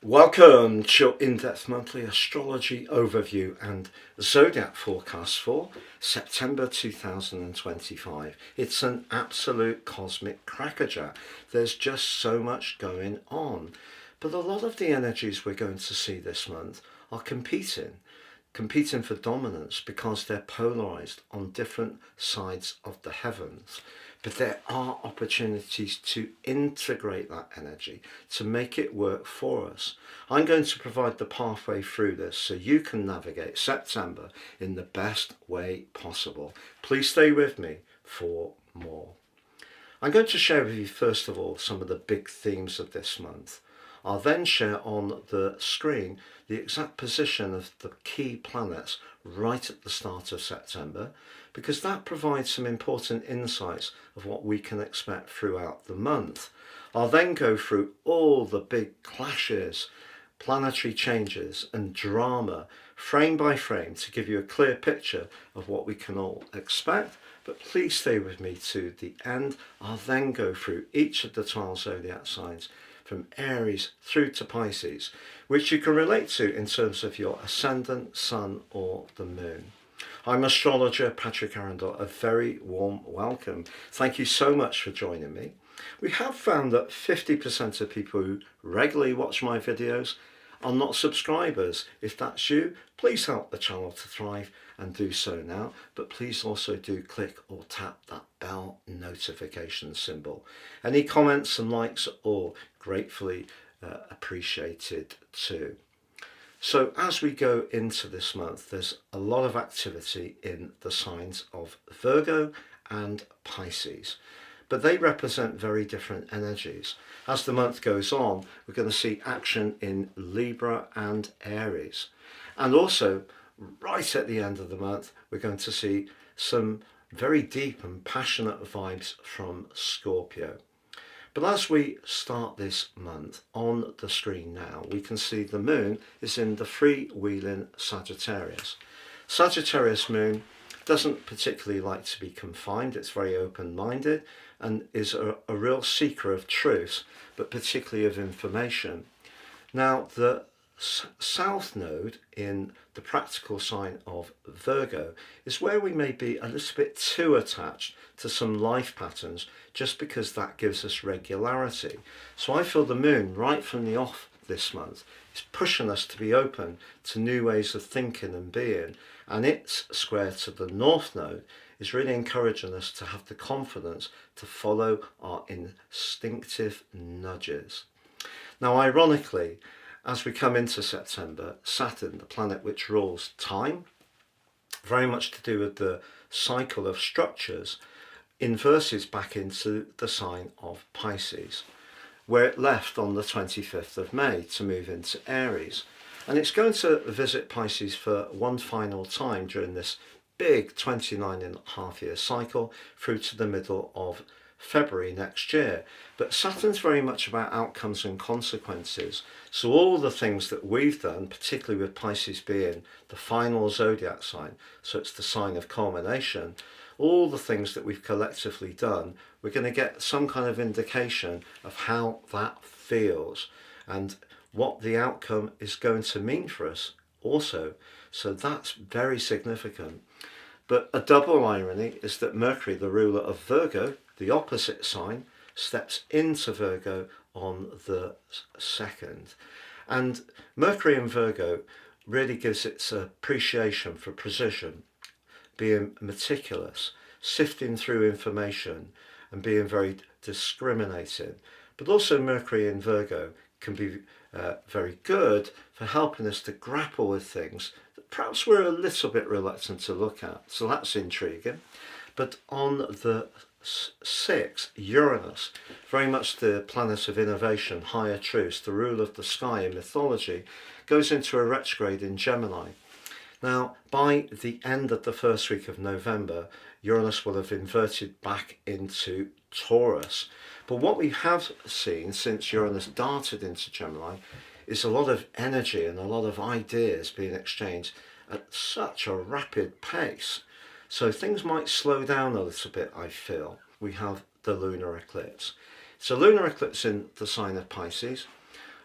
Welcome to your in-depth monthly astrology overview and Zodiac forecast for September 2025. It's an absolute cosmic crackerjack. There's just so much going on. But a lot of the energies we're going to see this month are competing for dominance because they're polarized on different sides of the heavens. But there are opportunities to integrate that energy, to make it work for us. I'm going to provide the pathway through this so you can navigate September in the best way possible. Please stay with me for more. I'm going to share with you first of all some of the big themes of this month. I'll then share on the screen the exact position of the key planets right at the start of September, because that provides some important insights of what we can expect throughout the month. I'll then go through all the big clashes, planetary changes and drama frame by frame to give you a clear picture of what we can all expect. But please stay with me to the end. I'll then go through each of the 12 zodiac signs from Aries through to Pisces, which you can relate to in terms of your ascendant, sun or the moon. I'm astrologer Patrick Arundell. A very warm welcome. Thank you so much for joining me. We have found that 50% of people who regularly watch my videos are not subscribers. If that's you, please help the channel to thrive and do so now. But please also do click or tap that bell notification symbol. Any comments and likes are all gratefully appreciated too. So as we go into this month, there's a lot of activity in the signs of Virgo and Pisces, but they represent very different energies. As the month goes on, we're going to see action in Libra and Aries. And also, right at the end of the month, we're going to see some very deep and passionate vibes from Scorpio. But as we start this month, on the screen now, we can see the moon is in the freewheeling Sagittarius. Sagittarius moon doesn't particularly like to be confined. It's very open-minded and is a real seeker of truth, but particularly of information. Now, the south node in the practical sign of Virgo is where we may be a little bit too attached to some life patterns just because that gives us regularity. So I feel the moon right from the off this month is pushing us to be open to new ways of thinking and being, and its square to the north node is really encouraging us to have the confidence to follow our instinctive nudges. Now, ironically, as we come into September, Saturn, the planet which rules time, very much to do with the cycle of structures, inverses back into the sign of Pisces, where it left on the 25th of May to move into Aries. And it's going to visit Pisces for one final time during this big 29.5-year cycle through to the middle of February next year. But Saturn's very much about outcomes and consequences. So all the things that we've done, particularly with Pisces being the final zodiac sign, so it's the sign of culmination, all the things that we've collectively done, we're going to get some kind of indication of how that feels and what the outcome is going to mean for us also. So that's very significant. But a double irony is that Mercury, the ruler of Virgo, the opposite sign, steps into Virgo on the 2nd. And Mercury in Virgo really gives its appreciation for precision, being meticulous, sifting through information and being very discriminating. But also Mercury in Virgo can be very good for helping us to grapple with things that perhaps we're a little bit reluctant to look at. So that's intriguing. But on the 6th, Uranus, very much the planet of innovation, higher truths, the rule of the sky in mythology, goes into a retrograde in Gemini. Now, by the end of the first week of November, Uranus will have inverted back into Taurus. But what we have seen since Uranus darted into Gemini is a lot of energy and a lot of ideas being exchanged at such a rapid pace. So things might slow down a little bit, I feel. We have the lunar eclipse. It's a lunar eclipse in the sign of Pisces.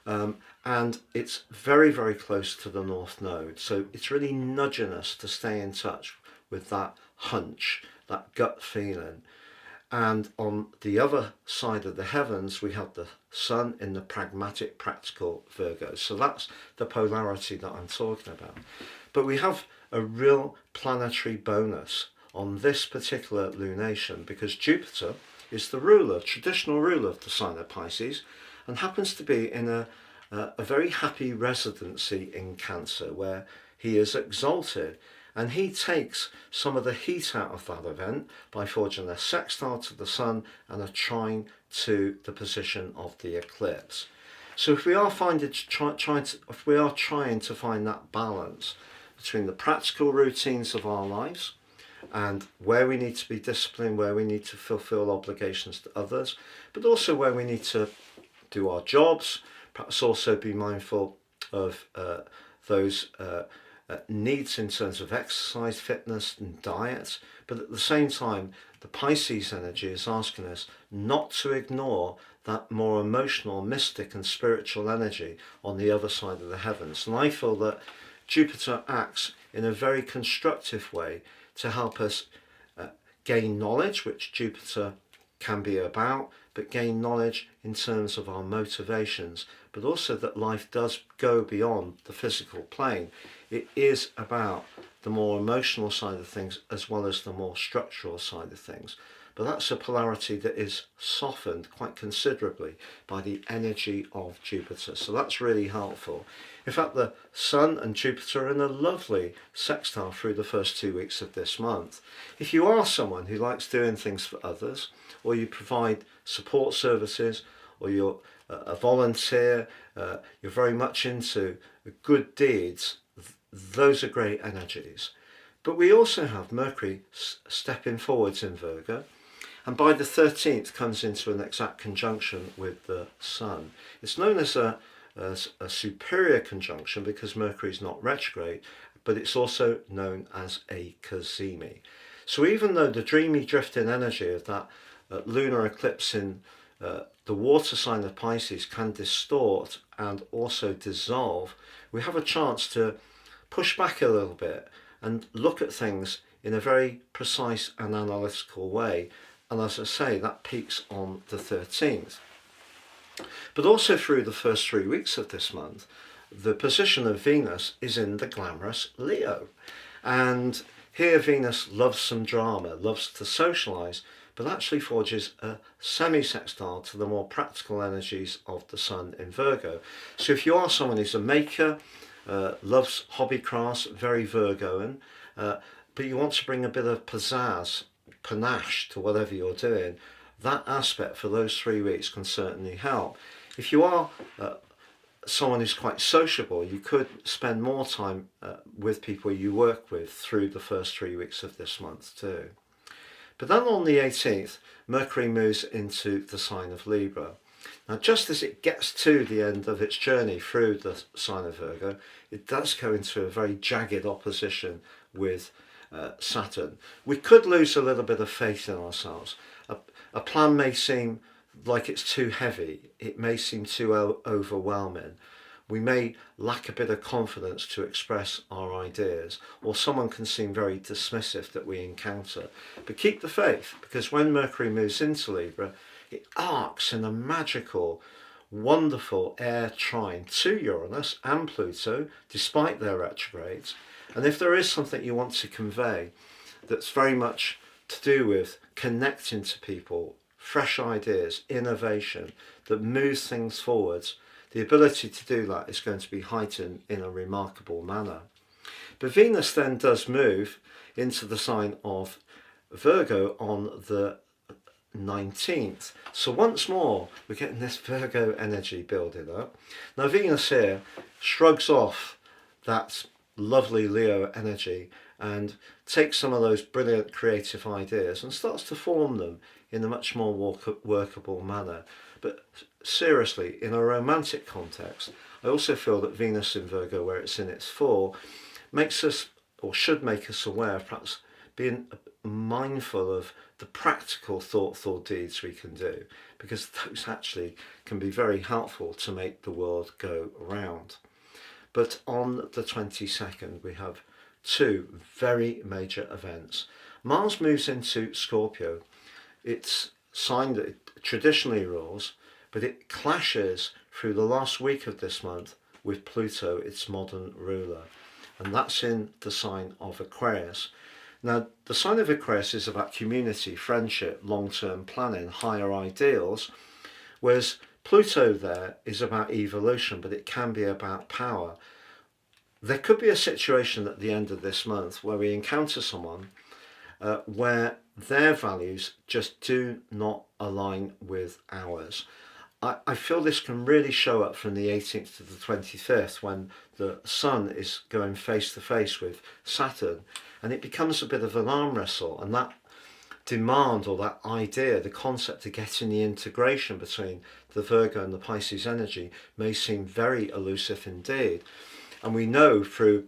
And it's very, very close to the North Node. So it's really nudging us to stay in touch with that hunch, that gut feeling. And on the other side of the heavens, we have the Sun in the pragmatic, practical Virgo. So that's the polarity that I'm talking about. But we have a real planetary bonus on this particular lunation because Jupiter is the ruler, traditional ruler of the sign of Pisces, and happens to be in a very happy residency in Cancer where he is exalted. And he takes some of the heat out of that event by forging a sextile to the Sun and a trine to the position of the eclipse. So if we are trying to find that balance between the practical routines of our lives and where we need to be disciplined, where we need to fulfill obligations to others, but also where we need to do our jobs, perhaps also be mindful of those needs in terms of exercise, fitness and diet. But at the same time, the Pisces energy is asking us not to ignore that more emotional, mystic and spiritual energy on the other side of the heavens. And I feel that Jupiter acts in a very constructive way to help us gain knowledge, which Jupiter can be about, but gain knowledge in terms of our motivations, but also that life does go beyond the physical plane. It is about the more emotional side of things as well as the more structural side of things. But that's a polarity that is softened quite considerably by the energy of Jupiter. So that's really helpful. In fact, the Sun and Jupiter are in a lovely sextile through the first 2 weeks of this month. If you are someone who likes doing things for others, or you provide support services, or you're a volunteer, you're very much into good deeds, those are great energies. But we also have Mercury stepping forwards in Virgo, and by the 13th comes into an exact conjunction with the Sun. It's known as a superior conjunction because Mercury is not retrograde, but it's also known as a cazimi. So even though the dreamy drifting energy of that lunar eclipse in the water sign of Pisces can distort and also dissolve, we have a chance to push back a little bit and look at things in a very precise and analytical way. And as I say, that peaks on the 13th. But also through the first 3 weeks of this month, the position of Venus is in the glamorous Leo. And here Venus loves some drama, loves to socialise, but actually forges a semi-sextile to the more practical energies of the Sun in Virgo. So if you are someone who's a maker, loves hobby crafts, very Virgoan, but you want to bring a bit of pizzazz, panache to whatever you're doing, that aspect for those 3 weeks can certainly help. If you are someone who's quite sociable, you could spend more time with people you work with through the first 3 weeks of this month too. But then on the 18th, Mercury moves into the sign of Libra. Now, just as it gets to the end of its journey through the sign of Virgo, it does go into a very jagged opposition with Saturn. We could lose a little bit of faith in ourselves. A plan may seem like it's too heavy. It may seem too overwhelming. We may lack a bit of confidence to express our ideas, or someone can seem very dismissive that we encounter. But keep the faith, because when Mercury moves into Libra, it arcs in a magical, wonderful air trine to Uranus and Pluto, despite their retrogrades. And if there is something you want to convey that's very much to do with connecting to people, fresh ideas, innovation, that moves things forwards, the ability to do that is going to be heightened in a remarkable manner. But Venus then does move into the sign of Virgo on the 19th. So once more, we're getting this Virgo energy building up. Now Venus here shrugs off that lovely Leo energy and takes some of those brilliant creative ideas and starts to form them in a much more workable manner. But seriously, in a romantic context, I also feel that Venus in Virgo, where it's in its fall, makes us, or should make us aware of perhaps being mindful of the practical thoughts or deeds we can do, because those actually can be very helpful to make the world go round. But on the 22nd, we have two very major events. Mars moves into Scorpio. It's sign that it traditionally rules, but it clashes through the last week of this month with Pluto, its modern ruler. And that's in the sign of Aquarius. Now, the sign of Aquarius is about community, friendship, long-term planning, higher ideals, whereas Pluto there is about evolution, but it can be about power. There could be a situation at the end of this month where we encounter someone where their values just do not align with ours. I feel this can really show up from the 18th to the 25th when the Sun is going face to face with Saturn, and it becomes a bit of an arm wrestle, and that demand or that idea, the concept of getting the integration between the Virgo and the Pisces energy may seem very elusive indeed. And we know through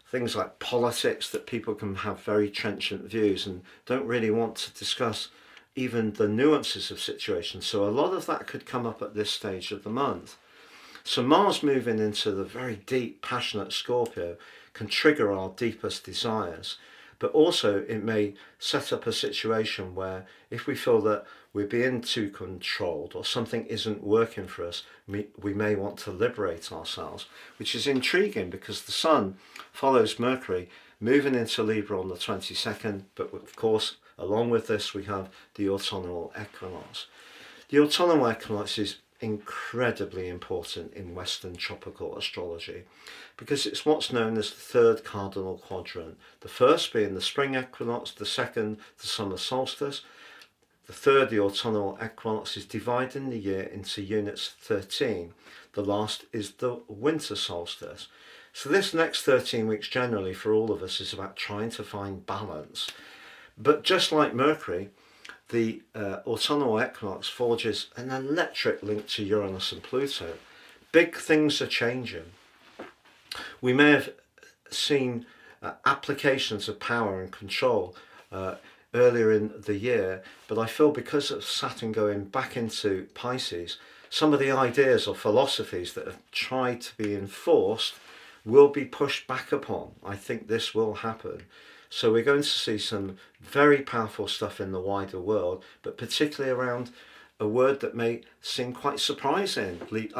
things like politics that people can have very trenchant views and don't really want to discuss even the nuances of situations. So a lot of that could come up at this stage of the month. So Mars moving into the very deep, passionate Scorpio can trigger our deepest desires. But also it may set up a situation where if we feel that we're being too controlled or something isn't working for us, we may want to liberate ourselves, which is intriguing because the Sun follows Mercury moving into Libra on the 22nd, but of course along with this we have the autumnal equinox. The autumnal equinox is incredibly important in Western tropical astrology because it's what's known as the third cardinal quadrant. The first being the spring equinox, the second the summer solstice, the third the autumnal equinox is dividing the year into units 13. The last is the winter solstice. So this next 13 weeks generally for all of us is about trying to find balance. But just like Mercury, the autumnal equinox forges an electric link to Uranus and Pluto. Big things are changing. We may have seen applications of power and control earlier in the year, but I feel because of Saturn going back into Pisces, some of the ideas or philosophies that have tried to be enforced will be pushed back upon. I think this will happen. So we're going to see some very powerful stuff in the wider world, but particularly around a word that may seem quite surprisingly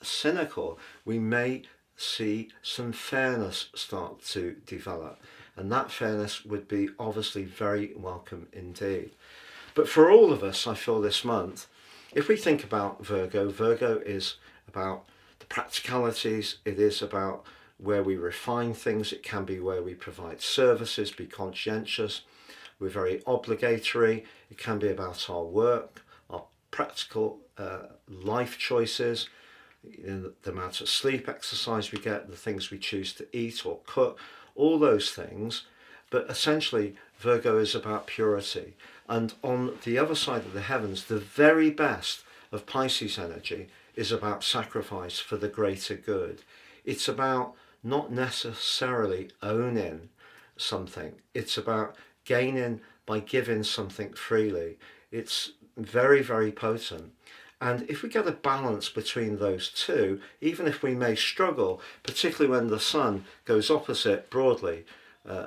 cynical. We may see some fairness start to develop, and that fairness would be obviously very welcome indeed. But for all of us, I feel this month, if we think about Virgo, Virgo is about the practicalities, it is about where we refine things, it can be where we provide services, be conscientious, we're very obligatory, it can be about our work, our practical life choices, the amount of sleep, exercise we get, the things we choose to eat or cook, all those things. But essentially Virgo is about purity, and on the other side of the heavens, the very best of Pisces energy is about sacrifice for the greater good. It's about not necessarily owning something, it's about gaining by giving something freely. It's very, very potent. And if we get a balance between those two, even if we may struggle, particularly when the Sun goes opposite broadly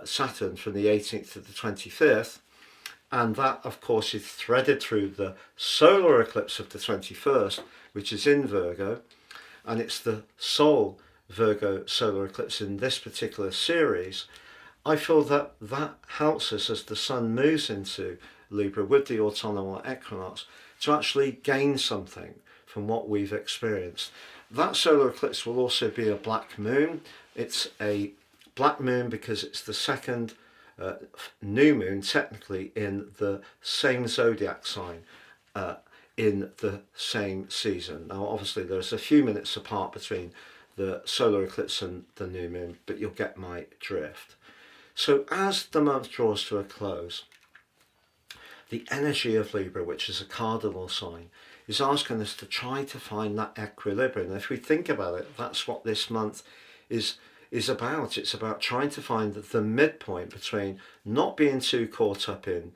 Saturn from the 18th to the 25th, and that of course is threaded through the solar eclipse of the 21st, which is in Virgo, and it's the sole Virgo solar eclipse in this particular series, I feel that that helps us as the Sun moves into Libra with the autumnal equinox to actually gain something from what we've experienced. That solar eclipse will also be a black moon. It's a black moon because it's the second new moon technically in the same zodiac sign in the same season. Now obviously there's a few minutes apart between the solar eclipse and the new moon, but you'll get my drift. So as the month draws to a close, the energy of Libra, which is a cardinal sign, is asking us to try to find that equilibrium. And if we think about it, that's what this month is is about. It's about trying to find the midpoint between not being too caught up in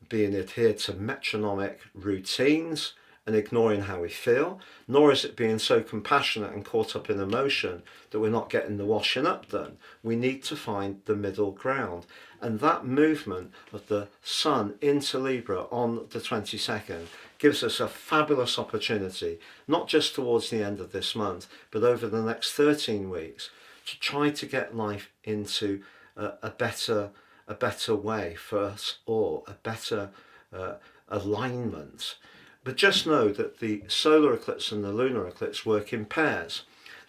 being adhered to metronomic routines and ignoring how we feel, nor is it being so compassionate and caught up in emotion that we're not getting the washing up done. We need to find the middle ground. And that movement of the Sun into Libra on the 22nd gives us a fabulous opportunity, not just towards the end of this month, but over the next 13 weeks, to try to get life into a better way for us all, a better alignment. But just know that the solar eclipse and the lunar eclipse work in pairs.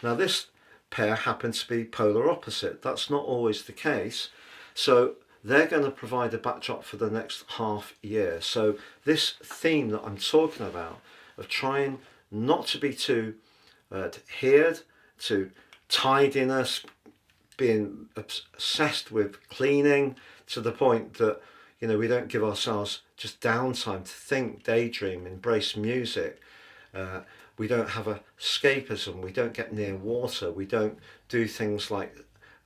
Now this pair happens to be polar opposite. That's not always the case. So they're going to provide a backdrop for the next half year. So this theme that I'm talking about of trying not to be too adhered to tidiness, being obsessed with cleaning to the point that, you know, we don't give ourselves just downtime to think, daydream, embrace music. We don't have escapism. We don't get near water. We don't do things like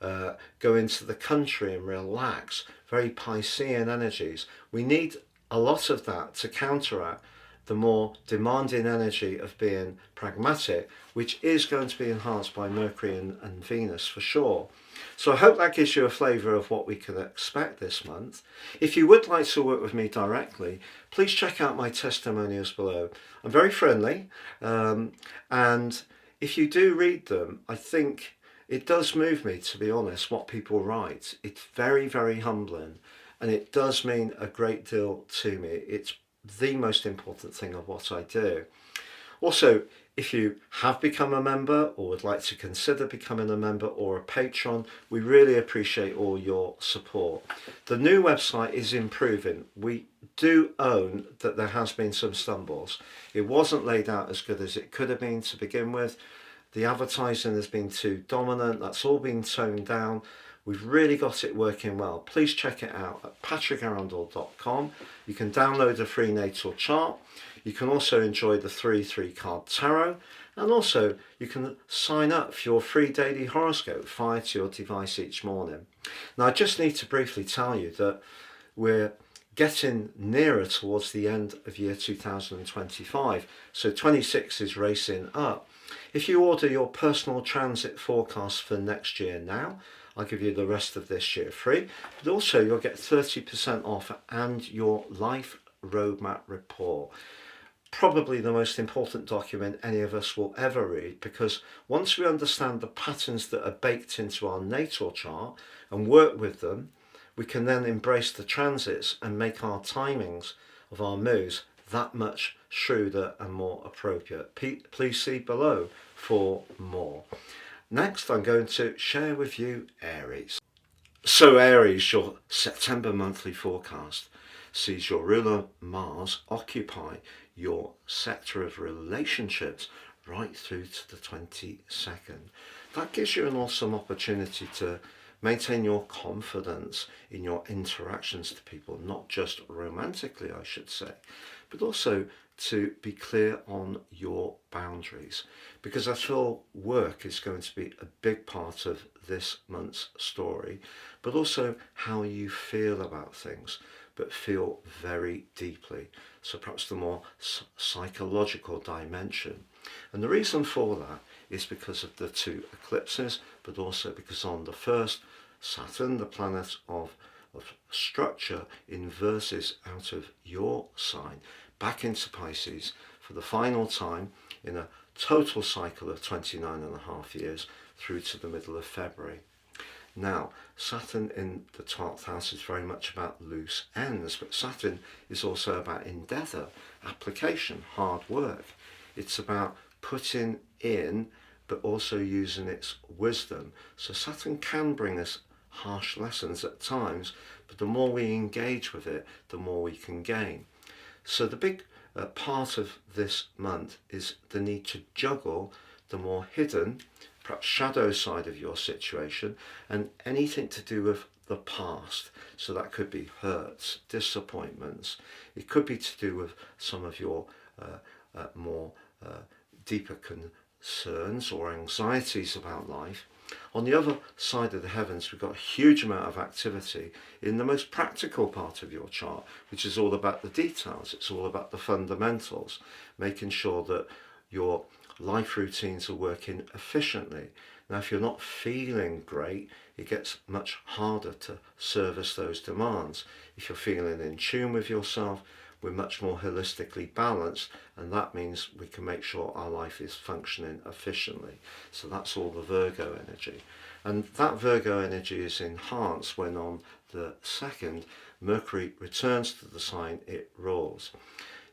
go into the country and relax. Very Piscean energies. We need a lot of that to counteract the more demanding energy of being pragmatic, which is going to be enhanced by Mercury and Venus for sure. So I hope that gives you a flavour of what we can expect this month. If you would like to work with me directly, please check out my testimonials below. I'm very friendly, and if you do read them, I think it does move me, to be honest, what people write. It's very, very humbling, and it does mean a great deal to me. It's the most important thing of what I do. Also, if you have become a member or would like to consider becoming a member or a patron, we really appreciate all your support. The new website is improving. We do own that there has been some stumbles. It wasn't laid out as good as it could have been to begin with. The advertising has been too dominant. That's all been toned down. We've really got it working well. Please check it out at patrickarundell.com. You can download a free natal chart. You can also enjoy the 3 card tarot, and also you can sign up for your free daily horoscope fired to your device each morning. Now I just need to briefly tell you that we're getting nearer towards the end of year 2025, so 26 is racing up. If you order your personal transit forecast for next year now, I'll give you the rest of this year free, but also you'll get 30% off and your life roadmap report. Probably the most important document any of us will ever read, because once we understand the patterns that are baked into our natal chart and work with them, we can then embrace the transits and make our timings of our moves that much shrewder and more appropriate. Please see below for more. Next, I'm going to share with you Aries. So Aries, your September monthly forecast sees your ruler Mars occupy your sector of relationships right through to the 22nd. That gives you an awesome opportunity to maintain your confidence in your interactions to people, not just romantically, I should say, but also to be clear on your boundaries, because I feel work is going to be a big part of this month's story, but also how you feel about things, but feel very deeply. So perhaps the more psychological dimension. And the reason for that is because of the 2 eclipses, but also because on the first, Saturn, the planet of structure, inverses out of your sign back into Pisces for the final time in a total cycle of 29.5 years through to the middle of February. Now, Saturn in the 12th house is very much about loose ends, but Saturn is also about endeavour, application, hard work. It's about putting in, but also using its wisdom. So Saturn can bring us harsh lessons at times, but the more we engage with it, the more we can gain. So the big part of this month is the need to juggle the more hidden, perhaps shadow side of your situation, and anything to do with the past. So that could be hurts, disappointments. It could be to do with some of your more deeper concerns or anxieties about life. On the other side of the heavens, we've got a huge amount of activity in the most practical part of your chart, which is all about the details. It's all about the fundamentals, making sure that your life routines are working efficiently. Now, if you're not feeling great, it gets much harder to service those demands. If you're feeling in tune with yourself, we're much more holistically balanced, and that means we can make sure our life is functioning efficiently. So that's all the Virgo energy. And that Virgo energy is enhanced when on the 2nd, Mercury returns to the sign it rules.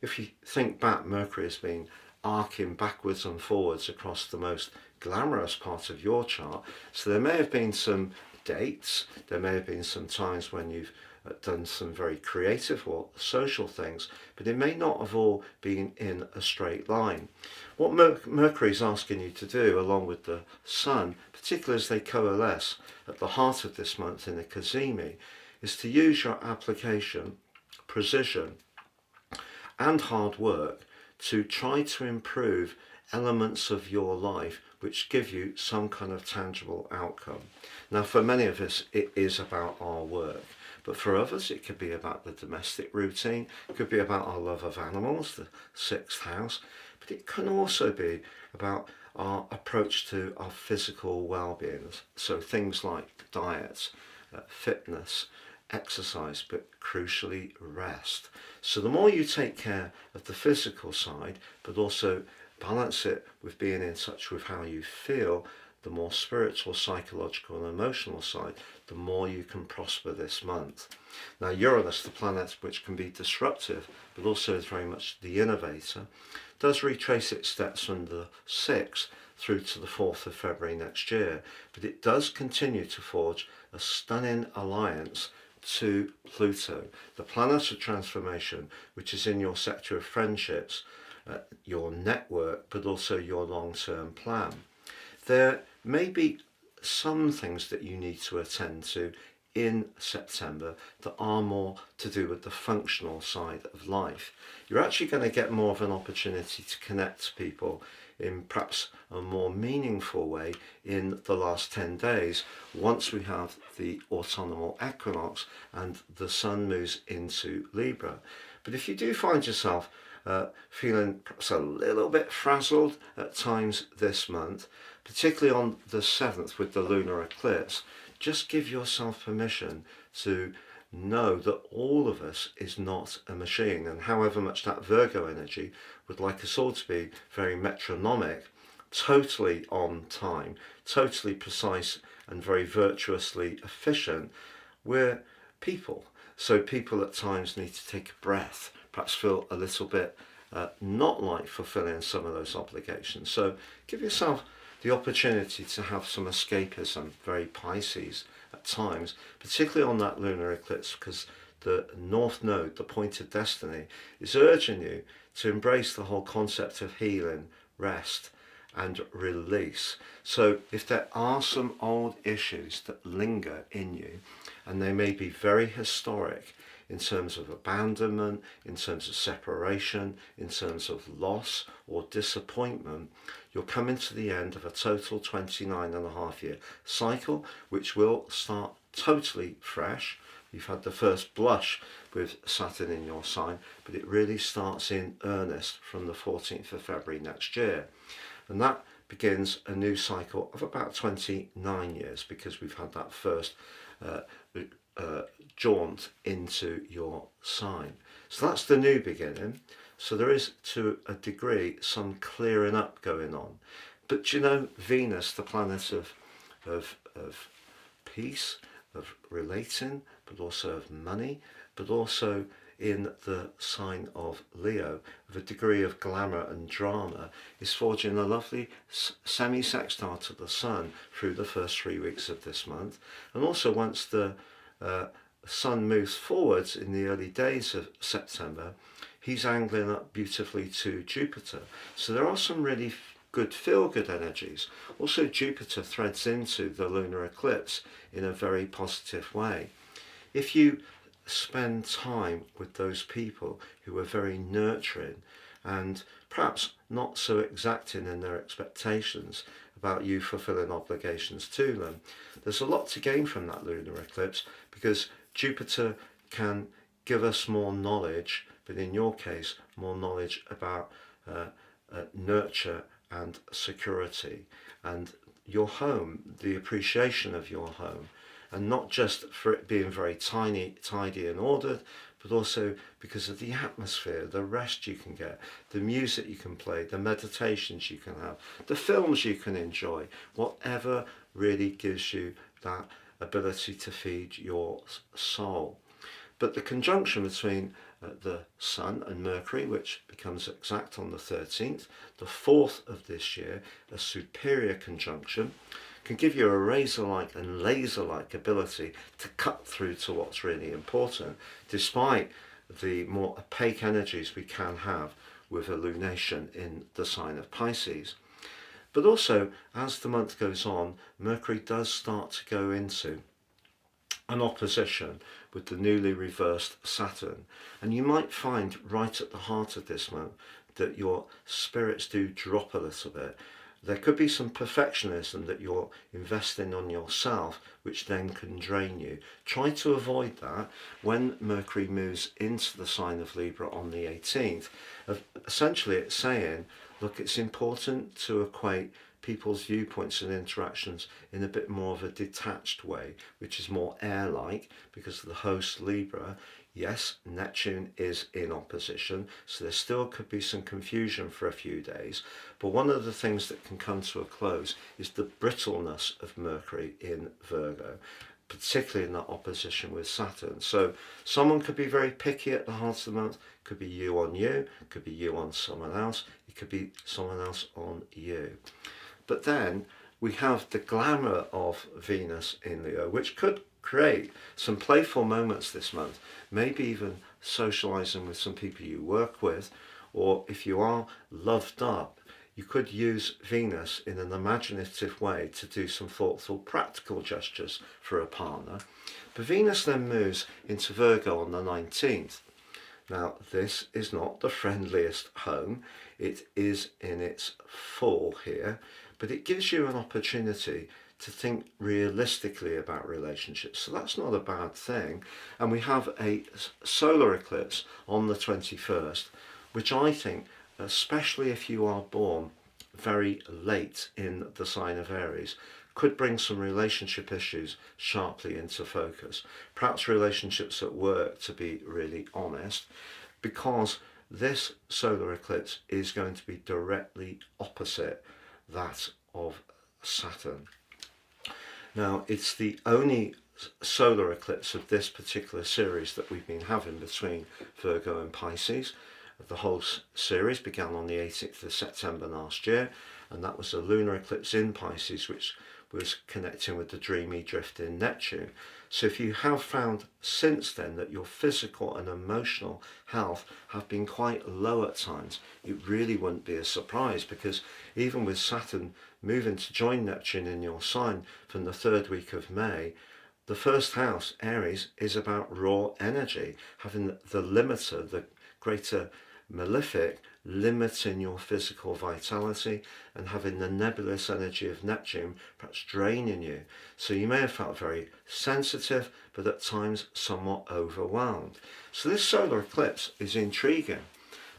If you think back, Mercury has been arcing backwards and forwards across the most glamorous part of your chart. So there may have been some dates, there may have been some times when you've done some very creative or social things, but it may not have all been in a straight line. What Mercury is asking you to do, along with the Sun, particularly as they coalesce at the heart of this month in the GEMINI, is to use your application, precision, and hard work to try to improve elements of your life which give you some kind of tangible outcome. Now, for many of us, it is about our work. But for others, it could be about the domestic routine, it could be about our love of animals, the 6th house, but it can also be about our approach to our physical well-being. So things like diet, fitness, exercise, but crucially rest. So the more you take care of the physical side, but also balance it with being in touch with how you feel, the more spiritual, psychological and emotional side, the more you can prosper this month. Now, Uranus, the planet which can be disruptive, but also is very much the innovator, does retrace its steps from the 6th through to the 4th of February next year, but it does continue to forge a stunning alliance to Pluto, the planet of transformation, which is in your sector of friendships, your network, but also your long-term plan. There may be some things that you need to attend to in September that are more to do with the functional side of life. You're actually going to get more of an opportunity to connect to people in perhaps a more meaningful way in the last 10 days once we have the autumnal equinox and the Sun moves into Libra. But if you do find yourself feeling perhaps a little bit frazzled at times this month, particularly on the 7th with the lunar eclipse, just give yourself permission to know that all of us is not a machine, and however much that Virgo energy would like us all to be very metronomic, totally on time, totally precise and very virtuously efficient, we're people. So people at times need to take a breath, perhaps feel a little bit not like fulfilling some of those obligations. So give yourself the opportunity to have some escapism, very Pisces at times, particularly on that lunar eclipse, because the North Node, the point of destiny, is urging you to embrace the whole concept of healing, rest and release. So if there are some old issues that linger in you, and they may be very historic in terms of abandonment, in terms of separation, in terms of loss or disappointment, you're coming to the end of a total 29.5 year cycle, which will start totally fresh. You've had the first blush with Saturn in your sign, but it really starts in earnest from the 14th of February next year. And that begins a new cycle of about 29 years, because we've had that first jaunt into your sign. So that's the new beginning. So there is, to a degree, some clearing up going on. But you know, Venus, the planet of peace, of relating, but also of money, but also in the sign of Leo, of a degree of glamour and drama, is forging a lovely semi-sextile to the Sun through the first 3 weeks of this month. And also once the Sun moves forwards in the early days of September, he's angling up beautifully to Jupiter. So there are some really good feel-good energies. Also, Jupiter threads into the lunar eclipse in a very positive way. If you spend time with those people who are very nurturing and perhaps not so exacting in their expectations, about you fulfilling obligations to them. There's a lot to gain from that lunar eclipse because Jupiter can give us more knowledge, but in your case, more knowledge about nurture and security and your home, the appreciation of your home, and not just for it being very tidy and ordered, but also because of the atmosphere, the rest you can get, the music you can play, the meditations you can have, the films you can enjoy, whatever really gives you that ability to feed your soul. But the conjunction between the Sun and Mercury, which becomes exact on the 13th, the 4th of this year, a superior conjunction, can give you a razor-like and laser-like ability to cut through to what's really important, despite the more opaque energies we can have with a lunation in the sign of Pisces. But also, as the month goes on, Mercury does start to go into an opposition with the newly reversed Saturn. And you might find right at the heart of this month that your spirits do drop a little bit. There could be some perfectionism that you're investing on yourself, which then can drain you. Try to avoid that when Mercury moves into the sign of Libra on the 18th. Essentially, it's saying, look, it's important to equate people's viewpoints and interactions in a bit more of a detached way, which is more air-like because of the host Libra. Yes, Neptune is in opposition, so there still could be some confusion for a few days. But one of the things that can come to a close is the brittleness of Mercury in Virgo, particularly in that opposition with Saturn. So someone could be very picky at the heart of the month. Could be you on you, could be you on someone else, it could be someone else on you. But then we have the glamour of Venus in Leo, which could create some playful moments this month, maybe even socializing with some people you work with, or if you are loved up, you could use Venus in an imaginative way to do some thoughtful practical gestures for a partner. But Venus then moves into Virgo on the 19th. Now, this is not the friendliest home. It is in its full here, but it gives you an opportunity to think realistically about relationships. So that's not a bad thing. And we have a solar eclipse on the 21st, which I think, especially if you are born very late in the sign of Aries, could bring some relationship issues sharply into focus. Perhaps relationships at work, to be really honest, because this solar eclipse is going to be directly opposite that of Saturn. Now, it's the only solar eclipse of this particular series that we've been having between Virgo and Pisces. The whole series began on the 18th of September last year, and that was a lunar eclipse in Pisces, which was connecting with the dreamy drift in Neptune. So if you have found since then that your physical and emotional health have been quite low at times, it really wouldn't be a surprise, because even with Saturn moving to join Neptune in your sign from the 3rd week of May, the first house, Aries, is about raw energy, having the limiter, the greater malefic, limiting your physical vitality, and having the nebulous energy of Neptune perhaps draining you. So you may have felt very sensitive, but at times somewhat overwhelmed. So this solar eclipse is intriguing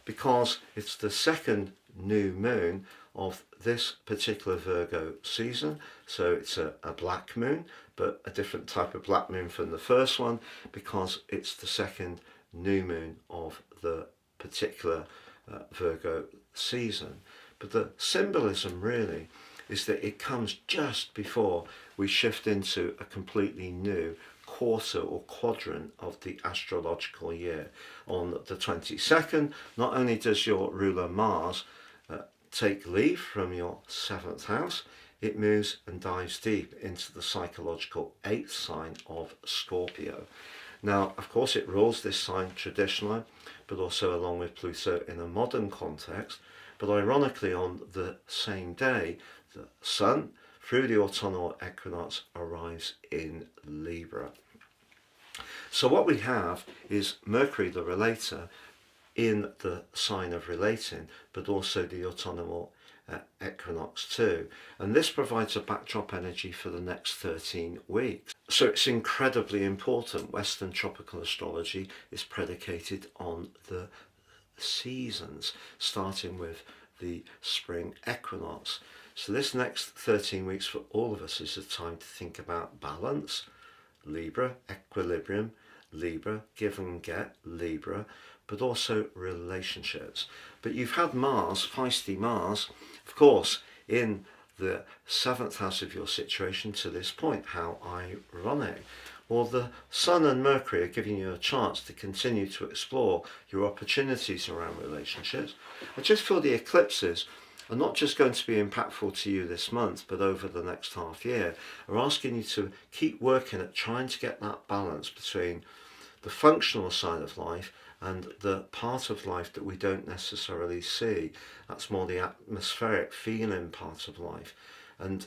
because it's the second new moon of this particular Virgo season. So it's a black moon, but a different type of black moon from the first one, because it's the second new moon of the particular Virgo season. But the symbolism really is that it comes just before we shift into a completely new quarter or quadrant of the astrological year. On the 22nd, not only does your ruler Mars take leave from your 7th house, it moves and dives deep into the psychological 8th sign of Scorpio. Now, of course, it rules this sign traditionally, but also along with Pluto in a modern context. But ironically, on the same day, the Sun, through the autumnal equinox, arrives in Libra. So what we have is Mercury, the relator, in the sign of relating, but also the autumnal equinox too, and this provides a backdrop energy for the next 13 weeks. So it's incredibly important. Western tropical astrology is predicated on the seasons, starting with the spring equinox. So this next 13 weeks for all of us is a time to think about balance, Libra, equilibrium, Libra, give and get, Libra, but also relationships. But you've had Mars, feisty Mars, of course, in the 7th house of your situation to this point. How ironic. Well, the Sun and Mercury are giving you a chance to continue to explore your opportunities around relationships. I just feel the eclipses are not just going to be impactful to you this month, but over the next half year, are asking you to keep working at trying to get that balance between the functional side of life and the part of life that we don't necessarily see. That's more the atmospheric feeling part of life. And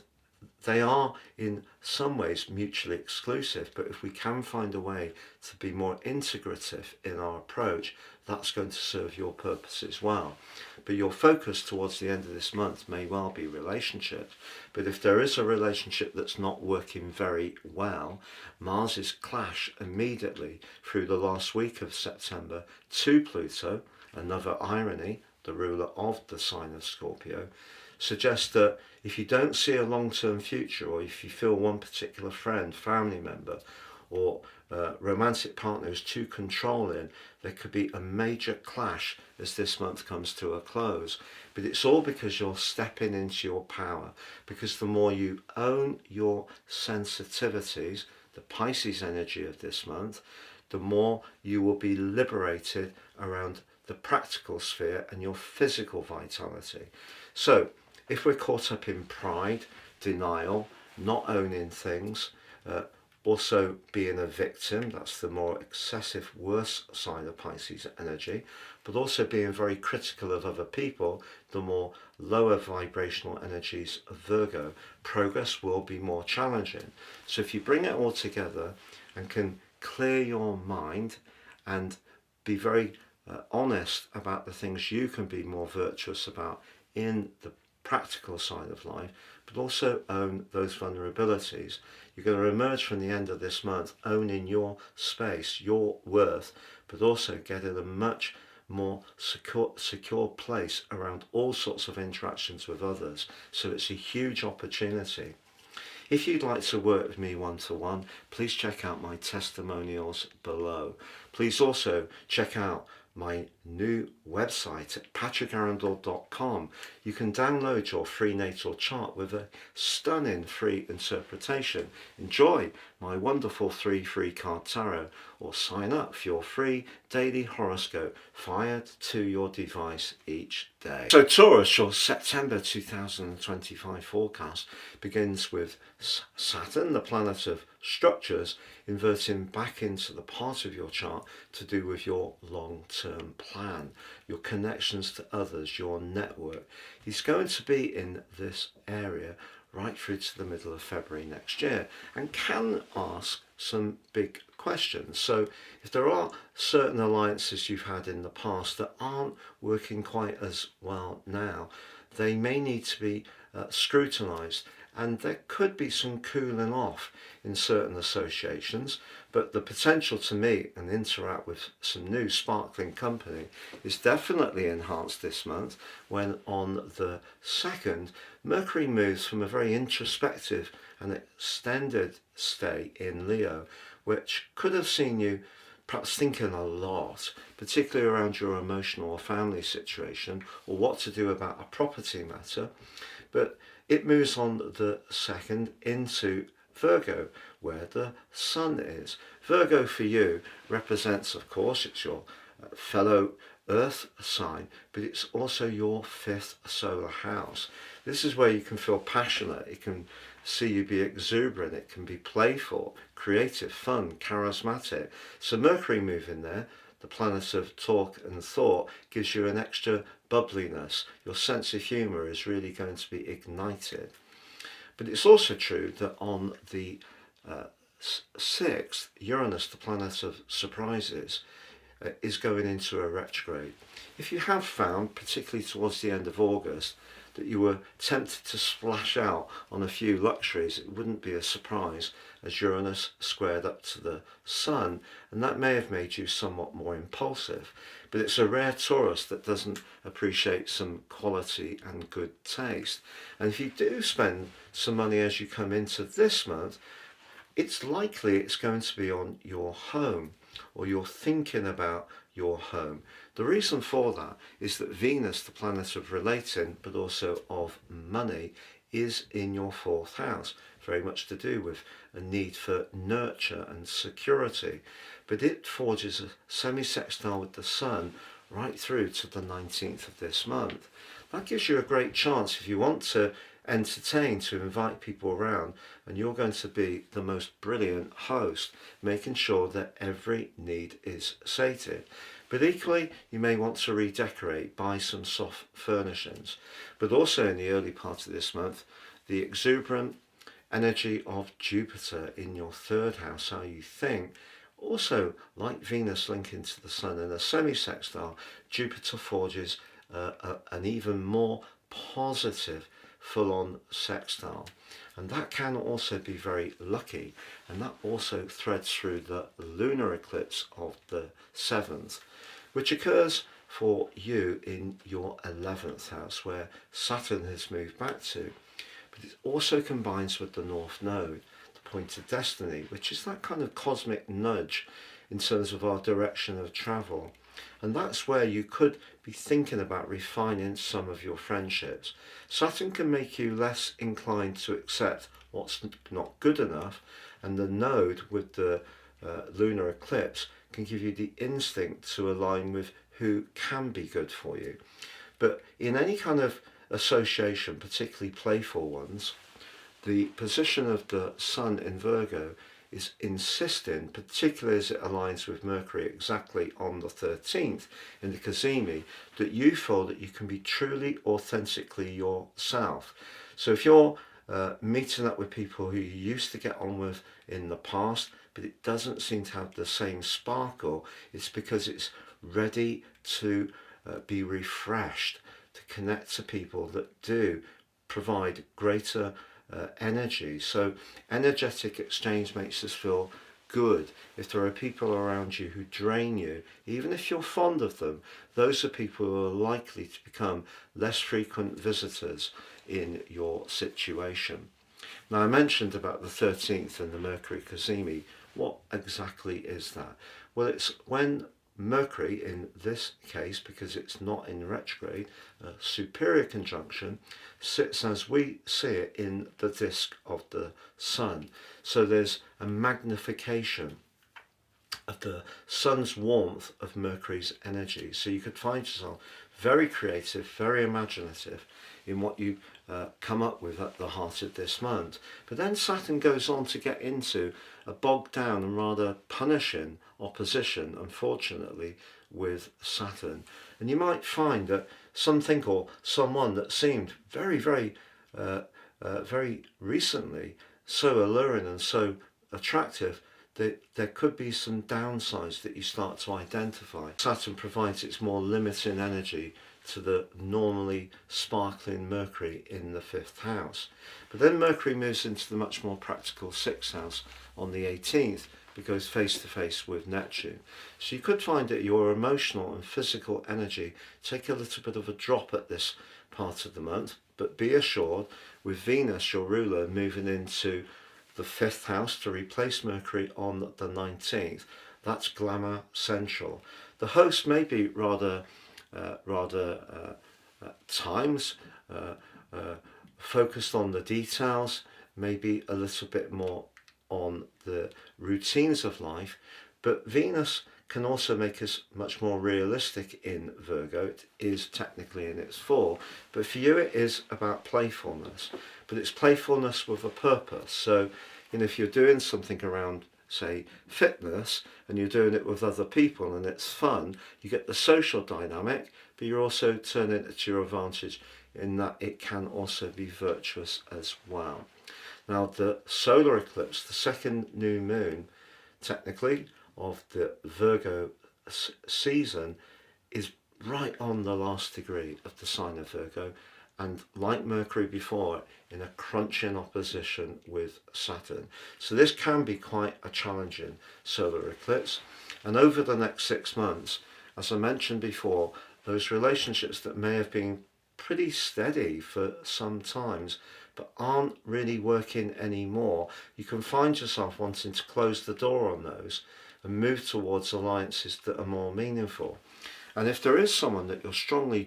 they are in some ways mutually exclusive, but if we can find a way to be more integrative in our approach, that's going to serve your purposes well. But your focus towards the end of this month may well be relationships. But if there is a relationship that's not working very well, Mars's clash immediately through the last week of September to Pluto, another irony, the ruler of the sign of Scorpio, suggests that if you don't see a long-term future, or if you feel one particular friend, family member, or romantic partner is too controlling, there could be a major clash as this month comes to a close. But it's all because you're stepping into your power, because the more you own your sensitivities, the Pisces energy of this month, the more you will be liberated around the practical sphere and your physical vitality. So if we're caught up in pride, denial, not owning things, also being a victim, that's the more excessive, worse side of Pisces energy, but also being very critical of other people, the more lower vibrational energies of Virgo, progress will be more challenging. So if you bring it all together and can clear your mind and be very honest about the things you can be more virtuous about in the practical side of life, but also own those vulnerabilities, you're going to emerge from the end of this month owning your space, your worth, but also getting a much more secure place around all sorts of interactions with others. So it's a huge opportunity. If you'd like to work with me one-to-one, please check out my testimonials below. Please also check out my new website at patrickarundell.com. You can download your free natal chart with a stunning free interpretation. Enjoy my wonderful 3 free card tarot, or sign up for your free daily horoscope fired to your device each day. So Taurus, your September 2025 forecast begins with Saturn, the planet of structures, inverting back into the part of your chart to do with your long-term plan, your connections to others, your network. He's going to be in this area right through to the middle of February next year, and can ask some big questions. So if there are certain alliances you've had in the past that aren't working quite as well now, they may need to be scrutinized, and there could be some cooling off in certain associations, but the potential to meet and interact with some new sparkling company is definitely enhanced this month, when on the 2nd, Mercury moves from a very introspective and extended stay in Leo, which could have seen you perhaps thinking a lot, particularly around your emotional or family situation, or what to do about a property matter. But it moves on the 2nd into Virgo, where the Sun is. Virgo for you represents, of course, it's your fellow Earth sign, but it's also your 5th solar house. This is where you can feel passionate, it can see you be exuberant, it can be playful, creative, fun, charismatic. So Mercury moving there, the planet of talk and thought, gives you an extra bubbliness. Your sense of humour is really going to be ignited. But it's also true that on the 6th, Uranus, the planet of surprises, is going into a retrograde. If you have found, particularly towards the end of August, that you were tempted to splash out on a few luxuries, it wouldn't be a surprise, as Uranus squared up to the Sun, and that may have made you somewhat more impulsive. But it's a rare Taurus that doesn't appreciate some quality and good taste. And if you do spend some money as you come into this month, it's likely it's going to be on your home, or you're thinking about your home. The reason for that is that Venus, the planet of relating, but also of money, is in your 4th house, very much to do with a need for nurture and security. But it forges a semi-sextile with the Sun right through to the 19th of this month. That gives you a great chance, if you want to entertain, to invite people around, and you're going to be the most brilliant host, making sure that every need is sated. But equally, you may want to redecorate, buy some soft furnishings. But also in the early part of this month, the exuberant energy of Jupiter in your 3rd house, how you think, also like Venus linking to the Sun in a semi-sextile, Jupiter forges an even more positive full-on sextile, and that can also be very lucky, and that also threads through the lunar eclipse of the 7th, which occurs for you in your 11th house, where Saturn has moved back to. But it also combines with the North Node, the point of destiny, which is that kind of cosmic nudge in terms of our direction of travel. And that's where you could be thinking about refining some of your friendships. Saturn can make you less inclined to accept what's not good enough, and the node with the lunar eclipse can give you the instinct to align with who can be good for you. But in any kind of association, particularly playful ones, the position of the Sun in Virgo is insisting, particularly as it aligns with Mercury exactly on the 13th in the GEMINI, that you feel that you can be truly, authentically yourself. So if you're meeting up with people who you used to get on with in the past, but it doesn't seem to have the same sparkle, it's because it's ready to be refreshed, to connect to people that do provide greater energy. So energetic exchange makes us feel good. If there are people around you who drain you, even if you're fond of them, those are people who are likely to become less frequent visitors in your situation. Now, I mentioned about the 13th and the Mercury GEMINI. What exactly is that? Well, it's when Mercury, in this case, because it's not in retrograde, a superior conjunction, sits as we see it in the disk of the Sun. So there's a magnification of the Sun's warmth of Mercury's energy. So you could find yourself very creative, very imaginative in what you come up with at the heart of this month. But then Saturn goes on to get into a bogged down and rather punishing opposition, unfortunately, with Saturn. And you might find that something or someone that seemed very recently so alluring and so attractive, that there could be some downsides that you start to identify. Saturn provides its more limiting energy to the normally sparkling Mercury in the 5th house. But then Mercury moves into the much more practical 6th house on the 18th, but goes face to face with Neptune. So you could find that your emotional and physical energy take a little bit of a drop at this part of the month, but be assured, with Venus, your ruler, moving into the 5th house to replace Mercury on the 19th, that's glamour central. The host may be rather times focused on the details, maybe a little bit more on the routines of life, but Venus can also make us much more realistic in Virgo. It is technically in its fall, but for you it is about playfulness, but it's playfulness with a purpose. So, if you're doing something around, say, fitness, and you're doing it with other people and it's fun, you get the social dynamic, but you're also turning it to your advantage in that it can also be virtuous as well. Now, the solar eclipse, the second new moon, technically, of the Virgo season, is right on the last degree of the sign of Virgo, and like Mercury before, in a crunching opposition with Saturn. So this can be quite a challenging solar eclipse. And over the next 6 months, as I mentioned before, those relationships that may have been pretty steady for some times but aren't really working anymore, you can find yourself wanting to close the door on those and move towards alliances that are more meaningful. And if there is someone that you're strongly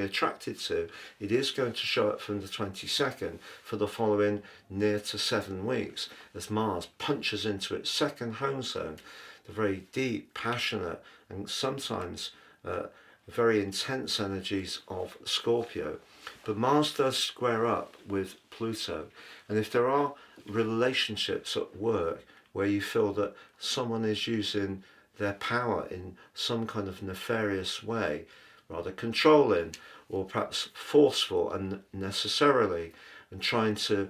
attracted to, it is going to show up from the 22nd for the following near to 7 weeks as Mars punches into its second home zone, the very deep, passionate, and sometimes very intense energies of Scorpio. But Mars does square up with Pluto, and if there are relationships at work where you feel that someone is using their power in some kind of nefarious way, rather controlling or perhaps forceful unnecessarily, and trying to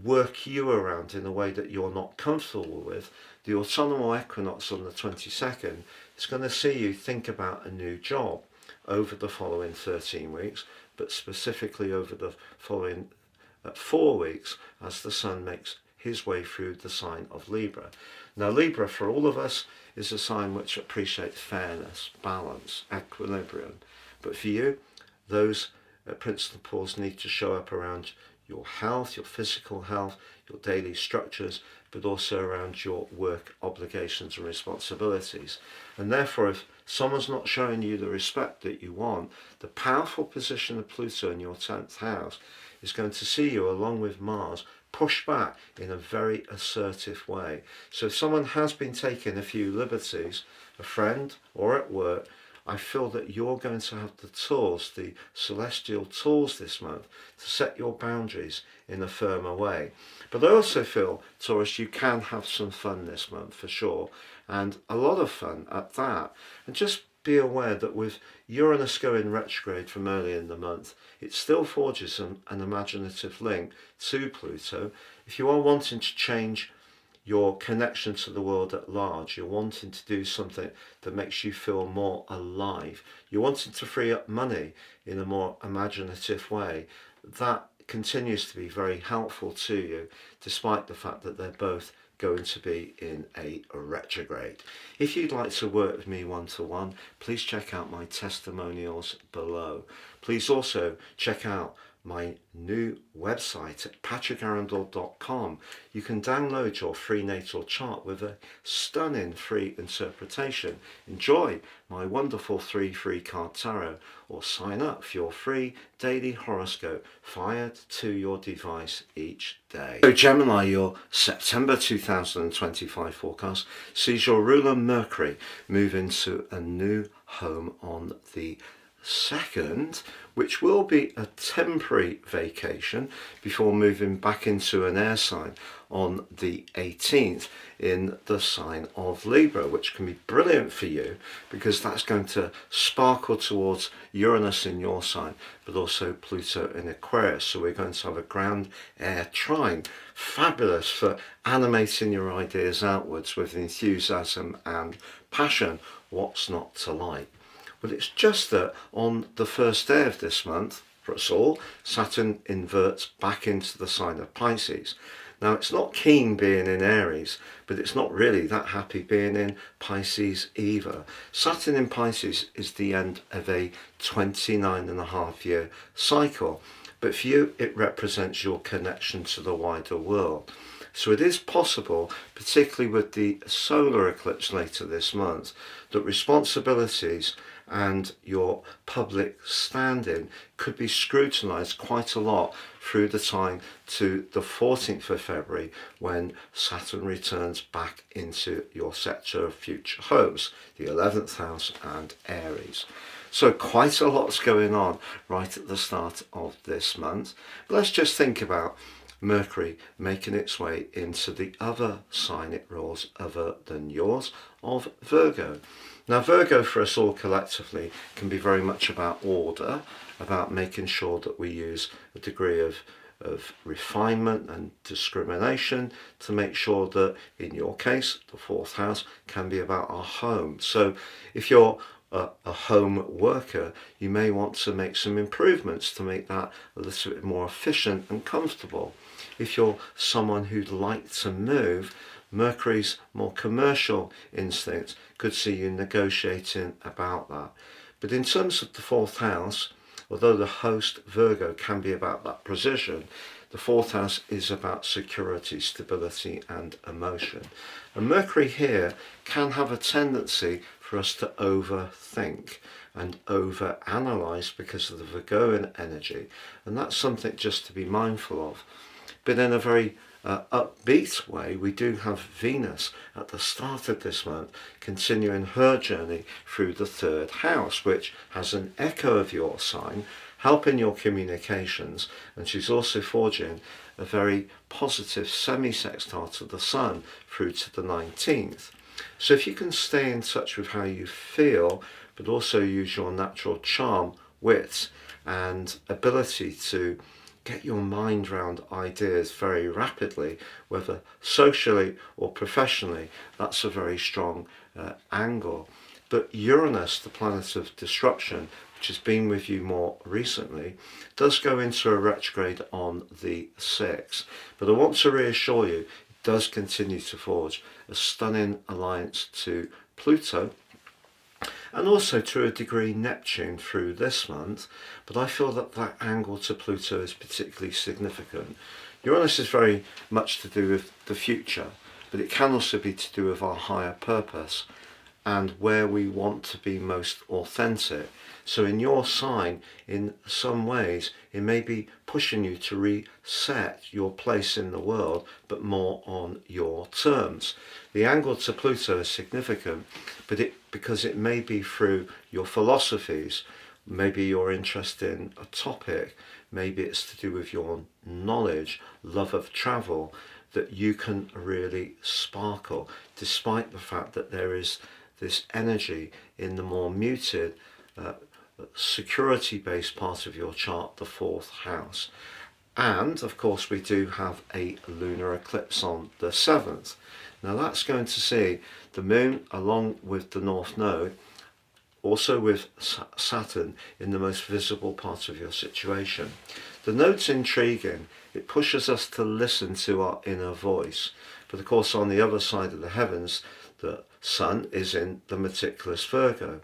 work you around in a way that you're not comfortable with, the autumnal equinox on the 22nd is going to see you think about a new job over the following 13 weeks, but specifically over the following 4 weeks as the Sun makes his way through the sign of Libra. Now Libra, for all of us, is a sign which appreciates fairness, balance, equilibrium. But for you, those principles need to show up around your health, your physical health, your daily structures, but also around your work obligations and responsibilities. And therefore, if someone's not showing you the respect that you want, the powerful position of Pluto in your 10th house is going to see you, along with Mars, push back in a very assertive way. So if someone has been taking a few liberties, a friend or at work, I feel that you're going to have the tools, the celestial tools this month, to set your boundaries in a firmer way. But I also feel, Taurus, you can have some fun this month for sure, and a lot of fun at that. And just be aware that with Uranus going retrograde from early in the month, it still forges an imaginative link to Pluto. If you are wanting to change your connection to the world at large, you're wanting to do something that makes you feel more alive, you're wanting to free up money in a more imaginative way, that continues to be very helpful to you, despite the fact that they're both going to be in a retrograde. If you'd like to work with me one-to-one, please check out my testimonials below. Please also check out my new website at patrickarundell.com. You can download your free natal chart with a stunning free interpretation. Enjoy my wonderful 3 free card tarot, or sign up for your free daily horoscope fired to your device each day. So Gemini, your September 2025 forecast sees your ruler Mercury move into a new home on the 2nd, which will be a temporary vacation before moving back into an air sign on the 18th in the sign of Libra, which can be brilliant for you because that's going to sparkle towards Uranus in your sign, but also Pluto in Aquarius. So we're going to have a grand air trine, fabulous for animating your ideas outwards with enthusiasm and passion. What's not to like? But it's just that on the first day of this month, for us all, Saturn inverts back into the sign of Pisces. Now, it's not keen being in Aries, but it's not really that happy being in Pisces either. Saturn in Pisces is the end of a 29.5-year cycle, but for you, it represents your connection to the wider world. So it is possible, particularly with the solar eclipse later this month, that responsibilities and your public standing could be scrutinised quite a lot through the time to the 14th of February, when Saturn returns back into your sector of future homes, the 11th house and Aries. So quite a lot's going on right at the start of this month. But let's just think about Mercury making its way into the other sign it rules other than yours, of Virgo. Now Virgo for us all collectively can be very much about order, about making sure that we use a degree of refinement and discrimination to make sure that, in your case, the 4th house can be about our home. So if you're a home worker, you may want to make some improvements to make that a little bit more efficient and comfortable. If you're someone who'd like to move, Mercury's more commercial instincts could see you negotiating about that. But in terms of the fourth house, although the host Virgo can be about that precision, the fourth house is about security, stability and emotion. And Mercury here can have a tendency for us to overthink and overanalyze because of the Virgoan energy. And that's something just to be mindful of. But in a very upbeat way, we do have Venus at the start of this month continuing her journey through the third house, which has an echo of your sign, helping your communications, and she's also forging a very positive semi-sextile to the Sun through to the 19th. So if you can stay in touch with how you feel, but also use your natural charm, wit, and ability to get your mind around ideas very rapidly, whether socially or professionally, that's a very strong angle. But Uranus, the planet of disruption, which has been with you more recently, does go into a retrograde on the 6th. But I want to reassure you, it does continue to forge a stunning alliance to Pluto, and also to a degree Neptune through this month, but I feel that that angle to Pluto is particularly significant. Uranus is very much to do with the future, but it can also be to do with our higher purpose and where we want to be most authentic. So in your sign, in some ways, it may be pushing you to reset your place in the world, but more on your terms. The angle to Pluto is significant, but because it may be through your philosophies, maybe you're interested in a topic, maybe it's to do with your knowledge, love of travel, that you can really sparkle, despite the fact that there is this energy in the more muted, security-based part of your chart, the fourth house. And of course we do have a lunar eclipse on the 7th. Now that's going to see the moon along with the north node, also with Saturn in the most visible part of your situation. The node's intriguing. It pushes us to listen to our inner voice. But of course on the other side of the heavens, the Sun is in the meticulous Virgo.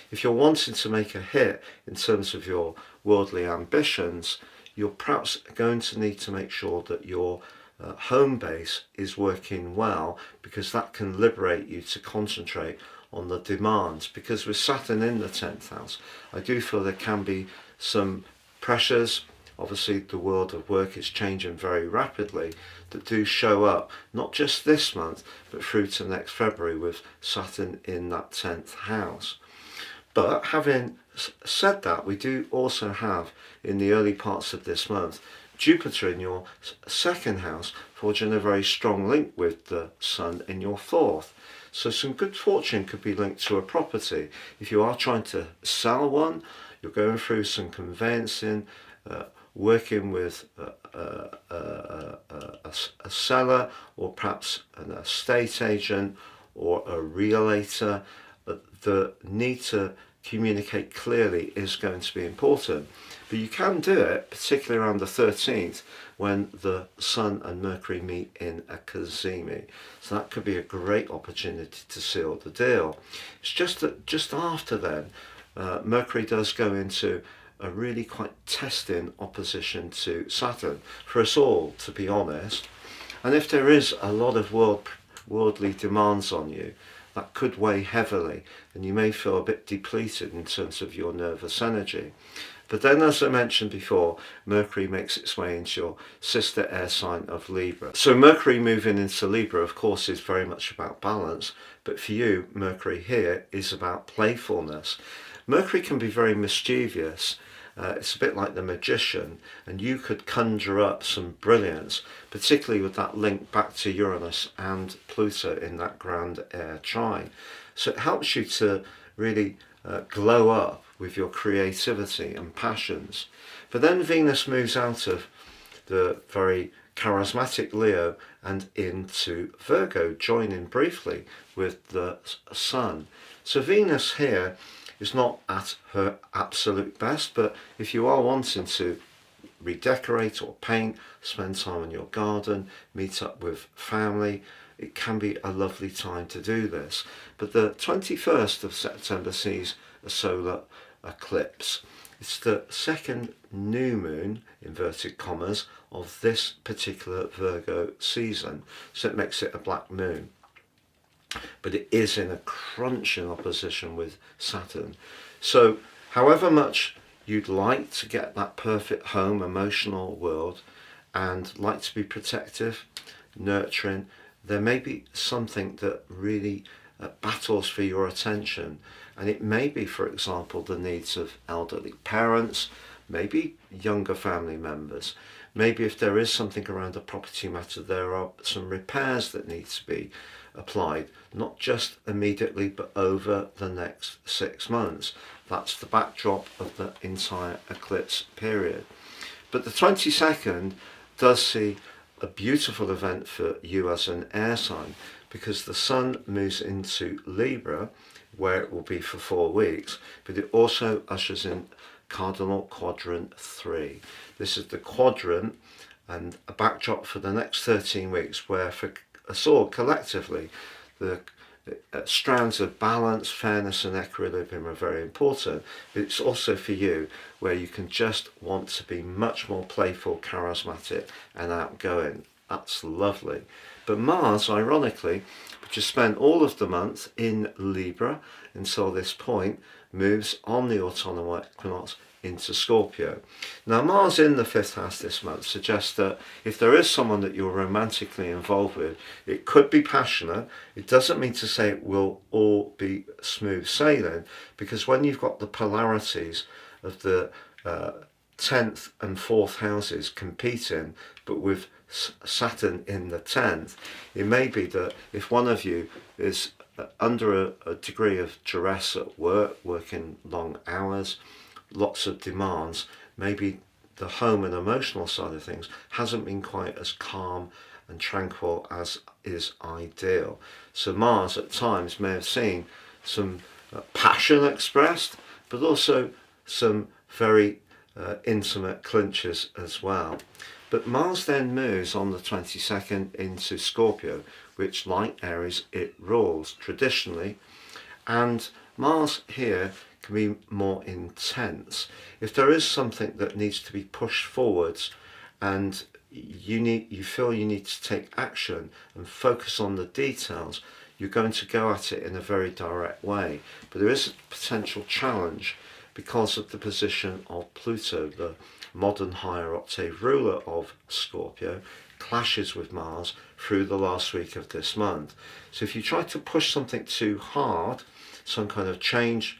If you're wanting to make a hit in terms of your worldly ambitions, you're perhaps going to need to make sure that your home base is working well, because that can liberate you to concentrate on the demands. Because with Saturn in the 10th house, I do feel there can be some pressures. Obviously the world of work is changing very rapidly, that do show up not just this month but through to next February with Saturn in that 10th house. But having said that, we do also have in the early parts of this month Jupiter in your second house forging a very strong link with the Sun in your fourth. So some good fortune could be linked to a property. If you are trying to sell one, you're going through some conveyancing, working with a seller, or perhaps an estate agent or a realtor, the need to communicate clearly is going to be important. But you can do it, particularly around the 13th, when the Sun and Mercury meet in a cazimi. So that could be a great opportunity to seal the deal. It's just that just after then, Mercury does go into a really quite testing opposition to Saturn, for us all, to be honest. And if there is a lot of worldly demands on you, that could weigh heavily, and you may feel a bit depleted in terms of your nervous energy. But then, as I mentioned before, Mercury makes its way into your sister air sign of Libra. So Mercury moving into Libra, of course, is very much about balance, but for you, Mercury here is about playfulness. Mercury can be very mischievous. It's a bit like the magician, and you could conjure up some brilliance, particularly with that link back to Uranus and Pluto in that grand air trine. So it helps you to really glow up with your creativity and passions. But then Venus moves out of the very charismatic Leo and into Virgo, joining briefly with the Sun. So Venus here is not at her absolute best, but if you are wanting to redecorate or paint, spend time in your garden, meet up with family, it can be a lovely time to do this. But the 21st of September sees a solar eclipse. It's the second new moon, inverted commas, of this particular Virgo season, so it makes it a black moon. But it is in a crunching opposition with Saturn. So however much you'd like to get that perfect home, emotional world, and like to be protective, nurturing, there may be something that really battles for your attention. And it may be, for example, the needs of elderly parents, maybe younger family members. Maybe if there is something around a property matter, there are some repairs that need to be applied, not just immediately, but over the next 6 months. That's the backdrop of the entire eclipse period. But the 22nd does see a beautiful event for you as an air sign, because the sun moves into Libra, where it will be for 4 weeks, but it also ushers in cardinal quadrant 3. This is the quadrant and a backdrop for the next 13 weeks, where for us all collectively the strands of balance, fairness and equilibrium are very important. But it's also for you where you can just want to be much more playful, charismatic and outgoing. That's lovely. But Mars, ironically, which has spent all of the month in Libra until this point, moves on the autumnal equinox into Scorpio. Now Mars in the 5th house this month suggests that if there is someone that you're romantically involved with, it could be passionate. It doesn't mean to say it will all be smooth sailing, because when you've got the polarities of the 10th and 4th houses competing, but with Saturn in the 10th, it may be that if one of you is under a degree of duress at work, working long hours, lots of demands, maybe the home and emotional side of things hasn't been quite as calm and tranquil as is ideal. So Mars at times may have seen some passion expressed, but also some very intimate clinches as well. But Mars then moves on the 22nd into Scorpio, which, like Aries, it rules traditionally, and Mars here can be more intense. If there is something that needs to be pushed forwards and you feel you need to take action and focus on the details, you're going to go at it in a very direct way. But there is a potential challenge because of the position of Pluto, the modern higher octave ruler of Scorpio, clashes with Mars through the last week of this month. So if you try to push something too hard, some kind of change,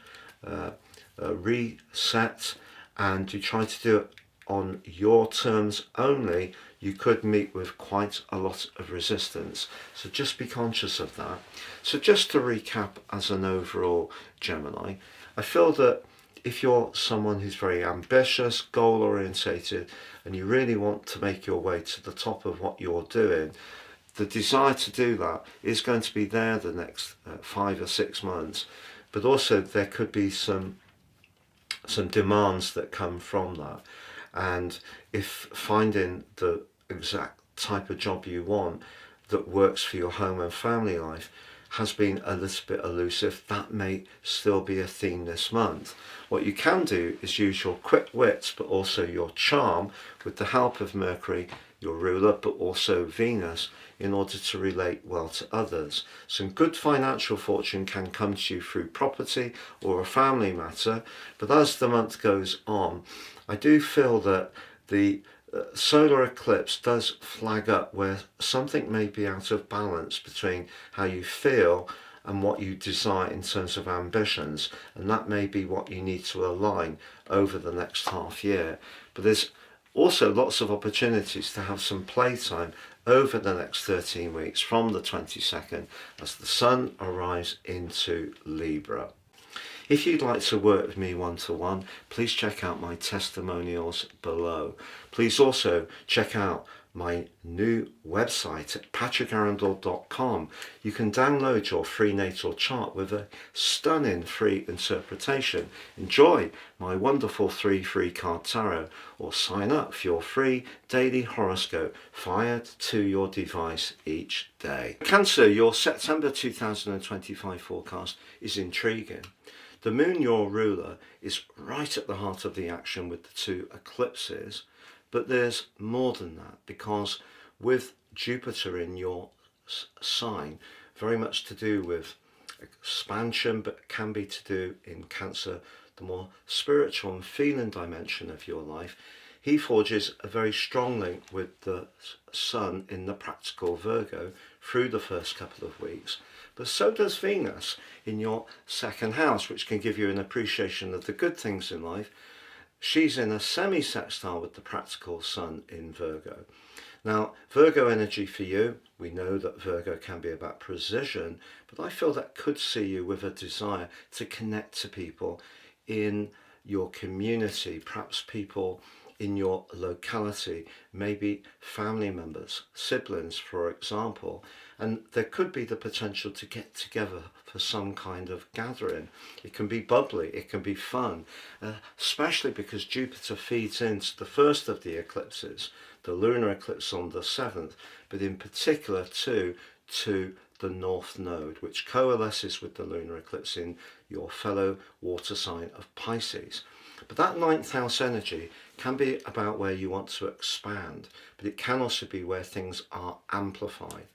reset, and you try to do it on your terms only, you could meet with quite a lot of resistance. So just be conscious of that. So just to recap as an overall Gemini, I feel that if you're someone who's very ambitious, goal orientated, and you really want to make your way to the top of what you're doing, the desire to do that is going to be there the next 5 or 6 months. But also there could be some demands that come from that. And if finding the exact type of job you want that works for your home and family life has been a little bit elusive, that may still be a theme this month. What you can do is use your quick wits, but also your charm, with the help of Mercury, your ruler, but also Venus, in order to relate well to others. Some good financial fortune can come to you through property or a family matter, but as the month goes on, I do feel that the solar eclipse does flag up where something may be out of balance between how you feel and what you desire in terms of ambitions, and that may be what you need to align over the next half year. But there's also lots of opportunities to have some playtime over the next 13 weeks from the 22nd as the sun arrives into Libra. If you'd like to work with me one-to-one, please check out my testimonials below. Please also check out my new website at patrickarundell.com. You can download your free natal chart with a stunning free interpretation. Enjoy my wonderful 3 free card tarot, or sign up for your free daily horoscope fired to your device each day. Cancer, your September 2025 forecast is intriguing. The moon, your ruler, is right at the heart of the action with the 2 eclipses. But there's more than that, because with Jupiter in your sign, very much to do with expansion, but can be to do in Cancer, the more spiritual and feeling dimension of your life, he forges a very strong link with the Sun in the practical Virgo through the first couple of weeks. But so does Venus in your second house, which can give you an appreciation of the good things in life. She's in a semi-sextile with the practical Sun in Virgo. Now, Virgo energy for you, we know that Virgo can be about precision, but I feel that could see you with a desire to connect to people in your community, perhaps people in your locality, maybe family members, siblings, for example. And there could be the potential to get together for some kind of gathering. It can be bubbly, it can be fun, especially because Jupiter feeds into the first of the eclipses, the lunar eclipse on the 7th, but in particular to the North Node, which coalesces with the lunar eclipse in your fellow water sign of Pisces. But that 9th house energy can be about where you want to expand, but it can also be where things are amplified.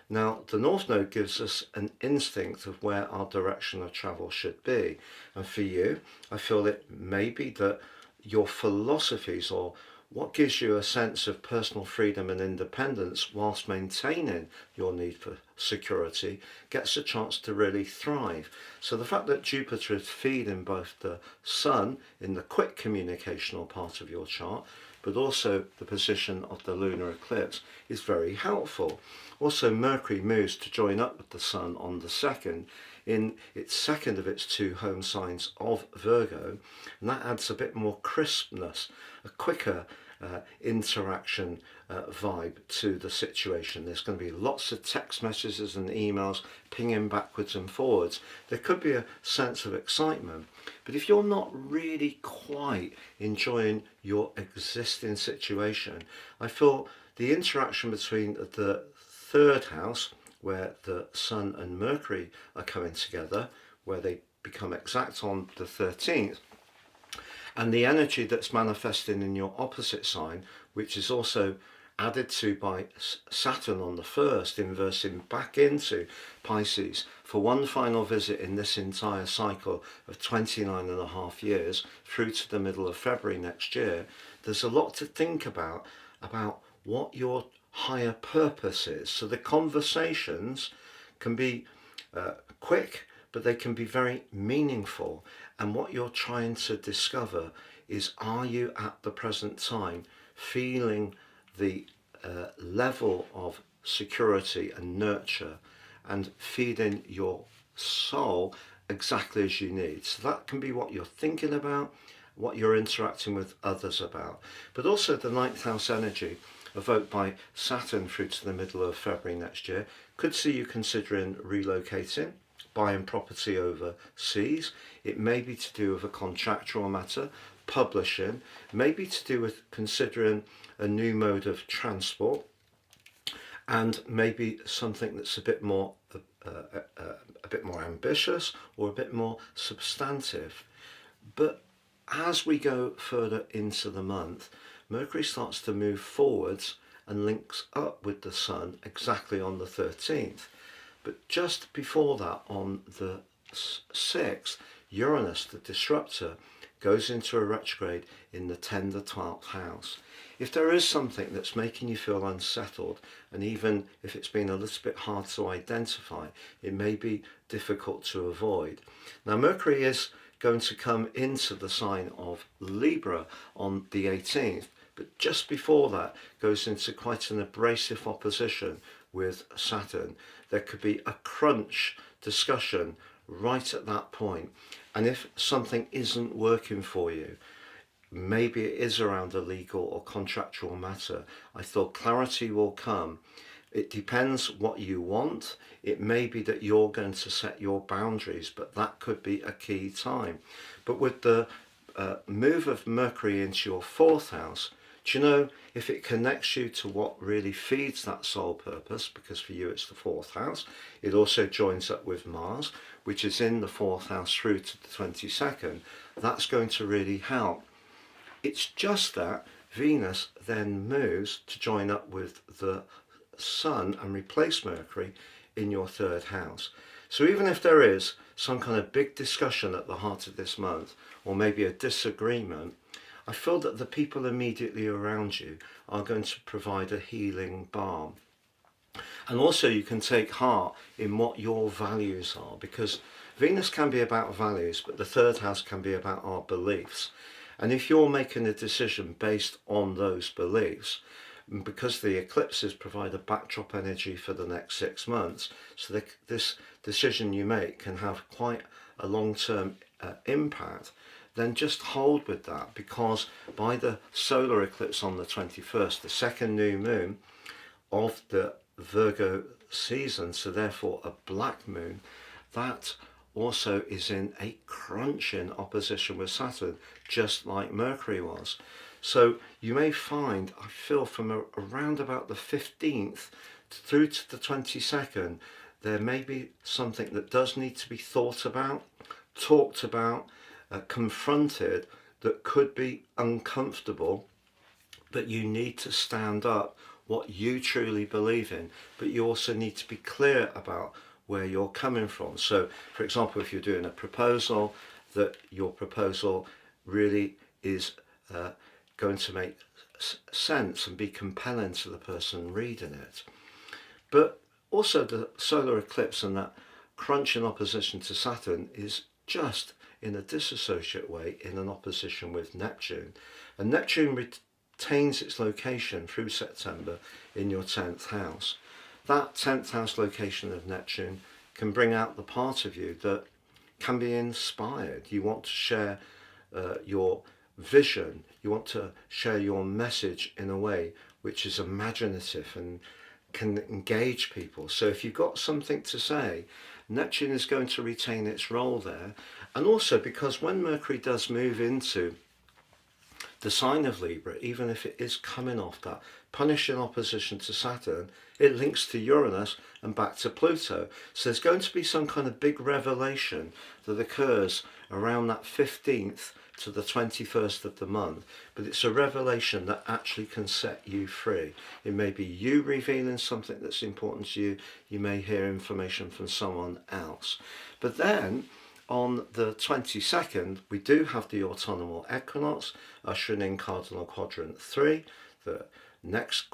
Now, the North Node gives us an instinct of where our direction of travel should be. And for you, I feel it may be that your philosophies, or what gives you a sense of personal freedom and independence whilst maintaining your need for security, gets a chance to really thrive. So the fact that Jupiter is feeding both the Sun in the quick communicational part of your chart, but also the position of the lunar eclipse, is very helpful. Also, Mercury moves to join up with the Sun on the 2nd in its second of its 2 home signs of Virgo, and that adds a bit more crispness, a quicker interaction vibe to the situation. There's going to be lots of text messages and emails pinging backwards and forwards. There could be a sense of excitement, but if you're not really quite enjoying your existing situation, I feel the interaction between the 3rd house, where the Sun and Mercury are coming together, where they become exact on the 13th, and the energy that's manifesting in your opposite sign, which is also added to by Saturn on the 1st, inversing back into Pisces for one final visit in this entire cycle of 29.5 years through to the middle of February next year. There's a lot to think about what your higher purpose is. So the conversations can be quick, but they can be very meaningful. And what you're trying to discover is, are you at the present time feeling the level of security and nurture and feeding your soul exactly as you need? So that can be what you're thinking about, what you're interacting with others about. But also the 9th house energy, evoked by Saturn through to the middle of February next year, could see you considering relocating, buying property overseas. It may be to do with a contractual matter, publishing, maybe to do with considering a new mode of transport, and maybe something that's a bit more ambitious or a bit more substantive. But as we go further into the month, Mercury starts to move forwards and links up with the Sun exactly on the 13th. But just before that, on the 6th, Uranus, the disruptor, goes into a retrograde in the 12th house. If there is something that's making you feel unsettled, and even if it's been a little bit hard to identify, it may be difficult to avoid. Now, Mercury is going to come into the sign of Libra on the 18th, but just before that goes into quite an abrasive opposition with Saturn. There could be a crunch discussion right at that point. And if something isn't working for you, maybe it is around a legal or contractual matter. I thought clarity will come. It depends what you want. It may be that you're going to set your boundaries, but that could be a key time. But with the move of Mercury into your fourth house, do you know, if it connects you to what really feeds that soul purpose, because for you it's the fourth house, it also joins up with Mars, which is in the fourth house through to the 22nd, that's going to really help. It's just that Venus then moves to join up with the Sun and replace Mercury in your third house. So even if there is some kind of big discussion at the heart of this month, or maybe a disagreement, I feel that the people immediately around you are going to provide a healing balm. And also you can take heart in what your values are, because Venus can be about values, but the third house can be about our beliefs. And if you're making a decision based on those beliefs, because the eclipses provide a backdrop energy for the next 6 months, so this decision you make can have quite a long-term impact, then just hold with that, because by the solar eclipse on the 21st, the second new moon of the Virgo season, so therefore a black moon, that also is in a crunching opposition with Saturn, just like Mercury was. So you may find, I feel from around about the 15th through to the 22nd, there may be something that does need to be thought about, talked about, confronted, that could be uncomfortable, but you need to stand up what you truly believe in, but you also need to be clear about where you're coming from. So for example, if you're doing a proposal, that your proposal really is going to make sense and be compelling to the person reading it. But also the solar eclipse and that crunch in opposition to Saturn is just in a disassociate way in an opposition with Neptune. And Neptune retains its location through September in your 10th house. That 10th house location of Neptune can bring out the part of you that can be inspired. You want to share your vision, you want to share your message in a way which is imaginative and can engage people. So if you've got something to say, Neptune is going to retain its role there. And also because when Mercury does move into the sign of Libra, even if it is coming off that punishing opposition to Saturn, it links to Uranus and back to Pluto. So there's going to be some kind of big revelation that occurs around that 15th to the 21st of the month, but it's a revelation that actually can set you free. It may be you revealing something that's important to you, you may hear information from someone else. But then on the 22nd, we do have the autumnal equinox ushering in cardinal quadrant 3, the next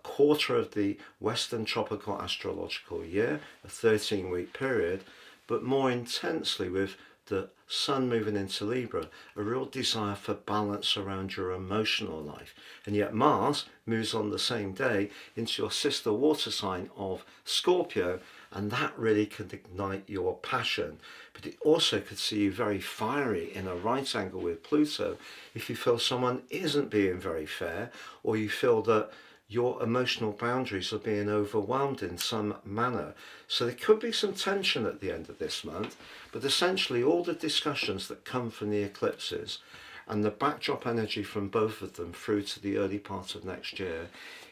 quarter of the Western tropical astrological year, a 13-week period, but more intensely with the Sun moving into Libra, a real desire for balance around your emotional life. And yet Mars moves on the same day into your sister water sign of Scorpio, and that really can ignite your passion. But it also could see you very fiery in a right angle with Pluto if you feel someone isn't being very fair, or you feel that your emotional boundaries are being overwhelmed in some manner. So there could be some tension at the end of this month, but essentially all the discussions that come from the eclipses and the backdrop energy from both of them through to the early part of next year,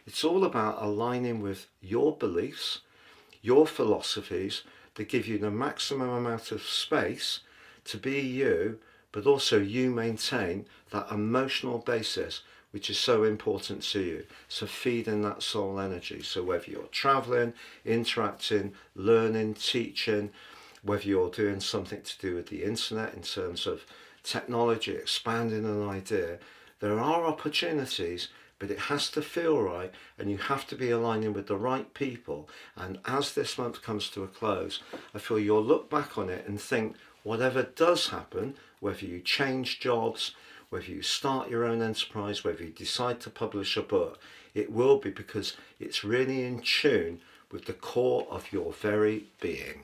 it's all about aligning with your beliefs, your philosophies that give you the maximum amount of space to be you, but also you maintain that emotional basis which is so important to you. So feeding that soul energy. So whether you're traveling, interacting, learning, teaching, whether you're doing something to do with the internet in terms of technology, expanding an idea, there are opportunities, but it has to feel right, and you have to be aligning with the right people. And as this month comes to a close, I feel you'll look back on it and think, whatever does happen, whether you change jobs, whether you start your own enterprise, whether you decide to publish a book, it will be because it's really in tune with the core of your very being.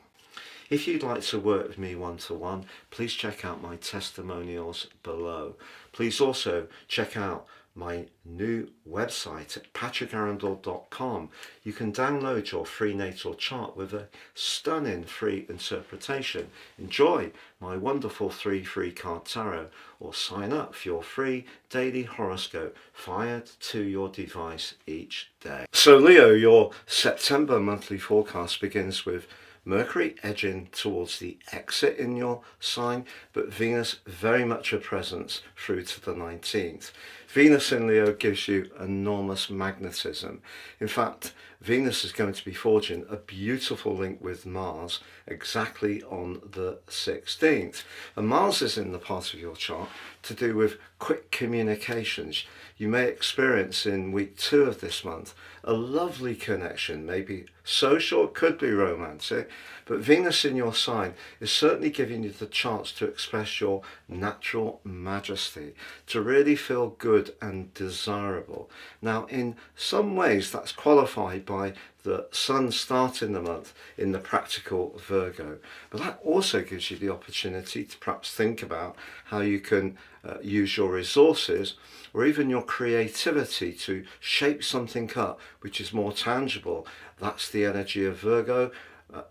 If you'd like to work with me one-to-one, please check out my testimonials below. Please also check out my new website at patrickarundell.com. You can download your free natal chart with a stunning free interpretation. Enjoy my wonderful 3 free card tarot, or sign up for your free daily horoscope fired to your device each day. So Leo, your September monthly forecast begins with Mercury edging towards the exit in your sign, but Venus very much a presence through to the 19th. Venus in Leo gives you enormous magnetism. In fact, Venus is going to be forging a beautiful link with Mars exactly on the 16th. And Mars is in the part of your chart to do with quick communications. You may experience in week 2 of this month a lovely connection, maybe social, could be romantic, but Venus in your sign is certainly giving you the chance to express your natural majesty, to really feel good and desirable. Now, in some ways that's qualified by the Sun starting the month in the practical Virgo, but that also gives you the opportunity to perhaps think about how you can use your resources or even your creativity to shape something up which is more tangible. That's the energy of Virgo,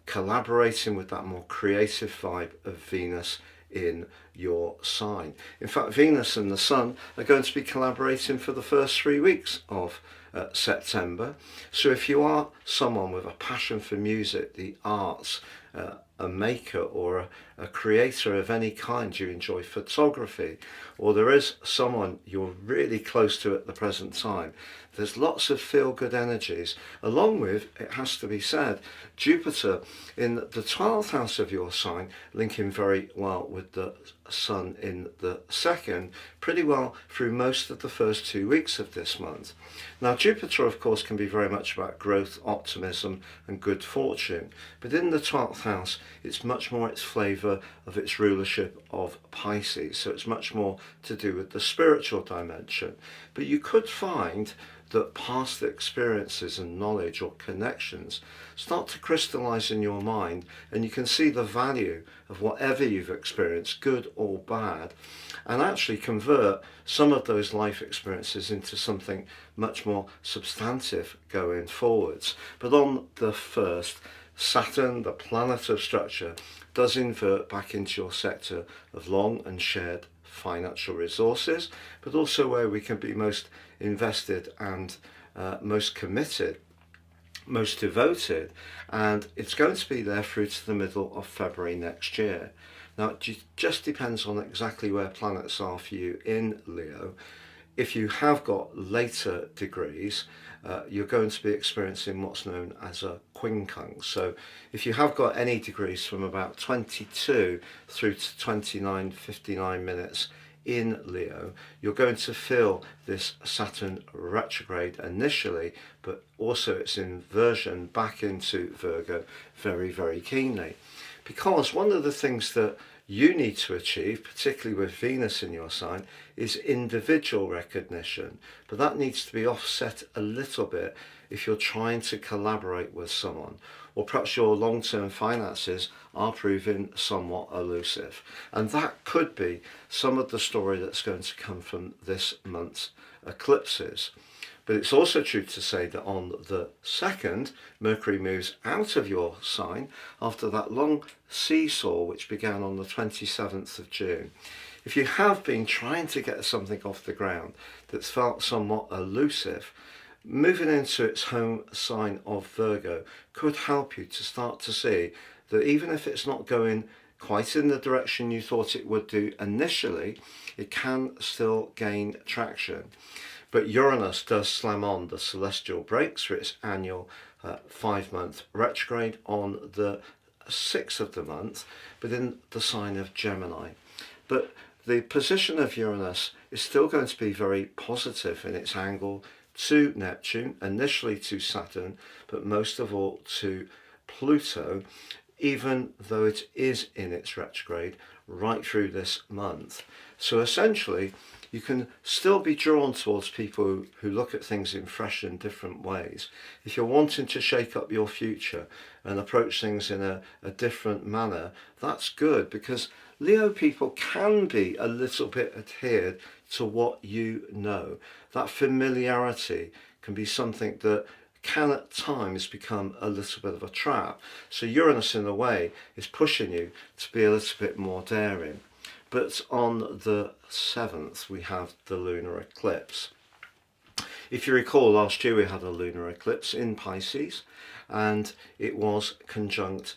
collaborating with that more creative vibe of Venus in your sign. In fact, Venus and the Sun are going to be collaborating for the first 3 weeks of September. So if you are someone with a passion for music, the arts, a maker or a creator of any kind, you enjoy photography, or there is someone you're really close to at the present time, there's lots of feel-good energies, along with, it has to be said, Jupiter in the 12th house of your sign, linking very well with the Sun in the 2nd, pretty well through most of the first 2 weeks of this month. Now, Jupiter, of course, can be very much about growth, optimism, and good fortune, but in the 12th house, it's much more its flavour of its rulership of Pisces, so it's much more to do with the spiritual dimension. But you could find that past experiences and knowledge or connections start to crystallize in your mind, and you can see the value of whatever you've experienced, good or bad, and actually convert some of those life experiences into something much more substantive going forwards. But on the 1st, Saturn, the planet of structure, does invert back into your sector of long and shared financial resources, but also where we can be most invested and most committed, most devoted, and it's going to be there through to the middle of February next year. Now, it just depends on exactly where planets are for you in Leo. If you have got later degrees, you're going to be experiencing what's known as a quincunx. So if you have got any degrees from about 22 through to 29, 59 minutes in Leo, you're going to feel this Saturn retrograde initially, but also its inversion back into Virgo very, very keenly. Because one of the things that you need to achieve, particularly with Venus in your sign, is individual recognition, but that needs to be offset a little bit if you're trying to collaborate with someone, or perhaps your long-term finances are proving somewhat elusive. And that could be some of the story that's going to come from this month's eclipses. But it's also true to say that on the 2nd, Mercury moves out of your sign after that long seesaw which began on the 27th of June. If you have been trying to get something off the ground that's felt somewhat elusive, moving into its home sign of Virgo could help you to start to see that even if it's not going quite in the direction you thought it would do initially, it can still gain traction. But Uranus does slam on the celestial brakes for its annual 5-month retrograde on the 6th of the month, but in the sign of Gemini. But the position of Uranus is still going to be very positive in its angle to Neptune, initially to Saturn, but most of all to Pluto, even though it is in its retrograde right through this month. So essentially, you can still be drawn towards people who look at things in fresh and different ways. If you're wanting to shake up your future and approach things in a different manner, that's good, because Leo people can be a little bit adhered to what you know. That familiarity can be something that can at times become a little bit of a trap. So Uranus in a way is pushing you to be a little bit more daring. But on the 7th we have the lunar eclipse. If you recall, last year we had a lunar eclipse in Pisces, and it was conjunct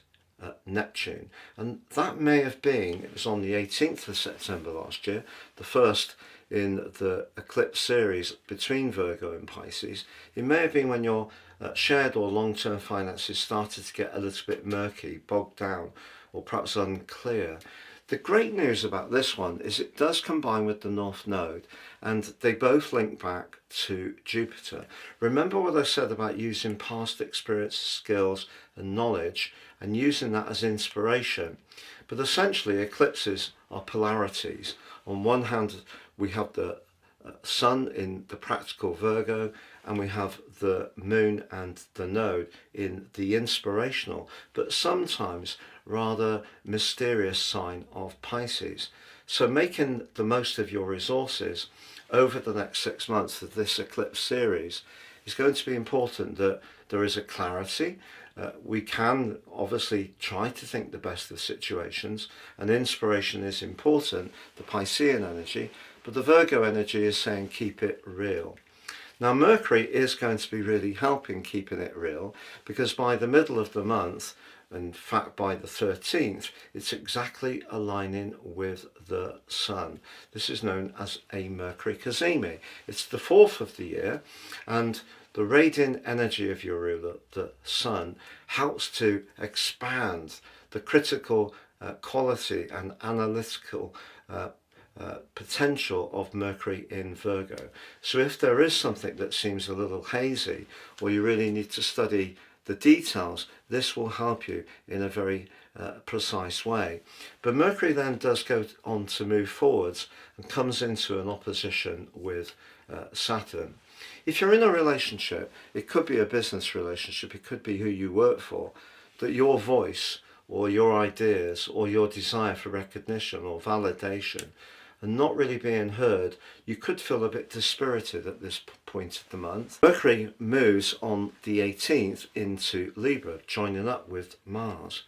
Neptune, and that may have been, it was on the 18th of September last year, the first in the eclipse series between Virgo and Pisces. It may have been when your shared or long-term finances started to get a little bit murky, bogged down, or perhaps unclear. The great news about this one is it does combine with the North Node, and they both link back to Jupiter. Remember what I said about using past experience, skills and knowledge and using that as inspiration. But essentially eclipses are polarities. On one hand we have the Sun in the practical Virgo, and we have the Moon and the Node in the inspirational, but sometimes rather mysterious sign of Pisces. So making the most of your resources over the next 6 months of this eclipse series is going to be important, that there is a clarity. We can obviously try to think the best of situations, and inspiration is important, the Piscean energy, but the Virgo energy is saying keep it real. Now Mercury is going to be really helping keeping it real, because by the middle of the month, in fact by the 13th, it's exactly aligning with the Sun. This is known as a Mercury cazimi. It's the 4th of the year, and the radiant energy of your ruler, the Sun, helps to expand the critical quality and analytical potential of Mercury in Virgo. So if there is something that seems a little hazy, or you really need to study the details, this will help you in a very precise way. But Mercury then does go on to move forwards and comes into an opposition with Saturn. If you're in a relationship, it could be a business relationship, it could be who you work for, that your voice or your ideas or your desire for recognition or validation and not really being heard, you could feel a bit dispirited at this point of the month. Mercury moves on the 18th into Libra, joining up with Mars.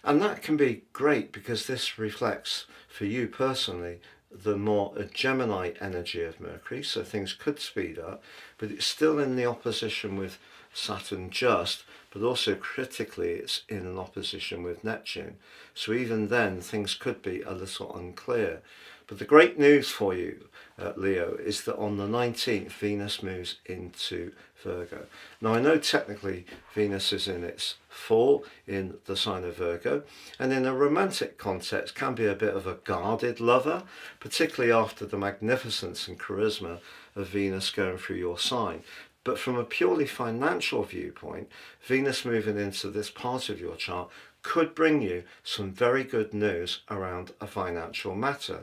And that can be great, because this reflects for you personally the more Gemini energy of Mercury, so things could speed up, but it's still in the opposition with Saturn just, but also critically it's in an opposition with Neptune. So even then things could be a little unclear. But the great news for you, Leo, is that on the 19th Venus moves into Virgo. Now I know technically Venus is in its fall in the sign of Virgo, and in a romantic context can be a bit of a guarded lover, particularly after the magnificence and charisma of Venus going through your sign. But from a purely financial viewpoint, Venus moving into this part of your chart could bring you some very good news around a financial matter.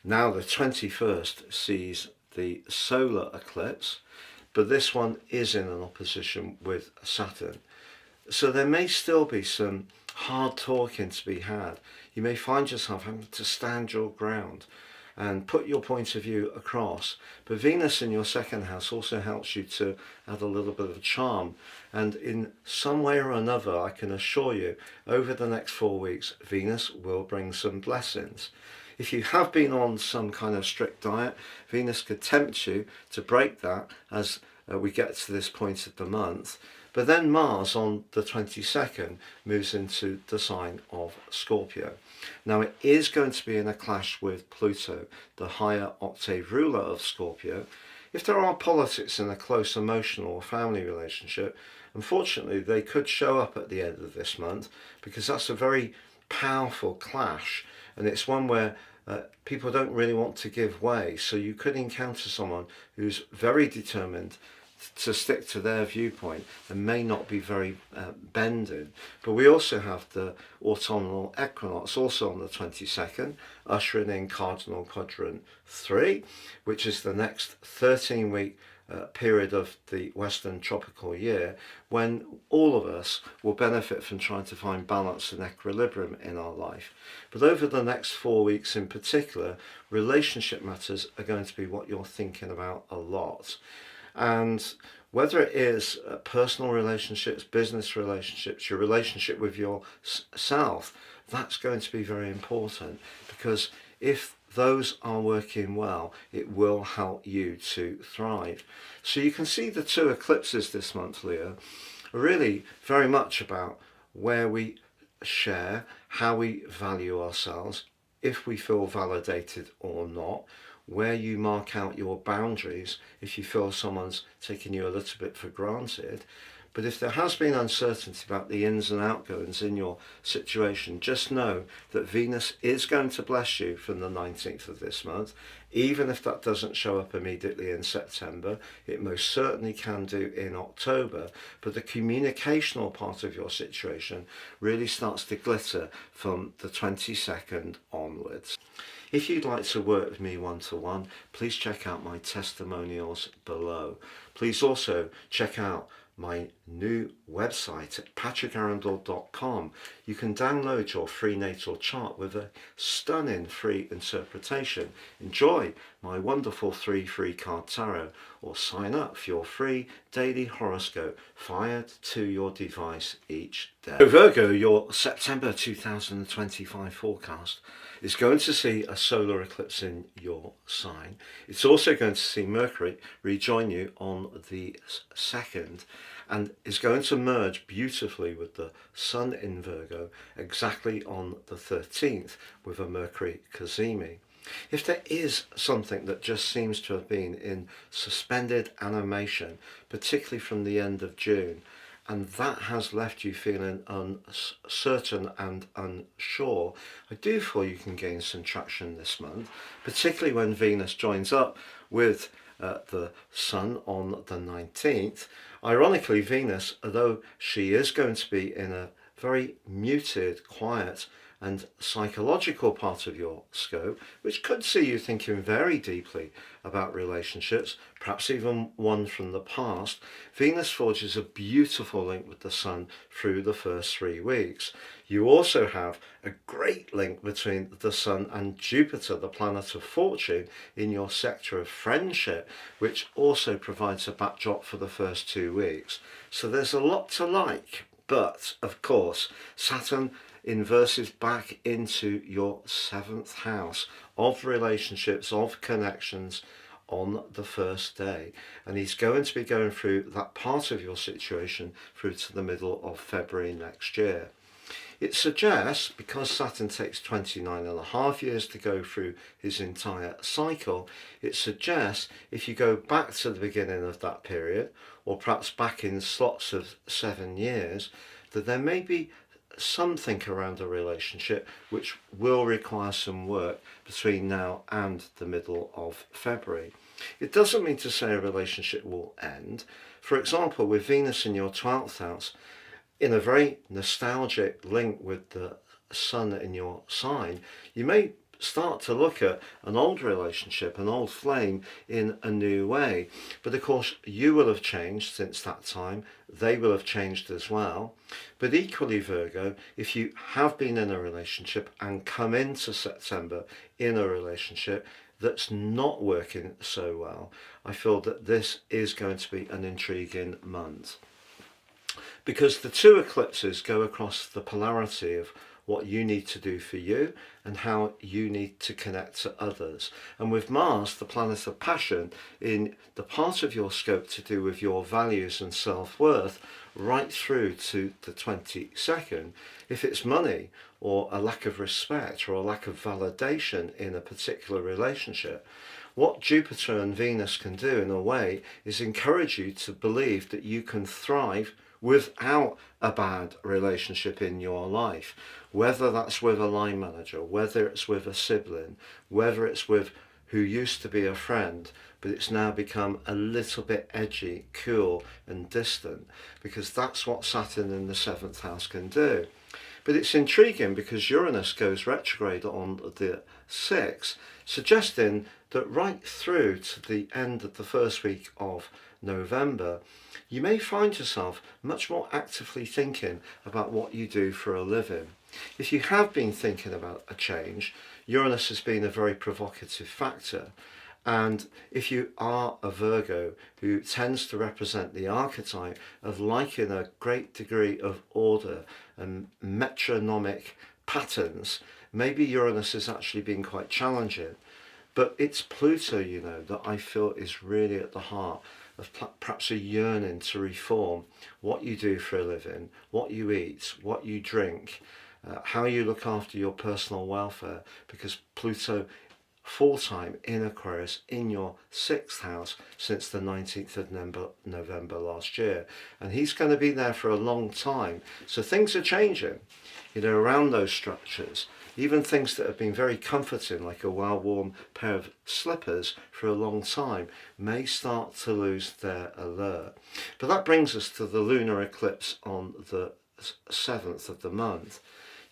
Now the 21st sees the solar eclipse, but this one is in an opposition with Saturn. So there may still be some hard talking to be had. You may find yourself having to stand your ground and put your point of view across. But Venus in your second house also helps you to add a little bit of charm. And in some way or another, I can assure you, over the next 4 weeks, Venus will bring some blessings. If you have been on some kind of strict diet, Venus could tempt you to break that as we get to this point of the month. But then Mars on the 22nd moves into the sign of Scorpio. Now it is going to be in a clash with Pluto, the higher octave ruler of Scorpio. If there are politics in a close emotional or family relationship, unfortunately they could show up at the end of this month, because that's a very powerful clash, and it's one where people don't really want to give way. So you could encounter someone who's very determined to stick to their viewpoint and may not be very bending. But we also have the autumnal equinox also on the 22nd, ushering in cardinal quadrant 3, which is the next 13-week period of the Western tropical year when all of us will benefit from trying to find balance and equilibrium in our life. But over the next 4 weeks in particular, relationship matters are going to be what you're thinking about a lot. And whether it is personal relationships, business relationships, your relationship with yourself, that's going to be very important, because if those are working well, it will help you to thrive. So you can see the two eclipses this month, Leo, are really very much about where we share, how we value ourselves, if we feel validated or not, where you mark out your boundaries if you feel someone's taking you a little bit for granted. But if there has been uncertainty about the ins and outgoings in your situation, just know that Venus is going to bless you from the 19th of this month. Even if that doesn't show up immediately in September, it most certainly can do in October. But the communicational part of your situation really starts to glitter from the 22nd onwards. If you'd like to work with me one-to-one, please check out my testimonials below. Please also check out my new website at patrickarundell.com. You can download your free natal chart with a stunning free interpretation. Enjoy my wonderful 3 free card tarot, or sign up for your free daily horoscope fired to your device each day. So Virgo, your September 2025 forecast is going to see a solar eclipse in your sign. It's also going to see Mercury rejoin you on the 2nd, and is going to merge beautifully with the Sun in Virgo exactly on the 13th with a Mercury cazimi. If there is something that just seems to have been in suspended animation, particularly from the end of June, and that has left you feeling uncertain and unsure, I do feel you can gain some traction this month, particularly when Venus joins up with the Sun on the 19th. Ironically, Venus, although she is going to be in a very muted, quiet and psychological part of your scope, which could see you thinking very deeply about relationships, perhaps even one from the past, Venus forges a beautiful link with the Sun through the first 3 weeks. You also have a great link between the Sun and Jupiter, the planet of fortune, in your sector of friendship, which also provides a backdrop for the first 2 weeks. So there's a lot to like, but of course, Saturn inverses back into your 7th house of relationships, of connections on the first day, and he's going to be going through that part of your situation through to the middle of February next year. It suggests, because Saturn takes 29.5 years to go through his entire cycle, it suggests if you go back to the beginning of that period, or perhaps back in slots of 7 years, that there may be something around a relationship which will require some work between now and the middle of February. It doesn't mean to say a relationship will end. For example, with Venus in your 12th house, in a very nostalgic link with the Sun in your sign, you may start to look at an old relationship, an old flame, in a new way. But of course, you will have changed since that time. They will have changed as well. But equally, Virgo, if you have been in a relationship and come into September in a relationship that's not working so well, I feel that this is going to be an intriguing month, because the two eclipses go across the polarity of what you need to do for you and how you need to connect to others. And with Mars, the planet of passion, in the part of your scope to do with your values and self-worth, right through to the 22nd, if it's money or a lack of respect or a lack of validation in a particular relationship, what Jupiter and Venus can do in a way is encourage you to believe that you can thrive without a bad relationship in your life, whether that's with a line manager, whether it's with a sibling, whether it's with who used to be a friend but it's now become a little bit edgy, cool and distant, because that's what Saturn in the 7th house can do. But it's intriguing because Uranus goes retrograde on the 6th, suggesting that right through to the end of the first week of November, you may find yourself much more actively thinking about what you do for a living. If you have been thinking about a change, Uranus has been a very provocative factor. And if you are a Virgo who tends to represent the archetype of liking a great degree of order and metronomic patterns, maybe Uranus has actually been quite challenging. But it's Pluto, you know, that I feel is really at the heart of perhaps a yearning to reform what you do for a living, what you eat, what you drink, how you look after your personal welfare, because Pluto full-time in Aquarius in your 6th house since the 19th of November last year, and he's going to be there for a long time. So things are changing, you know, around those structures. Even things that have been very comforting, like a well-worn pair of slippers for a long time, may start to lose their allure. But that brings us to the lunar eclipse on the 7th of the month.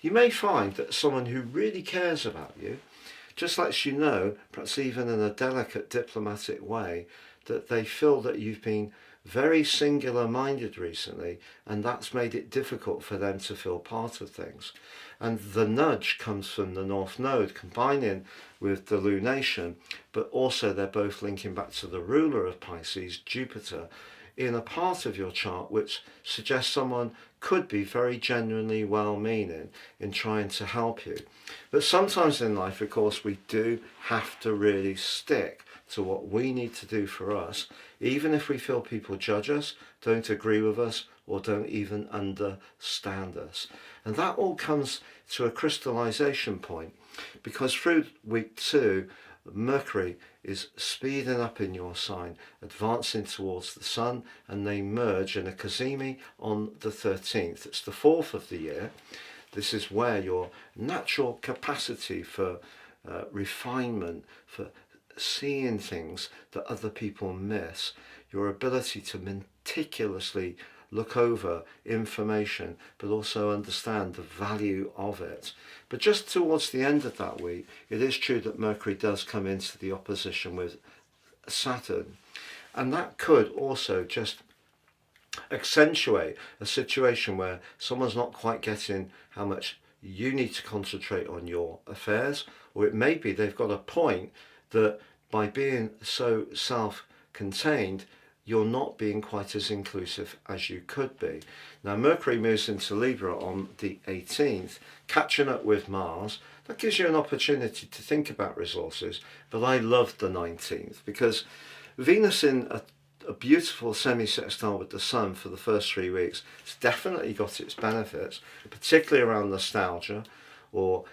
You may find that someone who really cares about you just lets you know, perhaps even in a delicate diplomatic way, that they feel that you've been very singular-minded recently, and that's made it difficult for them to feel part of things. And the nudge comes from the North Node combining with the lunation, but also they're both linking back to the ruler of Pisces, Jupiter, in a part of your chart which suggests someone could be very genuinely well-meaning in trying to help you. But sometimes in life, of course, we do have to really stick to what we need to do for us, even if we feel people judge us, don't agree with us, or don't even understand us. And that all comes to a crystallization point, because through week 2, Mercury is speeding up in your sign, advancing towards the Sun, and they merge in a cazimi on the 13th. It's the 4th of the year. This is where your natural capacity for refinement, for seeing things that other people miss, your ability to meticulously look over information but also understand the value of it. But just towards the end of that week, it is true that Mercury does come into the opposition with Saturn, and that could also just accentuate a situation where someone's not quite getting how much you need to concentrate on your affairs, or it may be they've got a point that by being so self-contained, you're not being quite as inclusive as you could be. Now, Mercury moves into Libra on the 18th, catching up with Mars. That gives you an opportunity to think about resources, but I love the 19th because Venus in a beautiful semi-sextile with the Sun for the first 3 weeks, it's definitely got its benefits, particularly around nostalgia or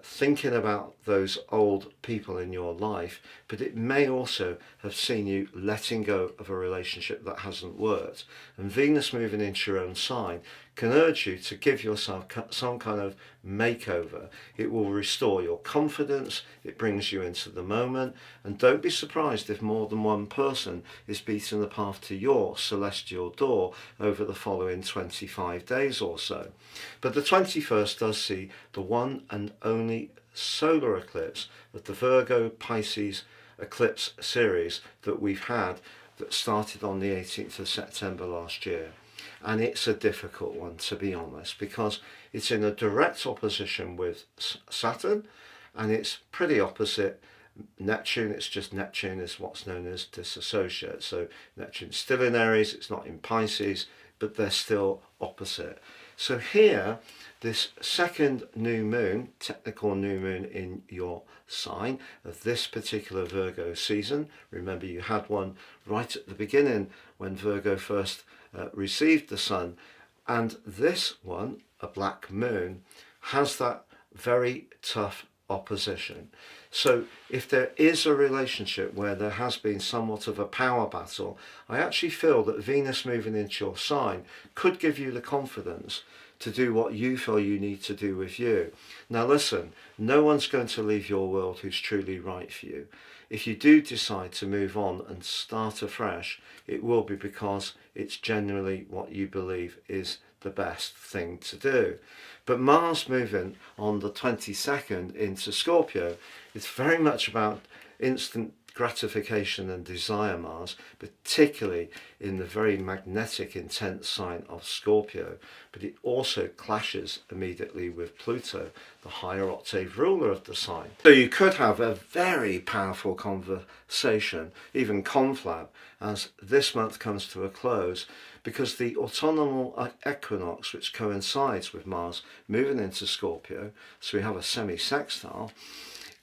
thinking about those old people in your life, but it may also have seen you letting go of a relationship that hasn't worked. And Venus moving into your own sign can urge you to give yourself some kind of makeover. It will restore your confidence, it brings you into the moment, and don't be surprised if more than one person is beating the path to your celestial door over the following 25 days or so. But the 21st does see the one and only solar eclipse of the Virgo Pisces eclipse series that we've had, that started on the 18th of September last year. And it's a difficult one, to be honest, because it's in a direct opposition with Saturn, and it's pretty opposite Neptune. It's just Neptune is what's known as disassociate. So Neptune's still in Aries, it's not in Pisces, but they're still opposite. So here, this second new moon, technical new moon in your sign of this particular Virgo season, remember you had one right at the beginning when Virgo first received the Sun, and this one, a black moon, has that very tough opposition. So if there is a relationship where there has been somewhat of a power battle, I actually feel that Venus moving into your sign could give you the confidence to do what you feel you need to do with you. Now listen, no one's going to leave your world who's truly right for you. If you do decide to move on and start afresh, it will be because it's genuinely what you believe is the best thing to do. But Mars moving on the 22nd into Scorpio is very much about instant gratification and desire Mars, particularly in the very magnetic, intense sign of Scorpio, but it also clashes immediately with Pluto, the higher octave ruler of the sign. So you could have a very powerful conversation, even conflab, as this month comes to a close, because the autumnal equinox, which coincides with Mars moving into Scorpio, so we have a semi-sextile,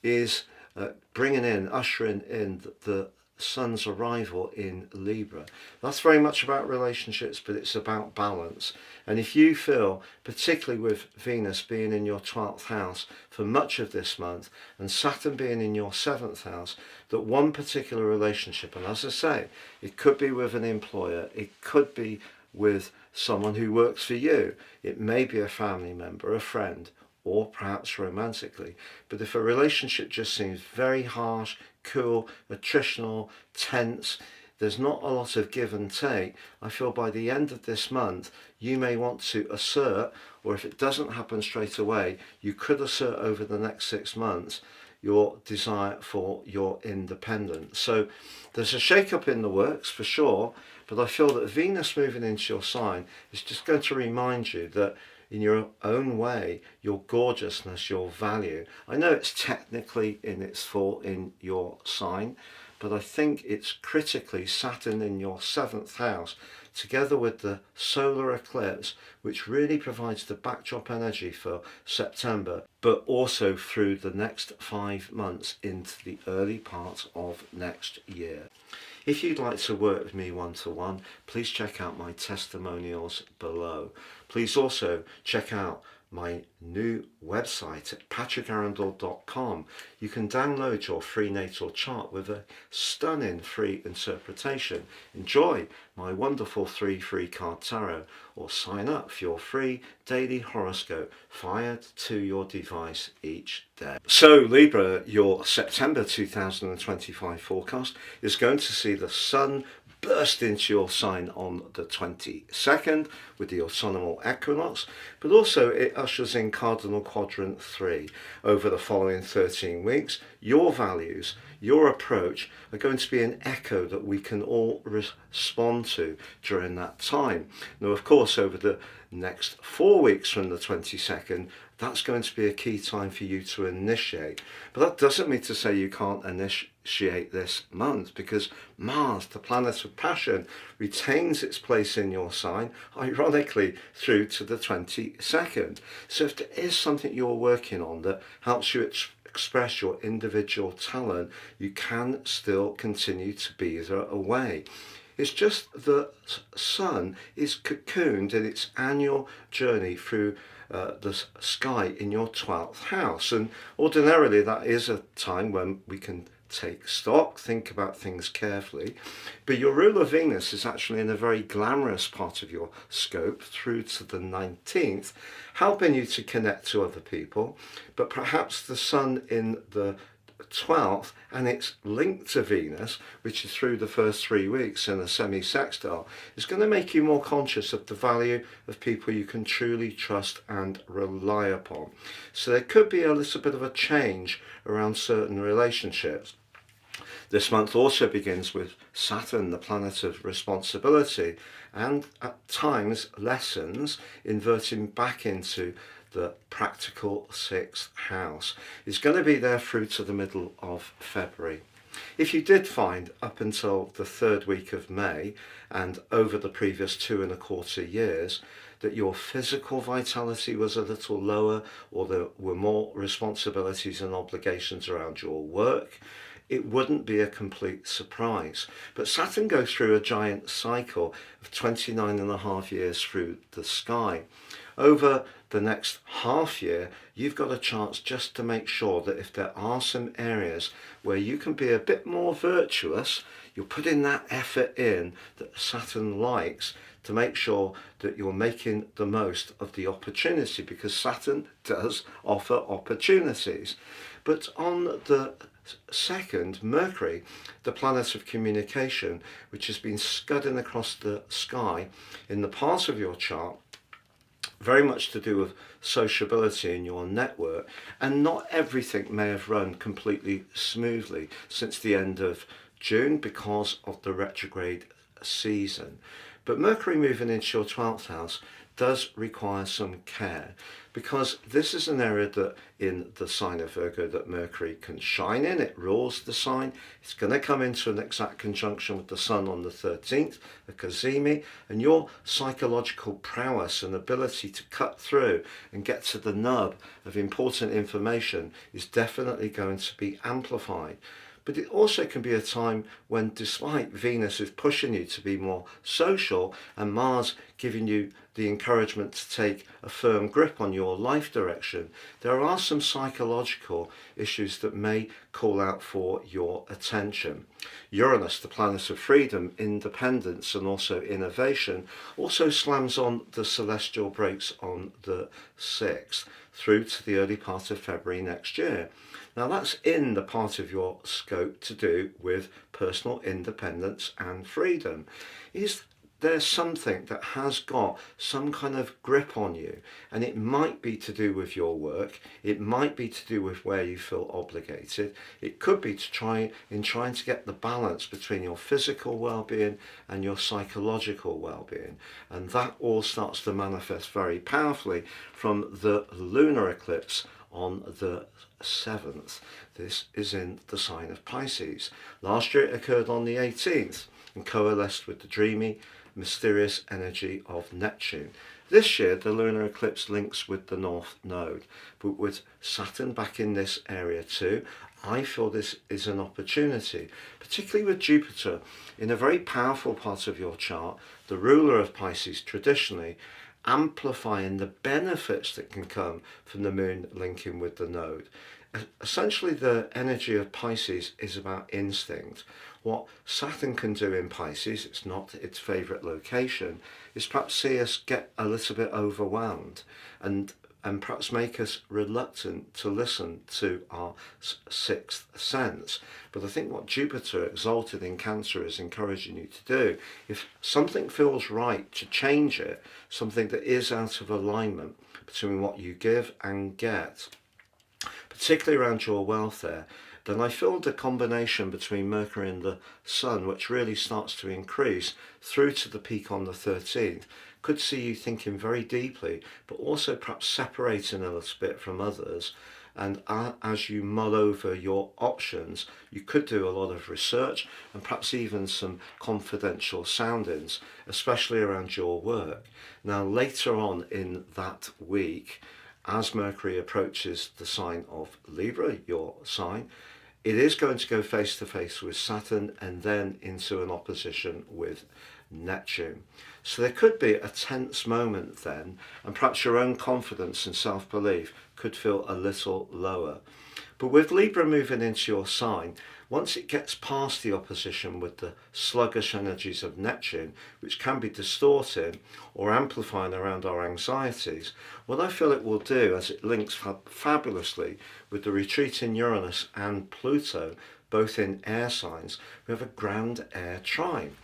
is ushering in the Sun's arrival in Libra. That's very much about relationships, but it's about balance. And if you feel, particularly with Venus being in your 12th house for much of this month and Saturn being in your 7th house, that one particular relationship, and as I say, it could be with an employer, it could be with someone who works for you, it may be a family member, a friend, or perhaps romantically. But if a relationship just seems very harsh, cool, attritional, tense, there's not a lot of give and take, I feel by the end of this month you may want to assert, or if it doesn't happen straight away, you could assert over the next 6 months your desire for your independence. So there's a shake-up in the works for sure, but I feel that Venus moving into your sign is just going to remind you that in your own way, your gorgeousness, your value. I know it's technically in its full in your sign, but I think it's critically Saturn in your 7th house, together with the solar eclipse, which really provides the backdrop energy for September, but also through the next 5 months into the early part of next year. If you'd like to work with me one-to-one, please check out my testimonials below. Please also check out my new website at patrickarundell.com. You can download your free natal chart with a stunning free interpretation. Enjoy my wonderful 3 free card tarot, or sign up for your free daily horoscope fired to your device each day. So Libra, your September 2025 forecast is going to see the Sun burst into your sign on the 22nd with the autumnal equinox, but also it ushers in cardinal quadrant 3 over the following 13 weeks. Your values, your approach are going to be an echo that we can all respond to during that time. Now, of course, over the next 4 weeks from the 22nd, that's going to be a key time for you to initiate. But that doesn't mean to say you can't initiate this month, because Mars, the planet of passion, retains its place in your sign, ironically, through to the 22nd. So if there is something you're working on that helps you express your individual talent, you can still continue to beaver away. It's just the Sun is cocooned in its annual journey through the sky in your 12th house, and ordinarily that is a time when we can take stock, think about things carefully, but your ruler Venus is actually in a very glamorous part of your scope through to the 19th, helping you to connect to other people. But perhaps the Sun in the 12th, and it's linked to Venus, which is through the first 3 weeks in a semi-sextile, is going to make you more conscious of the value of people you can truly trust and rely upon. So there could be a little bit of a change around certain relationships. This month also begins with Saturn, the planet of responsibility, and at times lessons, inverting back into the practical 6th house. It's going to be there through to the middle of February. If you did find up until the 3rd week of May and over the previous 2.25 years that your physical vitality was a little lower, or there were more responsibilities and obligations around your work, it wouldn't be a complete surprise. But Saturn goes through a giant cycle of 29.5 years through the sky. Over the next half year, you've got a chance just to make sure that if there are some areas where you can be a bit more virtuous, you're putting that effort in that Saturn likes, to make sure that you're making the most of the opportunity, because Saturn does offer opportunities. But on the 2nd, Mercury, the planet of communication, which has been scudding across the sky in the part of your chart very much to do with sociability in your network, and not everything may have run completely smoothly since the end of June because of the retrograde season. But Mercury moving into your 12th house does require some care, because this is an area that in the sign of Virgo that Mercury can shine in. It rules the sign. It's going to come into an exact conjunction with the Sun on the 13th, a GEMINI, and your psychological prowess and ability to cut through and get to the nub of important information is definitely going to be amplified. But it also can be a time when, despite Venus is pushing you to be more social and Mars giving you the encouragement to take a firm grip on your life direction, there are some psychological issues that may call out for your attention. Uranus, the planet of freedom, independence and also innovation, also slams on the celestial brakes on the 6th through to the early part of February next year. Now that's in the part of your scope to do with personal independence and freedom. Is there something that has got some kind of grip on you? And it might be to do with your work. It might be to do with where you feel obligated. It could be trying to get the balance between your physical well-being and your psychological well-being. And that all starts to manifest very powerfully from the lunar eclipse on the 7th. This is in the sign of Pisces. Last year it occurred on the 18th and coalesced with the dreamy, mysterious energy of Neptune. This year the lunar eclipse links with the North Node, but with Saturn back in this area too, I feel this is an opportunity, particularly with Jupiter in a very powerful part of your chart, the ruler of Pisces traditionally, amplifying the benefits that can come from the moon linking with the node. Essentially, the energy of Pisces is about instinct. What Saturn can do in Pisces, it's not its favourite location, is perhaps see us get a little bit overwhelmed and perhaps make us reluctant to listen to our sixth sense. But I think what Jupiter exalted in Cancer is encouraging you to do, if something feels right, to change it, something that is out of alignment between what you give and get, particularly around your welfare, then I feel the combination between Mercury and the Sun, which really starts to increase through to the peak on the 13th, could see you thinking very deeply, but also perhaps separating a little bit from others. And as you mull over your options, you could do a lot of research and perhaps even some confidential soundings, especially around your work. Now, later on in that week, as Mercury approaches the sign of Libra, your sign, it is going to go face to face with Saturn and then into an opposition with Neptune. So there could be a tense moment then, and perhaps your own confidence and self-belief could feel a little lower. But with Libra moving into your sign, once it gets past the opposition with the sluggish energies of Neptune, which can be distorting or amplifying around our anxieties, what I feel it will do, as it links fabulously with the retreating Uranus and Pluto, both in air signs, we have a grand air trine.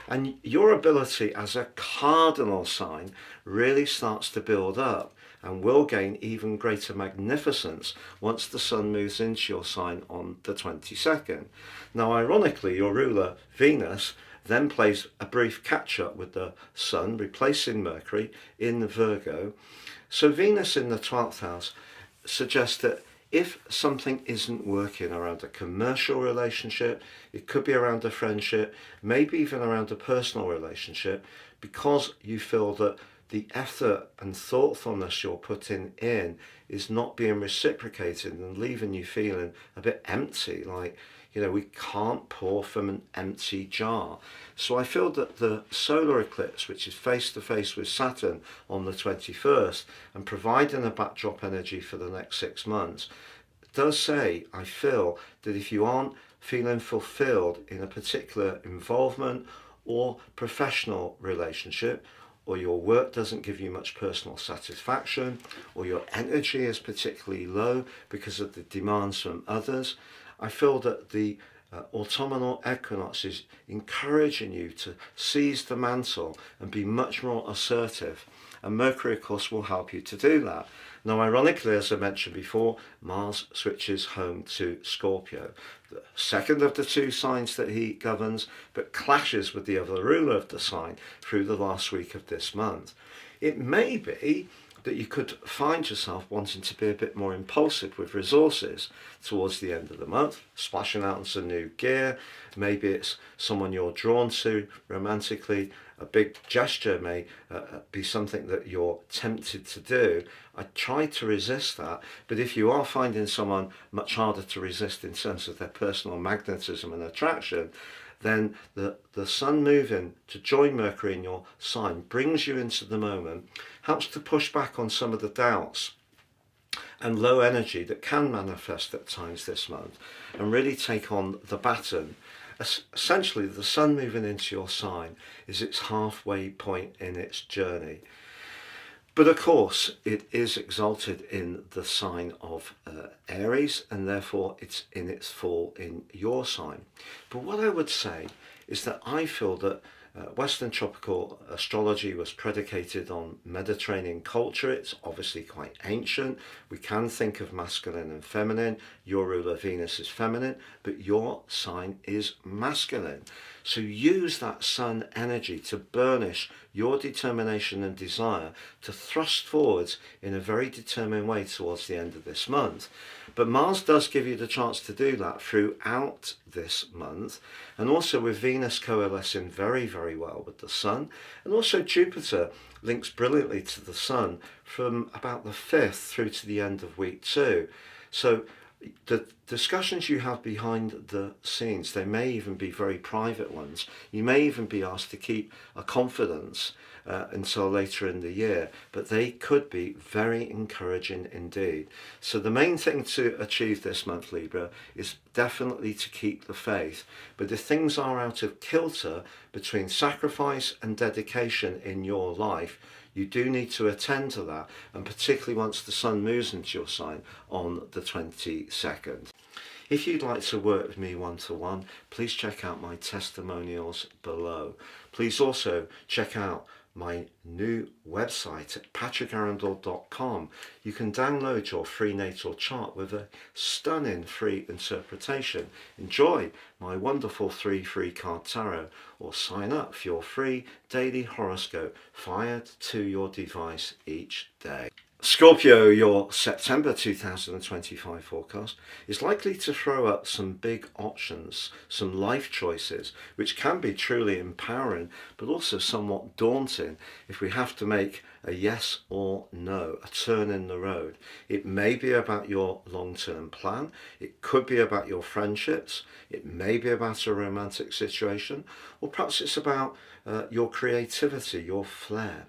And your ability as a cardinal sign really starts to build up and will gain even greater magnificence once the Sun moves into your sign on the 22nd. Now, ironically, your ruler, Venus, then plays a brief catch-up with the Sun, replacing Mercury in Virgo. So Venus in the 12th house suggests that if something isn't working around a commercial relationship, it could be around a friendship, maybe even around a personal relationship, because you feel that the effort and thoughtfulness you're putting in is not being reciprocated and leaving you feeling a bit empty, like, we can't pour from an empty jar. So I feel that the solar eclipse, which is face to face with Saturn on the 21st and providing a backdrop energy for the next 6 months, does say, I feel, that if you aren't feeling fulfilled in a particular involvement or professional relationship, or your work doesn't give you much personal satisfaction, or your energy is particularly low because of the demands from others, I feel that the autumnal equinox is encouraging you to seize the mantle and be much more assertive and Mercury, of course, will help you to do that. Now, ironically, as I mentioned before, Mars switches home to Scorpio, the second of the two signs that he governs, but clashes with the other ruler of the sign through the last week of this month. It may be that you could find yourself wanting to be a bit more impulsive with resources towards the end of the month, splashing out on some new gear. Maybe it's someone you're drawn to romantically. A big gesture may be something that you're tempted to do. I try to resist that, but if you are finding someone much harder to resist in terms of their personal magnetism and attraction, then the sun moving to join Mercury in your sign brings you into the moment, helps to push back on some of the doubts and low energy that can manifest at times this month, and really take on the baton. Essentially, the sun moving into your sign is its halfway point in its journey. But of course, it is exalted in the sign of Aries, and therefore it's in its fall in your sign. But what I would say is that I feel that Western tropical astrology was predicated on Mediterranean culture. It's obviously quite ancient. We can think of masculine and feminine. Your ruler Venus is feminine, but your sign is masculine. So use that sun energy to burnish your determination and desire to thrust forwards in a very determined way towards the end of this month. But Mars does give you the chance to do that throughout this month, and also with Venus coalescing very, very well with the Sun, and also Jupiter links brilliantly to the Sun from about the 5th through to the end of week 2. So the discussions you have behind the scenes, they may even be very private ones. You may even be asked to keep a confidence until later in the year, but they could be very encouraging indeed. So the main thing to achieve this month, Libra, is definitely to keep the faith. But if things are out of kilter between sacrifice and dedication in your life, you do need to attend to that, and particularly once the sun moves into your sign on the 22nd. If you'd like to work with me one-to-one, please check out my testimonials below. Please also check out my new website at patrickarundell.com. You can download your free natal chart with a stunning free interpretation. Enjoy my wonderful 3 free card tarot, or sign up for your free daily horoscope fired to your device each day. Scorpio, your September 2025 forecast is likely to throw up some big options, some life choices, which can be truly empowering, but also somewhat daunting if we have to make a yes or no, a turn in the road. It may be about your long-term plan, it could be about your friendships, it may be about a romantic situation, or perhaps it's about your creativity, your flair.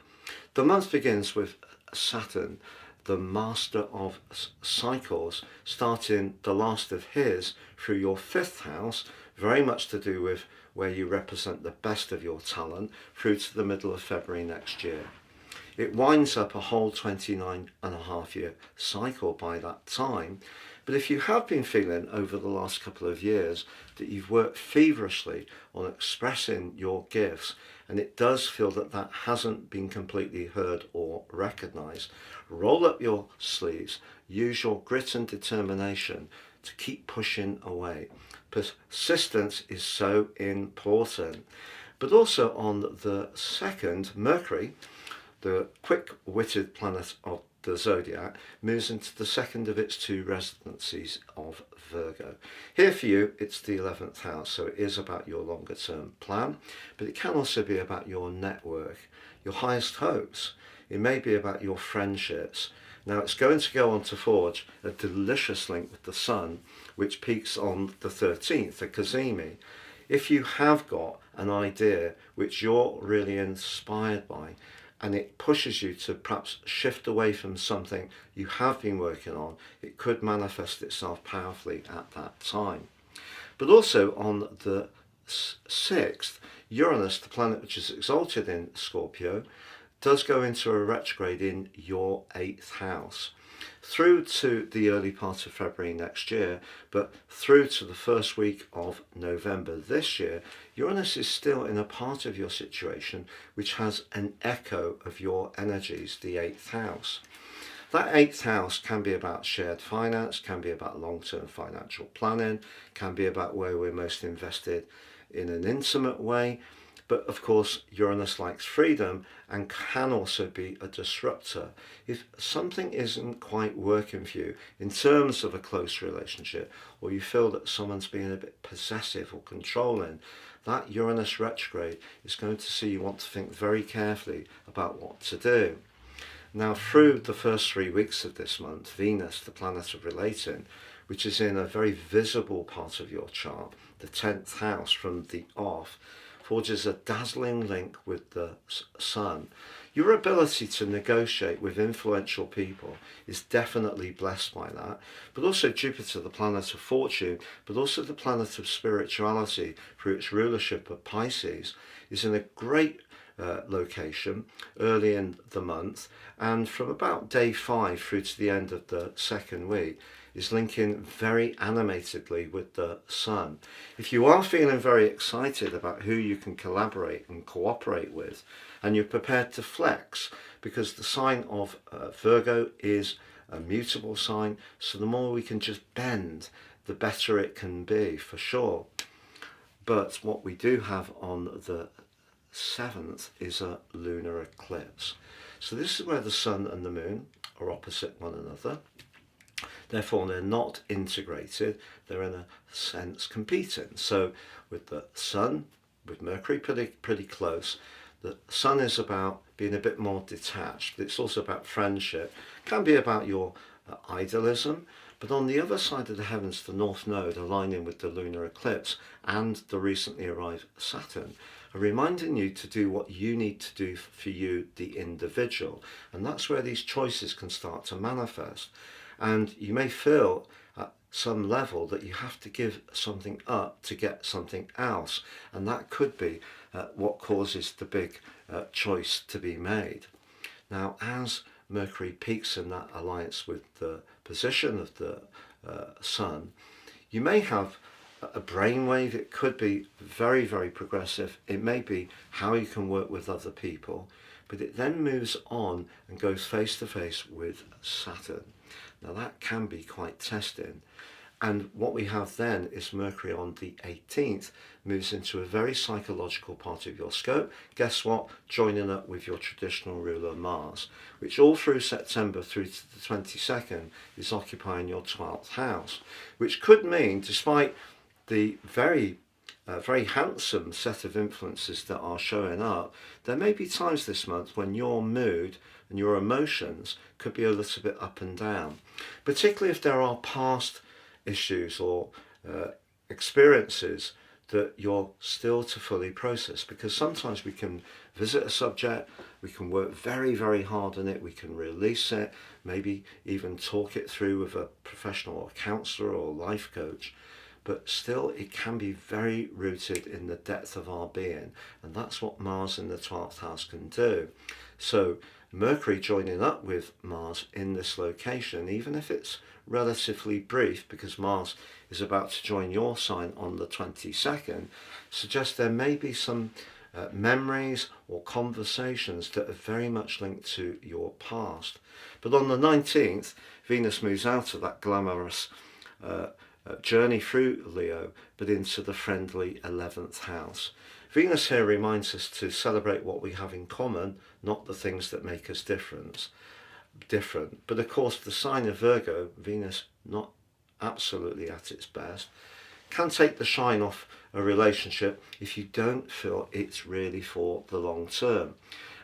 The month begins with Saturn, the master of cycles, starting the last of his through your 5th house, very much to do with where you represent the best of your talent, through to the middle of February next year. It winds up a whole 29.5-year cycle by that time. But if you have been feeling over the last couple of years that you've worked feverishly on expressing your gifts, and it does feel that that hasn't been completely heard or recognised, roll up your sleeves, use your grit and determination to keep pushing away. Persistence is so important. But also on the 2nd, Mercury, the quick-witted planet of the Zodiac, moves into the second of its 2 residencies of Virgo. Here for you, it's the 11th house, so it is about your longer term plan, but it can also be about your network, your highest hopes. It may be about your friendships. Now, it's going to go on to forge a delicious link with the Sun, which peaks on the 13th, the GEMINI. If you have got an idea which you're really inspired by, and it pushes you to perhaps shift away from something you have been working on, it could manifest itself powerfully at that time. But also on the 6th, Uranus, the planet which is exalted in Scorpio, does go into a retrograde in your 8th house. through to the early part of February next year, but through to the first week of November this year, Uranus is still in a part of your situation which has an echo of your energies, the 8th house. That 8th house can be about shared finance, can be about long-term financial planning, can be about where we're most invested in an intimate way. But of course, Uranus likes freedom and can also be a disruptor. If something isn't quite working for you in terms of a close relationship, or you feel that someone's being a bit possessive or controlling, that Uranus retrograde is going to see you want to think very carefully about what to do. Now, through the first 3 weeks of this month, Venus, the planet of relating, which is in a very visible part of your chart, the 10th house from the off, forges a dazzling link with the Sun. Your ability to negotiate with influential people is definitely blessed by that, but also Jupiter, the planet of fortune, but also the planet of spirituality through its rulership of Pisces, is in a great location early in the month, and from about day 5 through to the end of the second week is linking very animatedly with the Sun. If you are feeling very excited about who you can collaborate and cooperate with, and you're prepared to flex, because the sign of Virgo is a mutable sign, so the more we can just bend, the better it can be, for sure. But what we do have on the 7th is a lunar eclipse. So this is where the Sun and the Moon are opposite one another. Therefore, they're not integrated, they're in a sense competing. So with the Sun, with Mercury pretty close, the Sun is about being a bit more detached. It's also about friendship, can be about your idealism. But on the other side of the heavens, the North Node aligning with the lunar eclipse and the recently arrived Saturn are reminding you to do what you need to do for you, the individual. And that's where these choices can start to manifest. And you may feel at some level that you have to give something up to get something else. And that could be what causes the big choice to be made. Now, as Mercury peaks in that alliance with the position of the Sun, you may have a brainwave. It could be very, very progressive. It may be how you can work with other people, but it then moves on and goes face to face with Saturn. Now that can be quite testing. And what we have then is Mercury on the 18th moves into a very psychological part of your scope. Guess what? Joining up with your traditional ruler Mars, which all through September through to the 22nd is occupying your 12th house, which could mean, despite the very handsome set of influences that are showing up, there may be times this month when your mood and your emotions could be a little bit up and down, particularly if there are past issues or experiences that you're still to fully process, because sometimes we can visit a subject, we can work very, very hard on it, we can release it, maybe even talk it through with a professional or counselor or life coach, but still it can be very rooted in the depth of our being, and that's what Mars in the 12th house can do. So Mercury joining up with Mars in this location, even if it's relatively brief, because Mars is about to join your sign on the 22nd, suggests there may be some memories or conversations that are very much linked to your past. But on the 19th, Venus moves out of that glamorous journey through Leo, but into the friendly 11th house. Venus here reminds us to celebrate what we have in common, not the things that make us different. But of course, the sign of Virgo, Venus not absolutely at its best, can take the shine off a relationship if you don't feel it's really for the long term.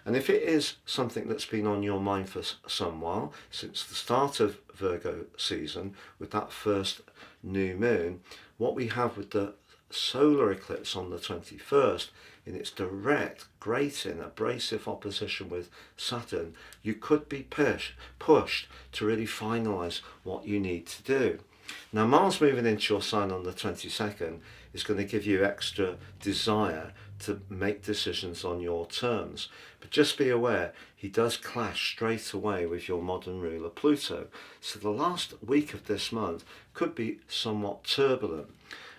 And if it is something that's been on your mind for some while, since the start of Virgo season, with that first new moon, what we have with the solar eclipse on the 21st, in its direct, grating, abrasive opposition with Saturn, you could be pushed to really finalise what you need to do. Now, Mars moving into your sign on the 22nd is going to give you extra desire to make decisions on your terms. But just be aware, he does clash straight away with your modern ruler Pluto. So the last week of this month could be somewhat turbulent.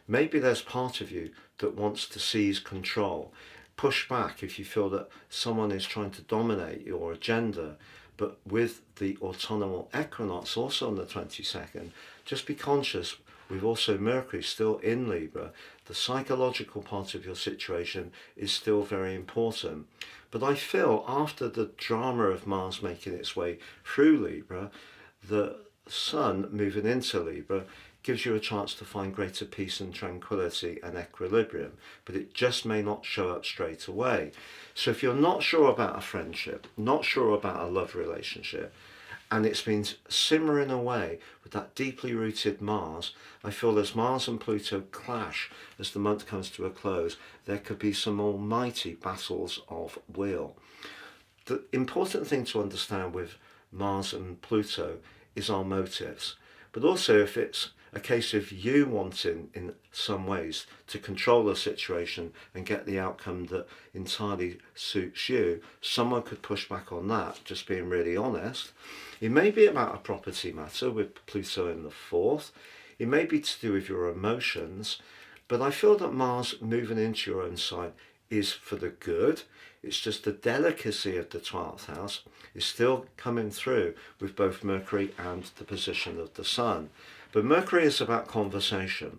Maybe there's part of you that wants to seize control. Push back if you feel that someone is trying to dominate your agenda. But with the autumnal equinox also on the 22nd, just be conscious, with also Mercury still in Libra, the psychological part of your situation is still very important. But I feel after the drama of Mars making its way through Libra, the Sun moving into Libra gives you a chance to find greater peace and tranquility and equilibrium, but it just may not show up straight away. So if you're not sure about a friendship, not sure about a love relationship, and it's been simmering away with that deeply rooted Mars, I feel as Mars and Pluto clash as the month comes to a close, there could be some almighty battles of will. The important thing to understand with Mars and Pluto is our motives, but also if it's a case of you wanting in some ways to control the situation and get the outcome that entirely suits you, someone could push back on that, just being really honest. It may be about a property matter with Pluto in the 4th. It may be to do with your emotions, but I feel that Mars moving into your own sign is for the good. It's just the delicacy of the 12th house is still coming through with both Mercury and the position of the Sun. But Mercury is about conversation.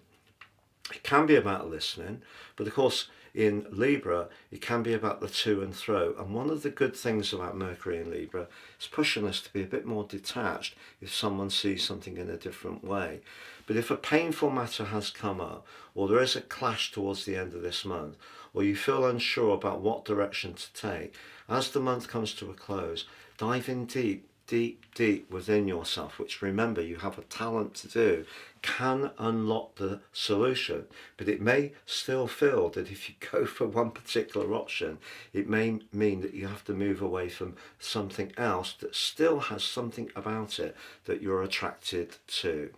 It can be about listening, but of course in Libra it can be about the to and fro. And one of the good things about Mercury in Libra is pushing us to be a bit more detached if someone sees something in a different way. But if a painful matter has come up, or there is a clash towards the end of this month, or you feel unsure about what direction to take, as the month comes to a close, dive in deep within yourself, which, remember, you have a talent to do, can unlock the solution. But it may still feel that if you go for one particular option, it may mean that you have to move away from something else that still has something about it that you're attracted to.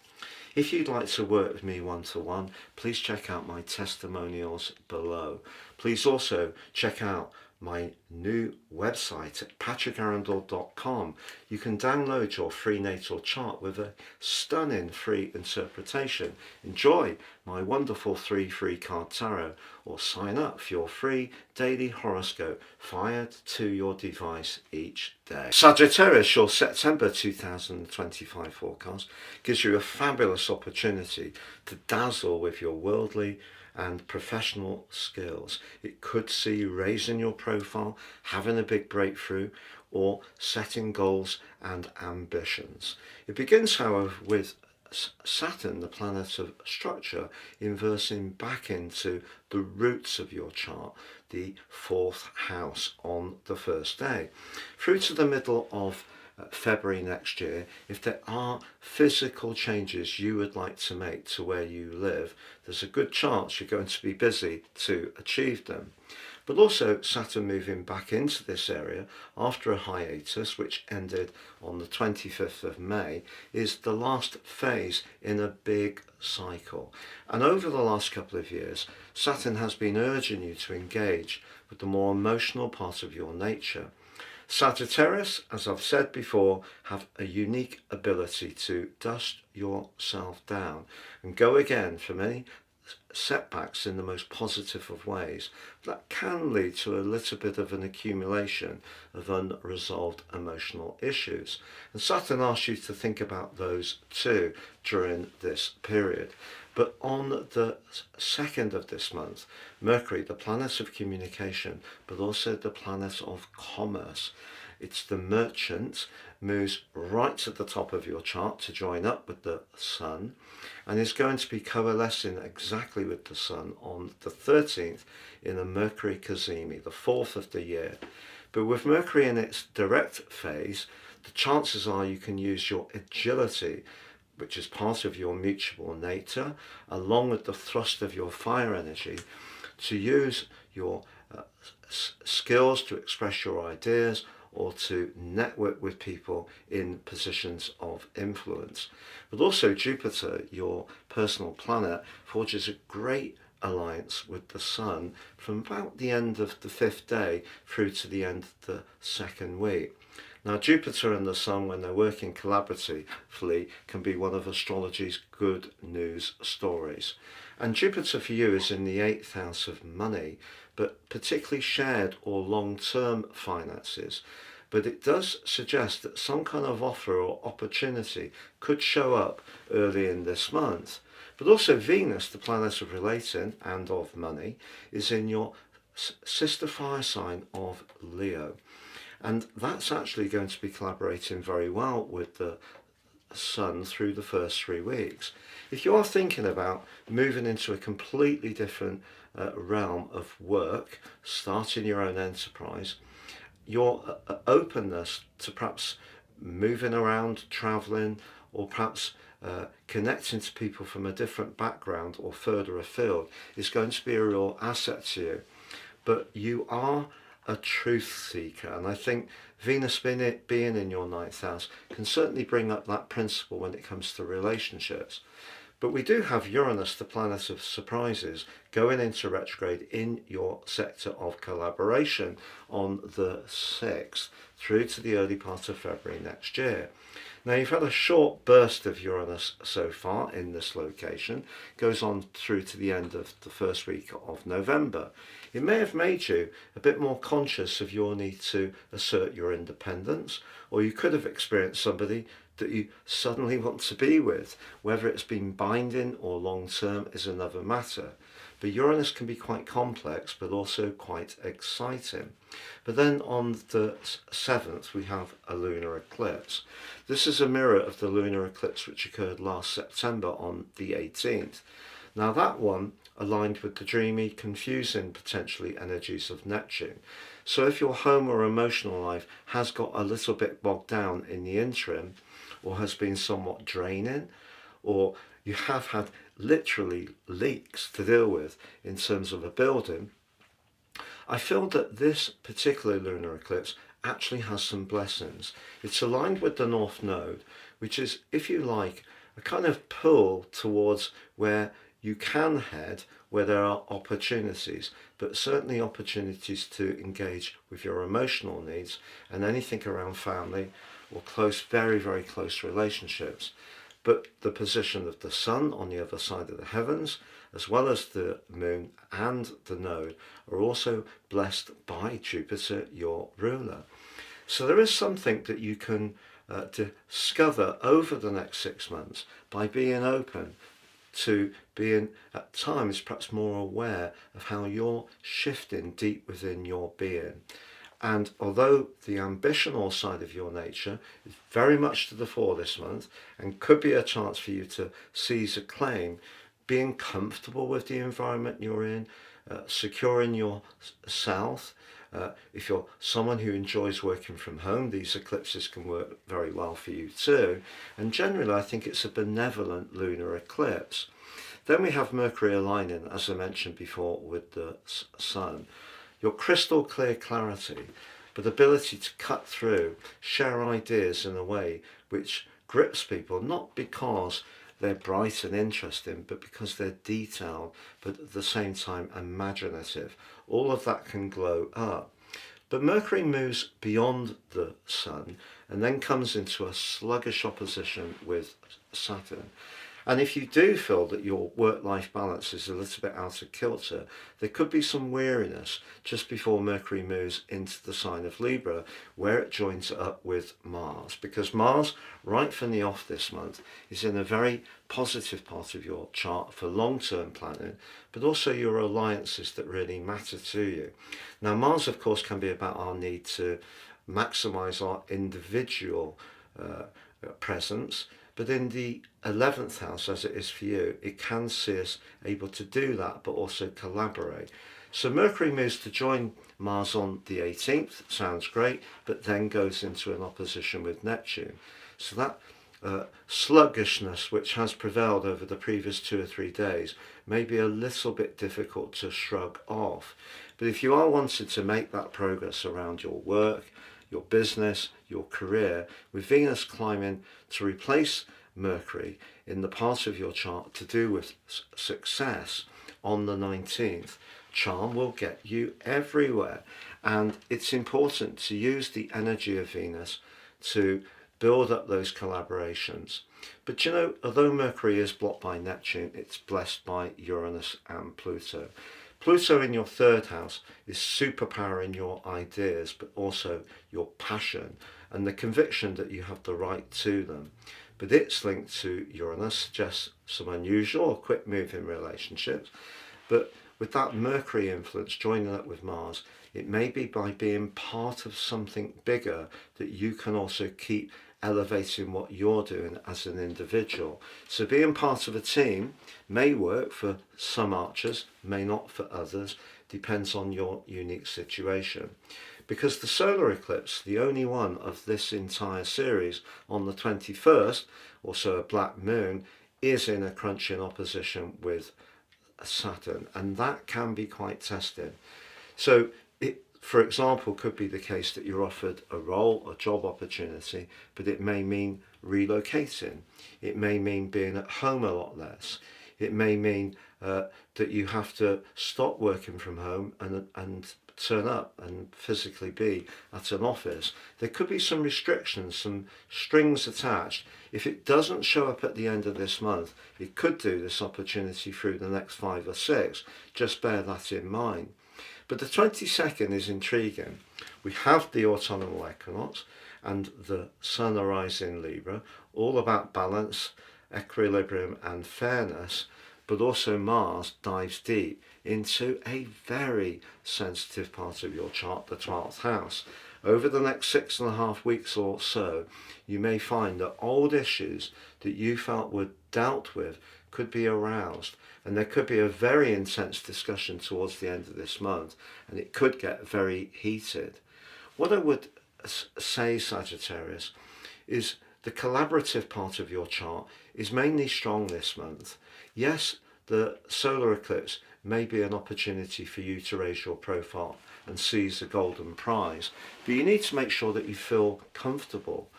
If you'd like to work with me one-to-one, please check out my testimonials below. Please also check out my new website at patrickarundell.com. You can download your free natal chart with a stunning free interpretation. Enjoy my wonderful 3 free card tarot, or sign up for your free daily horoscope fired to your device each day. Sagittarius, your September 2025 forecast gives you a fabulous opportunity to dazzle with your worldly and professional skills. It could see you raising your profile, having a big breakthrough, or setting goals and ambitions. It begins, however, with Saturn, the planet of structure, inversing back into the roots of your chart, the 4th house, on the first day. Through to the middle of February next year, if there are physical changes you would like to make to where you live, there's a good chance you're going to be busy to achieve them. But also Saturn moving back into this area after a hiatus which ended on the 25th of May is the last phase in a big cycle. And over the last couple of years, Saturn has been urging you to engage with the more emotional part of your nature. Sagittarius, as I've said before, have a unique ability to dust yourself down and go again from any setbacks in the most positive of ways. That can lead to a little bit of an accumulation of unresolved emotional issues. And Saturn asks you to think about those too during this period. But on the 2nd of this month, Mercury, the planet of communication, but also the planet of commerce, it's the merchant, moves right to the top of your chart to join up with the Sun, and is going to be coalescing exactly with the Sun on the 13th in a Mercury cazimi, the 4th of the year. But with Mercury in its direct phase, the chances are you can use your agility, which is part of your mutual nature, along with the thrust of your fire energy, to use your skills to express your ideas or to network with people in positions of influence. But also Jupiter, your personal planet, forges a great alliance with the Sun from about the end of the 5th day through to the end of the 2nd week. Now, Jupiter and the Sun, when they're working collaboratively, can be one of astrology's good news stories. And Jupiter for you is in the 8th house of money, but particularly shared or long-term finances. But it does suggest that some kind of offer or opportunity could show up early in this month. But also Venus, the planet of relating and of money, is in your sister fire sign of Leo. And that's actually going to be collaborating very well with the Sun through the first 3 weeks. If you are thinking about moving into a completely different realm of work, starting your own enterprise, your openness to perhaps moving around, traveling, or perhaps connecting to people from a different background or further afield is going to be a real asset to you. But you are a truth seeker, and I think Venus being in your 9th house can certainly bring up that principle when it comes to relationships. But we do have Uranus, the planet of surprises, going into retrograde in your sector of collaboration on the 6th through to the early part of February next year. Now, you've had a short burst of Uranus so far in this location, goes on through to the end of the first week of November. It may have made you a bit more conscious of your need to assert your independence, or you could have experienced somebody that you suddenly want to be with. Whether it's been binding or long-term is another matter. But Uranus can be quite complex, but also quite exciting. But then on the 7th, we have a lunar eclipse. This is a mirror of the lunar eclipse which occurred last September on the 18th. Now that one aligned with the dreamy, confusing, potentially, energies of Neptune. So if your home or emotional life has got a little bit bogged down in the interim, or has been somewhat draining, or you have had literally leaks to deal with in terms of a building, I feel that this particular lunar eclipse actually has some blessings. It's aligned with the North Node, which is, if you like, a kind of pull towards where you can head, where there are opportunities, but certainly opportunities to engage with your emotional needs and anything around family or close, very, very close relationships. But the position of the Sun on the other side of the heavens, as well as the Moon and the Node, are also blessed by Jupiter, your ruler. So there is something that you can discover over the next 6 months by being open to being at times perhaps more aware of how you're shifting deep within your being. And although the ambitional side of your nature is very much to the fore this month and could be a chance for you to seize a claim, being comfortable with the environment you're in, securing yourself. If you're someone who enjoys working from home, these eclipses can work very well for you too. And generally, I think it's a benevolent lunar eclipse. Then we have Mercury aligning, as I mentioned before, with the Sun. Your crystal clear clarity, but ability to cut through, share ideas in a way which grips people, not because they're bright and interesting, but because they're detailed, but at the same time imaginative. All of that can glow up. But Mercury moves beyond the Sun and then comes into a sluggish opposition with Saturn. And if you do feel that your work-life balance is a little bit out of kilter, there could be some weariness just before Mercury moves into the sign of Libra, where it joins up with Mars. Because Mars, right from the off this month, is in a very positive part of your chart for long-term planning, but also your alliances that really matter to you. Now, Mars, of course, can be about our need to maximize our individual presence, but in the 11th house, as it is for you, it can see us able to do that, but also collaborate. So Mercury moves to join Mars on the 18th, sounds great, but then goes into an opposition with Neptune. So that sluggishness which has prevailed over the previous 2 or 3 days may be a little bit difficult to shrug off. But if you are wanting to make that progress around your work, your business, your career, with Venus climbing to replace Mercury in the part of your chart to do with success on the 19th, charm will get you everywhere. And it's important to use the energy of Venus to build up those collaborations. But you know, although Mercury is blocked by Neptune, it's blessed by Uranus and Pluto. Pluto in your third house is superpowering your ideas, but also your passion and the conviction that you have the right to them. But it's linked to Uranus, suggests some unusual or quick moving relationships. But with that Mercury influence joining up with Mars, it may be by being part of something bigger that you can also keep elevating what you're doing as an individual. So being part of a team may work for some archers, may not for others, depends on your unique situation. Because the solar eclipse, the only one of this entire series on the 21st, also a black moon, is in a crunching opposition with Saturn, and that can be quite testing. So it, for example, could be the case that you're offered a role, a job opportunity, but it may mean relocating. It may mean being at home a lot less. It may mean that you have to stop working from home and turn up and physically be at an office. There could be some restrictions, some strings attached. If it doesn't show up at the end of this month, it could do this opportunity through the next 5 or 6. Just bear that in mind. But the 22nd is intriguing. We have the autumnal equinox and the sun arising in Libra, all about balance, equilibrium and fairness, but also Mars dives deep into a very sensitive part of your chart, the 12th house. Over the next 6.5 weeks or so, you may find that old issues that you felt were dealt with could be aroused, and there could be a very intense discussion towards the end of this month, and it could get very heated. What I would say, Sagittarius, is the collaborative part of your chart is mainly strong this month. Yes, the solar eclipse may be an opportunity for you to raise your profile and seize the golden prize, but you need to make sure that you feel comfortable.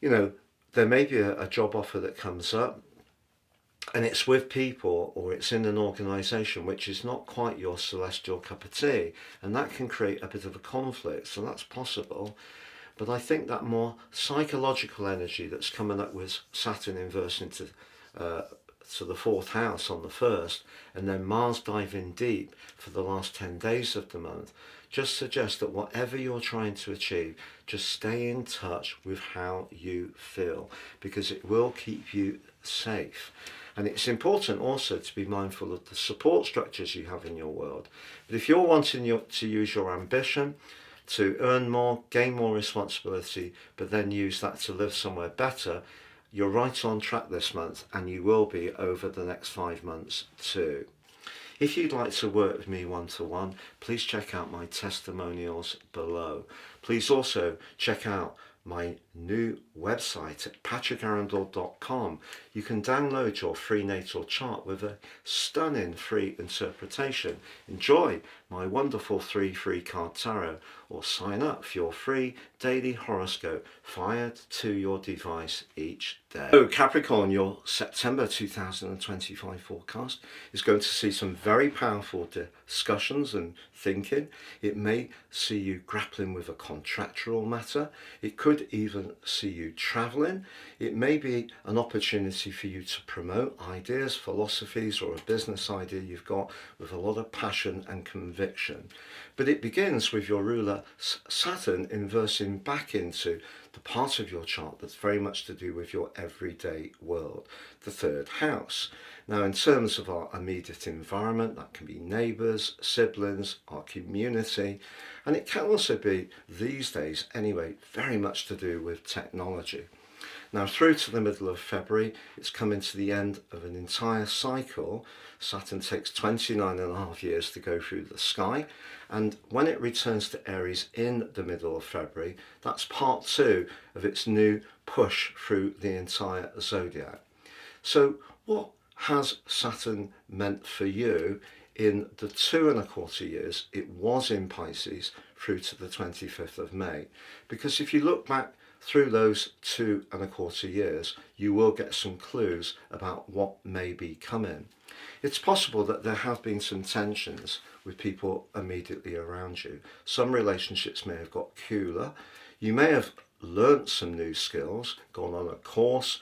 You know, there may be a job offer that comes up and it's with people or it's in an organisation which is not quite your celestial cup of tea, and that can create a bit of a conflict, so that's possible. But I think that more psychological energy that's coming up with Saturn inverse into to the 4th house on the 1st, and then Mars diving deep for the last 10 days of the month, just suggests that whatever you're trying to achieve, just stay in touch with how you feel, because it will keep you safe. And it's important also to be mindful of the support structures you have in your world. But if you're wanting to use your ambition to earn more, gain more responsibility, but then use that to live somewhere better, you're right on track this month, and you will be over the next 5 months too. If you'd like to work with me one-to-one, please check out my testimonials below. Please also check out my new website at patrickarundell.com. You can download your free natal chart with a stunning free interpretation. Enjoy my wonderful 3 free card tarot, or sign up for your free daily horoscope fired to your device each day. So Capricorn, your September 2025 forecast is going to see some very powerful discussions and thinking. It may see you grappling with a contractual matter. It could even see you traveling. It may be an opportunity for you to promote ideas, philosophies, or a business idea you've got with a lot of passion and conviction. But it begins with your ruler Saturn inversing back into the part of your chart that's very much to do with your everyday world, the 3rd house. Now, in terms of our immediate environment, that can be neighbours, siblings, our community, and it can also be, these days anyway, very much to do with technology. Now, through to the middle of February, it's coming to the end of an entire cycle. Saturn takes 29.5 years to go through the sky, and when it returns to Aries in the middle of February, that's part 2 of its new push through the entire zodiac. So what has Saturn meant for you in the 2.25 years it was in Pisces through to the 25th of May? Because if you look back through those 2.25 years, you will get some clues about what may be coming. It's possible that there have been some tensions with people immediately around you. Some relationships may have got cooler. You may have learnt some new skills, gone on a course,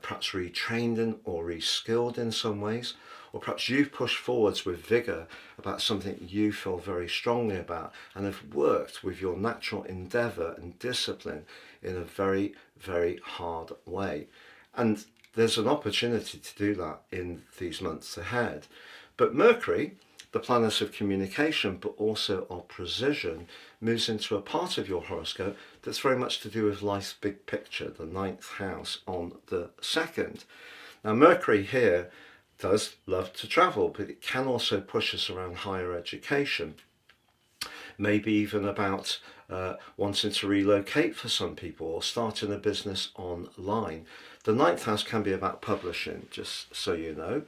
perhaps retrained in or reskilled in some ways, or perhaps you've pushed forwards with vigour about something you feel very strongly about and have worked with your natural endeavour and discipline in a very, very hard way. And there's an opportunity to do that in these months ahead. But Mercury, the planet of communication, but also of precision, moves into a part of your horoscope that's very much to do with life's big picture, the 9th house on the 2nd. Now, Mercury here does love to travel, but it can also push us around higher education. Maybe even about wanting to relocate for some people or starting a business online. The 9th house can be about publishing, just so you know,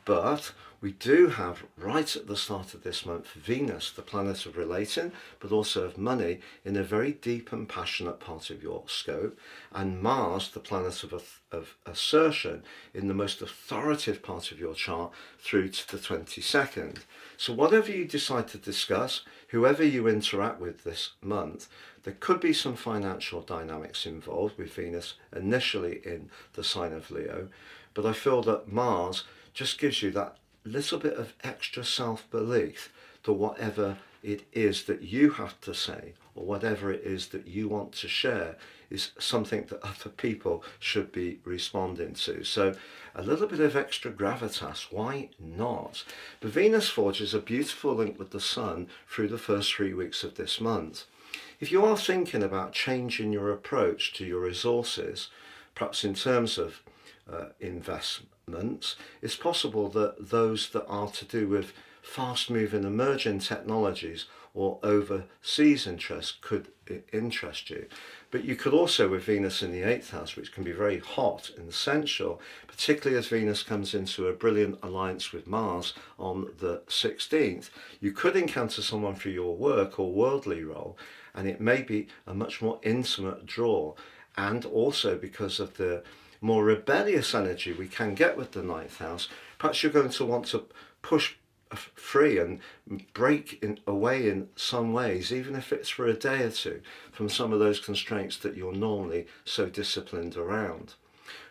but we do have right at the start of this month Venus, the planet of relating, but also of money, in a very deep and passionate part of your scope, and Mars, the planet of assertion, in the most authoritative part of your chart through to the 22nd. So whatever you decide to discuss, whoever you interact with this month, there could be some financial dynamics involved with Venus initially in the sign of Leo, but I feel that Mars just gives you that little bit of extra self-belief that whatever it is that you have to say or whatever it is that you want to share is something that other people should be responding to. So a little bit of extra gravitas, why not? But Venus forges a beautiful link with the Sun through the first 3 weeks of this month. If you are thinking about changing your approach to your resources, perhaps in terms of investments, it's possible that those that are to do with fast-moving emerging technologies or overseas interests could interest you. But you could also, with Venus in the 8th house, which can be very hot and sensual, particularly as Venus comes into a brilliant alliance with Mars on the 16th, you could encounter someone through your work or worldly role, and it may be a much more intimate draw. And also because of the more rebellious energy we can get with the 9th house, perhaps you're going to want to push free and break away in some ways, even if it's for a day or two, from some of those constraints that you're normally so disciplined around.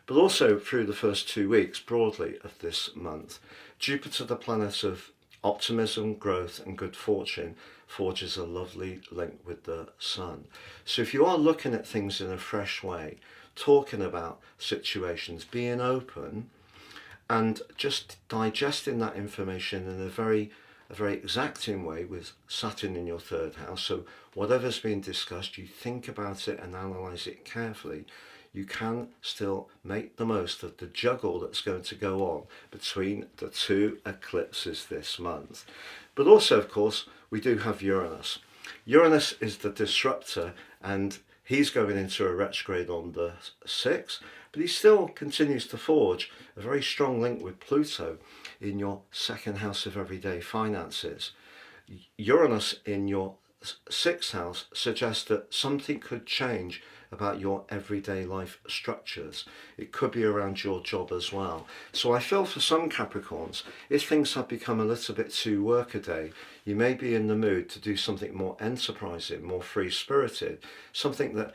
But also through the first 2 weeks broadly of this month, Jupiter, the planet of optimism, growth and good fortune, forges a lovely link with the Sun. So if you are looking at things in a fresh way, talking about situations, being open and just digesting that information in a very exacting way with Saturn in your 3rd house, so whatever's being discussed, you think about it and analyse it carefully, you can still make the most of the juggle that's going to go on between the 2 eclipses this month. But also, of course, we do have Uranus. Uranus is the disruptor, and he's going into a retrograde on the 6th, but he still continues to forge a very strong link with Pluto in your 2nd house of everyday finances. Uranus in your 6th house suggests that something could change about your everyday life structures. It could be around your job as well. So I feel for some Capricorns, if things have become a little bit too workaday, you may be in the mood to do something more enterprising, more free-spirited, something that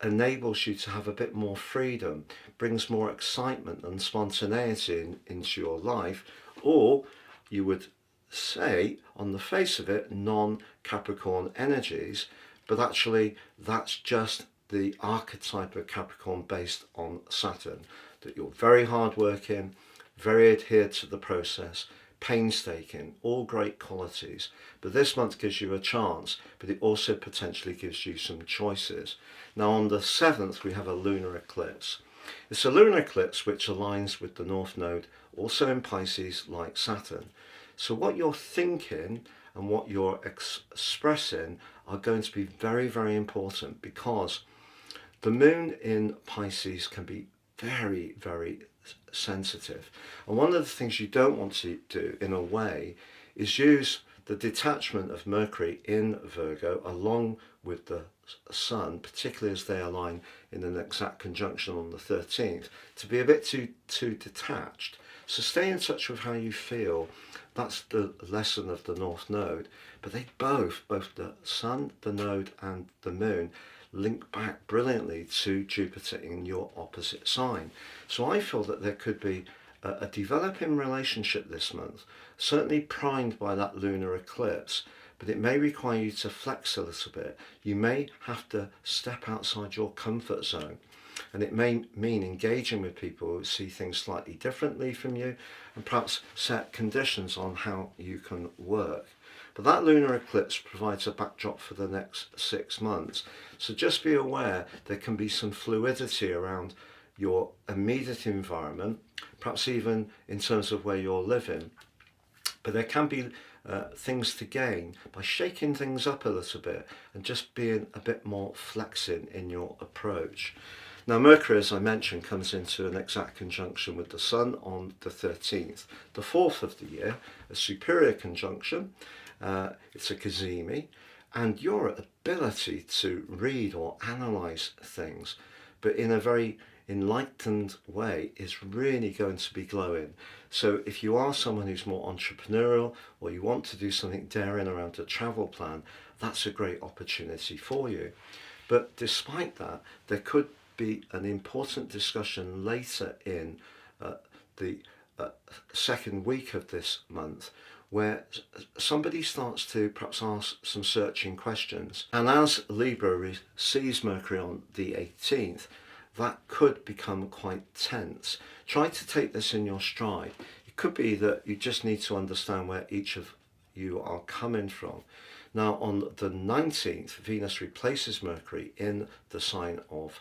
enables you to have a bit more freedom, brings more excitement and spontaneity into your life, or you would say, on the face of it, non-Capricorn energies, but actually that's just the archetype of Capricorn based on Saturn, that you're very hardworking, very adhered to the process, painstaking, all great qualities. But this month gives you a chance, but it also potentially gives you some choices. Now on the 7th we have a lunar eclipse. It's a lunar eclipse which aligns with the North Node, also in Pisces like Saturn. So what you're thinking and what you're expressing are going to be very, very important, because the moon in Pisces can be very, very sensitive. And one of the things you don't want to do, in a way, is use the detachment of Mercury in Virgo along with the Sun, particularly as they align in an exact conjunction on the 13th, to be a bit too detached. So stay in touch with how you feel. That's the lesson of the North Node. But they both the Sun, the Node and the Moon, link back brilliantly to Jupiter in your opposite sign. So I feel that there could be a developing relationship this month, certainly primed by that lunar eclipse, but it may require you to flex a little bit. You may have to step outside your comfort zone, and it may mean engaging with people who see things slightly differently from you and perhaps set conditions on how you can work. But that lunar eclipse provides a backdrop for the next 6 months. So just be aware there can be some fluidity around your immediate environment, perhaps even in terms of where you're living. But there can be things to gain by shaking things up a little bit and just being a bit more flexing in your approach. Now Mercury, as I mentioned, comes into an exact conjunction with the Sun on the 13th, the 4th of the year, a superior conjunction. It's a GEMINI, and your ability to read or analyse things, but in a very enlightened way, is really going to be glowing. So if you are someone who's more entrepreneurial or you want to do something daring around a travel plan, that's a great opportunity for you. But despite that, there could be an important discussion later in the second week of this month where somebody starts to perhaps ask some searching questions. And as Libra sees Mercury on the 18th, that could become quite tense. Try to take this in your stride. It could be that you just need to understand where each of you are coming from. Now on the 19th, Venus replaces Mercury in the sign of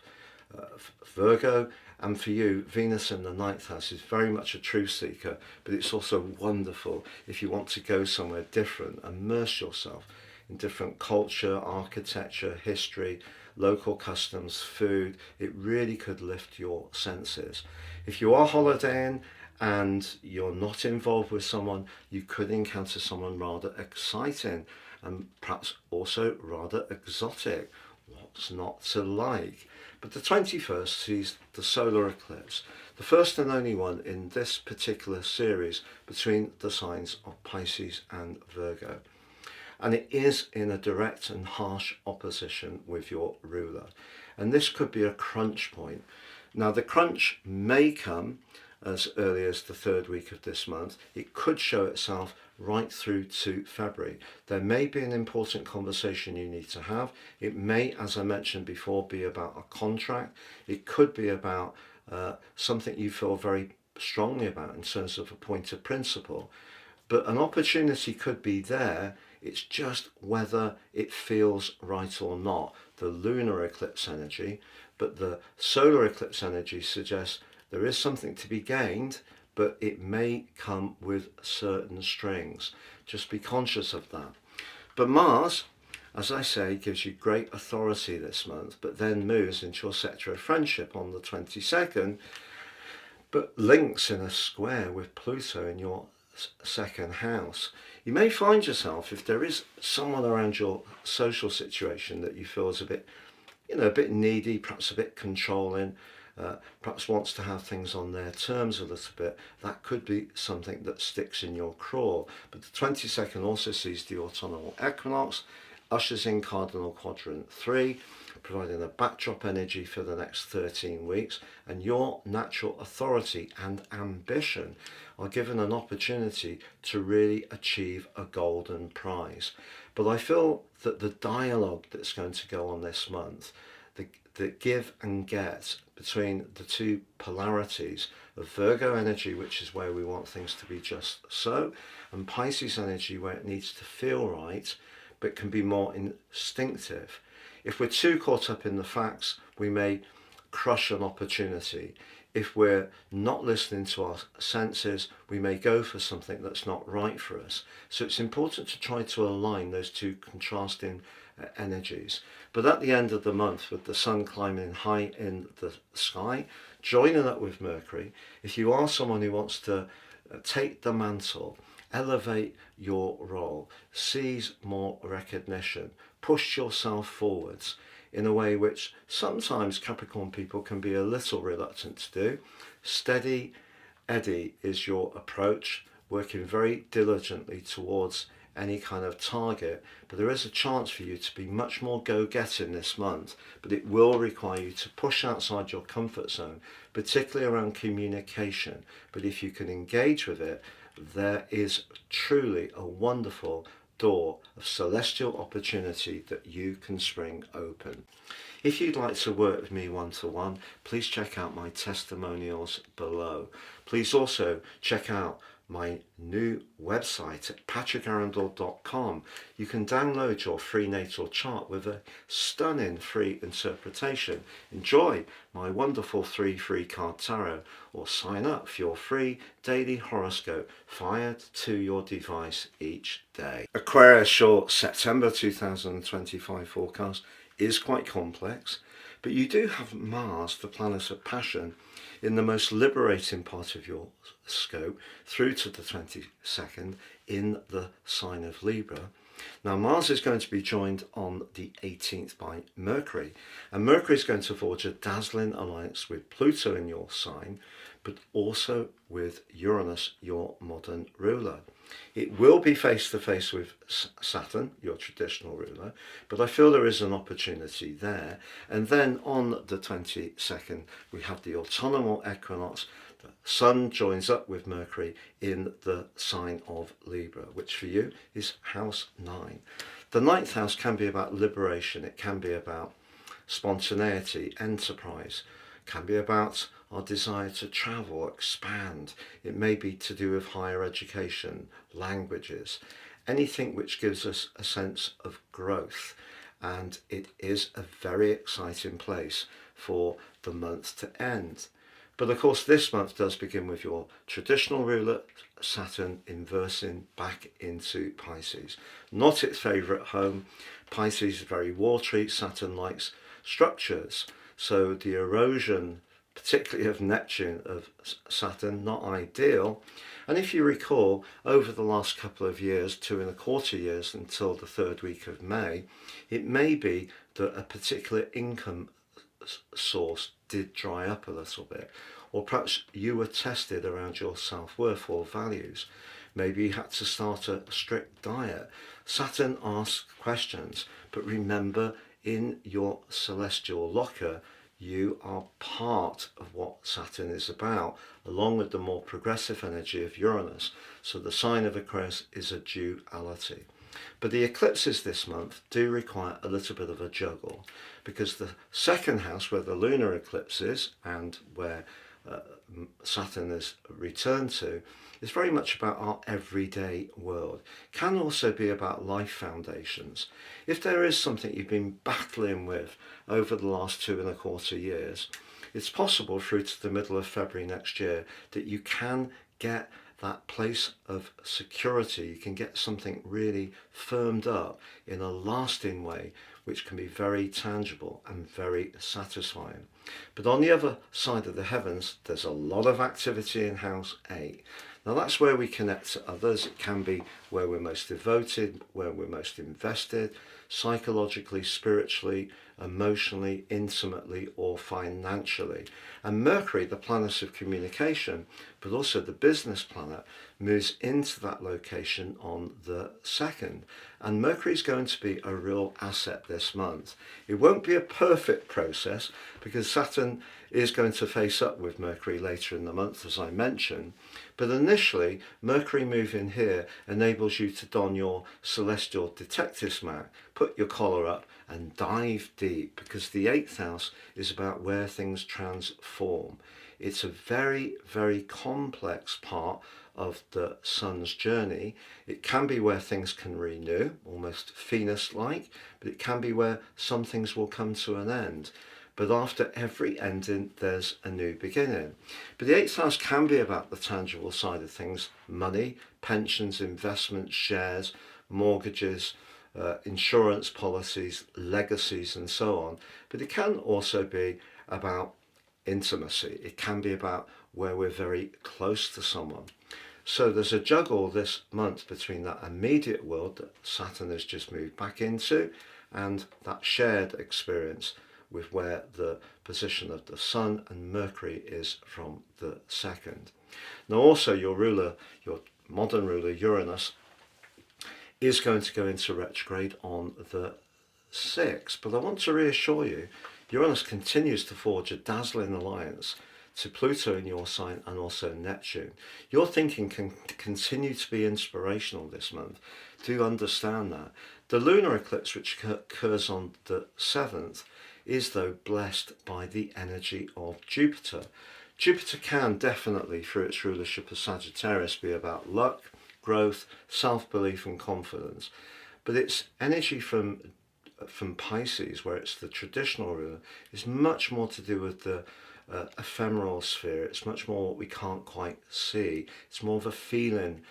Virgo, and for you, Venus in the 9th house is very much a truth seeker, but it's also wonderful if you want to go somewhere different, immerse yourself in different culture, architecture, history, local customs, food. It really could lift your senses. If you are holidaying and you're not involved with someone, you could encounter someone rather exciting and perhaps also rather exotic. What's not to like? But the 21st sees the solar eclipse, the first and only one in this particular series between the signs of Pisces and Virgo. And it is in a direct and harsh opposition with your ruler. And this could be a crunch point. Now the crunch may come as early as the third week of this month. It could show itself right through to February. There may be an important conversation you need to have. It may, as I mentioned before, be about a contract. It could be about something you feel very strongly about in terms of a point of principle. But an opportunity could be there. It's just whether it feels right or not. The lunar eclipse energy, but the solar eclipse energy suggests there is something to be gained, but it may come with certain strings. Just be conscious of that. But Mars, as I say, gives you great authority this month, but then moves into your sector of friendship on the 22nd, but links in a square with Pluto in your second house. You may find yourself, if there is someone around your social situation that you feel is a bit needy, perhaps a bit controlling, perhaps wants to have things on their terms a little bit, that could be something that sticks in your craw. But the 22nd also sees the autumnal equinox, ushers in cardinal quadrant 3, providing a backdrop energy for the next 13 weeks, and your natural authority and ambition are given an opportunity to really achieve a golden prize. But I feel that the dialogue that's going to go on this month, the give and get between the two polarities of Virgo energy, which is where we want things to be just so, and Pisces energy, where it needs to feel right but can be more instinctive. If we're too caught up in the facts, we may crush an opportunity. If we're not listening to our senses, we may go for something that's not right for us. So it's important to try to align those two contrasting energies. But at the end of the month, with the sun climbing high in the sky, joining up with Mercury, if you are someone who wants to take the mantle, elevate your role, seize more recognition, push yourself forwards in a way which sometimes Capricorn people can be a little reluctant to do, steady eddy is your approach, working very diligently towards any kind of target, but there is a chance for you to be much more go-getting this month, but it will require you to push outside your comfort zone, particularly around communication. But if you can engage with it, there is truly a wonderful door of celestial opportunity that you can spring open. If you'd like to work with me one-to-one, please check out my testimonials below. Please also check out my new website at patrickarundell.com. You can download your free natal chart with a stunning free interpretation. Enjoy my wonderful 3 free card tarot, or sign up for your free daily horoscope fired to your device each day. Aquarius, your September 2025 forecast is quite complex, but you do have Mars, the planet of passion, in the most liberating part of your scope through to the 22nd in the sign of Libra. Now Mars is going to be joined on the 18th by Mercury, and Mercury is going to forge a dazzling alliance with Pluto in your sign, but also with Uranus, your modern ruler. It will be face to face with Saturn, your traditional ruler, but I feel there is an opportunity there. And then on the 22nd, we have the autumnal equinox. The Sun joins up with Mercury in the sign of Libra, which for you is house 9. The 9th house can be about liberation. It can be about spontaneity, enterprise. It can be about our desire to travel, expand. It may be to do with higher education, languages, anything which gives us a sense of growth. And it is a very exciting place for the month to end. But of course, this month does begin with your traditional ruler, Saturn, inversing back into Pisces. Not its favourite home. Pisces is very watery. Saturn likes structures. So the erosion, particularly of Neptune, of Saturn, not ideal. And if you recall, over the last couple of years, 2.25 years until the 3rd week of May, it may be that a particular income source did dry up a little bit, or perhaps you were tested around your self-worth or values. Maybe you had to start a strict diet. Saturn asks questions, but remember, in your celestial locker, you are part of what Saturn is about, along with the more progressive energy of Uranus. So the sign of Aquarius is a duality. But the eclipses this month do require a little bit of a juggle, because the 2nd house, where the lunar eclipse is and where Saturn is returned to, is very much about our everyday world. It can also be about life foundations. If there is something you've been battling with over the last 2.25 years, it's possible through to the middle of February next year that you can get that place of security. You can get something really firmed up in a lasting way, which can be very tangible and very satisfying. But on the other side of the heavens, there's a lot of activity in house 8. Now that's where we connect to others. It can be where we're most devoted, where we're most invested, psychologically, spiritually, emotionally, intimately, or financially. And Mercury, the planet of communication, but also the business planet, moves into that location on the 2nd. And Mercury is going to be a real asset this month. It won't be a perfect process, because Saturn is going to face up with Mercury later in the month, as I mentioned. But initially, Mercury moving here enables you to don your celestial detective's mat, put your collar up, and dive deep, because the 8th house is about where things transform. It's a very, very complex part of the sun's journey. It can be where things can renew, almost Venus-like, but it can be where some things will come to an end. But after every ending, there's a new beginning. But the 8th house can be about the tangible side of things: money, pensions, investments, shares, mortgages, insurance policies, legacies, and so on. But it can also be about intimacy. It can be about where we're very close to someone. So there's a juggle this month between that immediate world that Saturn has just moved back into and that shared experience with where the position of the Sun and Mercury is from the 2nd. Now also your ruler, your modern ruler Uranus, is going to go into retrograde on the 6th, but I want to reassure you, Uranus continues to forge a dazzling alliance to Pluto in your sign and also Neptune. Your thinking can continue to be inspirational this month. Do understand that. The lunar eclipse, which occurs on the 7th, is though blessed by the energy of Jupiter. Jupiter can definitely, through its rulership of Sagittarius, be about luck, growth, self-belief and confidence. But its energy from Pisces, where it's the traditional ruler, is much more to do with the ephemeral sphere. It's much more what we can't quite see. It's more of a feeling.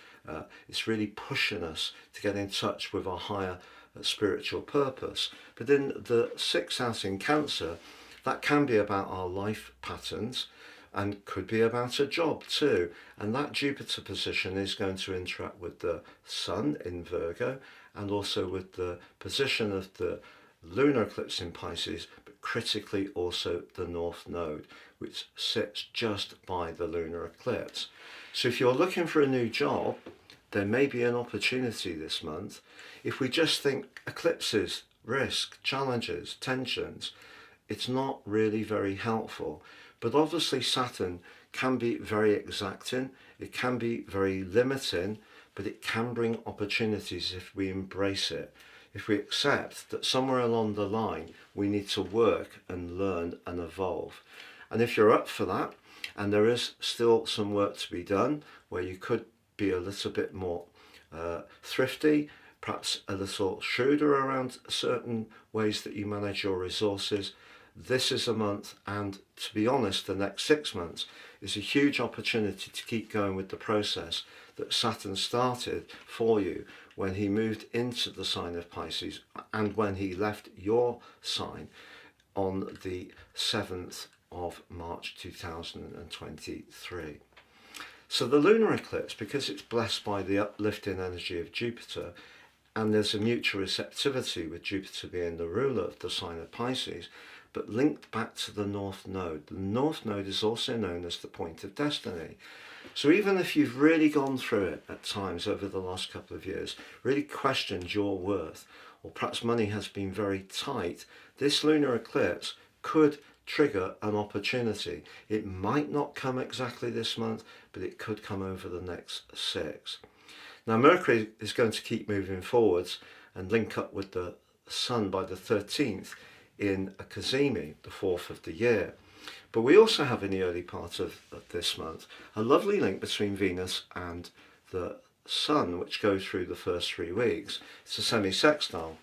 It's really pushing us to get in touch with our higher spiritual purpose. But in the 6th house in Cancer, that can be about our life patterns and could be about a job too. And that Jupiter position is going to interact with the Sun in Virgo and also with the position of the lunar eclipse in Pisces, but critically also the North Node, which sits just by the lunar eclipse. So if you're looking for a new job, there may be an opportunity this month. If we just think eclipses, risk, challenges, tensions, it's not really very helpful. But obviously Saturn can be very exacting, it can be very limiting, but it can bring opportunities if we embrace it. If we accept that somewhere along the line we need to work and learn and evolve. And if you're up for that, and there is still some work to be done, where you could be a little bit more thrifty, perhaps a little shrewder around certain ways that you manage your resources, this is a month, and to be honest, the next 6 months is a huge opportunity to keep going with the process that Saturn started for you when he moved into the sign of Pisces and when he left your sign on the 7th of March 2023. So the lunar eclipse, because it's blessed by the uplifting energy of Jupiter, and there's a mutual receptivity with Jupiter being the ruler of the sign of Pisces, but linked back to the North Node. The North Node is also known as the point of destiny. So even if you've really gone through it at times over the last couple of years, really questioned your worth, or perhaps money has been very tight, this lunar eclipse could trigger an opportunity. It might not come exactly this month, but it could come over the next 6. Now Mercury is going to keep moving forwards and link up with the Sun by the 13th in a GEMINI, the 4th of the year. But we also have in the early part of this month a lovely link between Venus and the Sun, which goes through the first 3 weeks. It's a semi-sextile.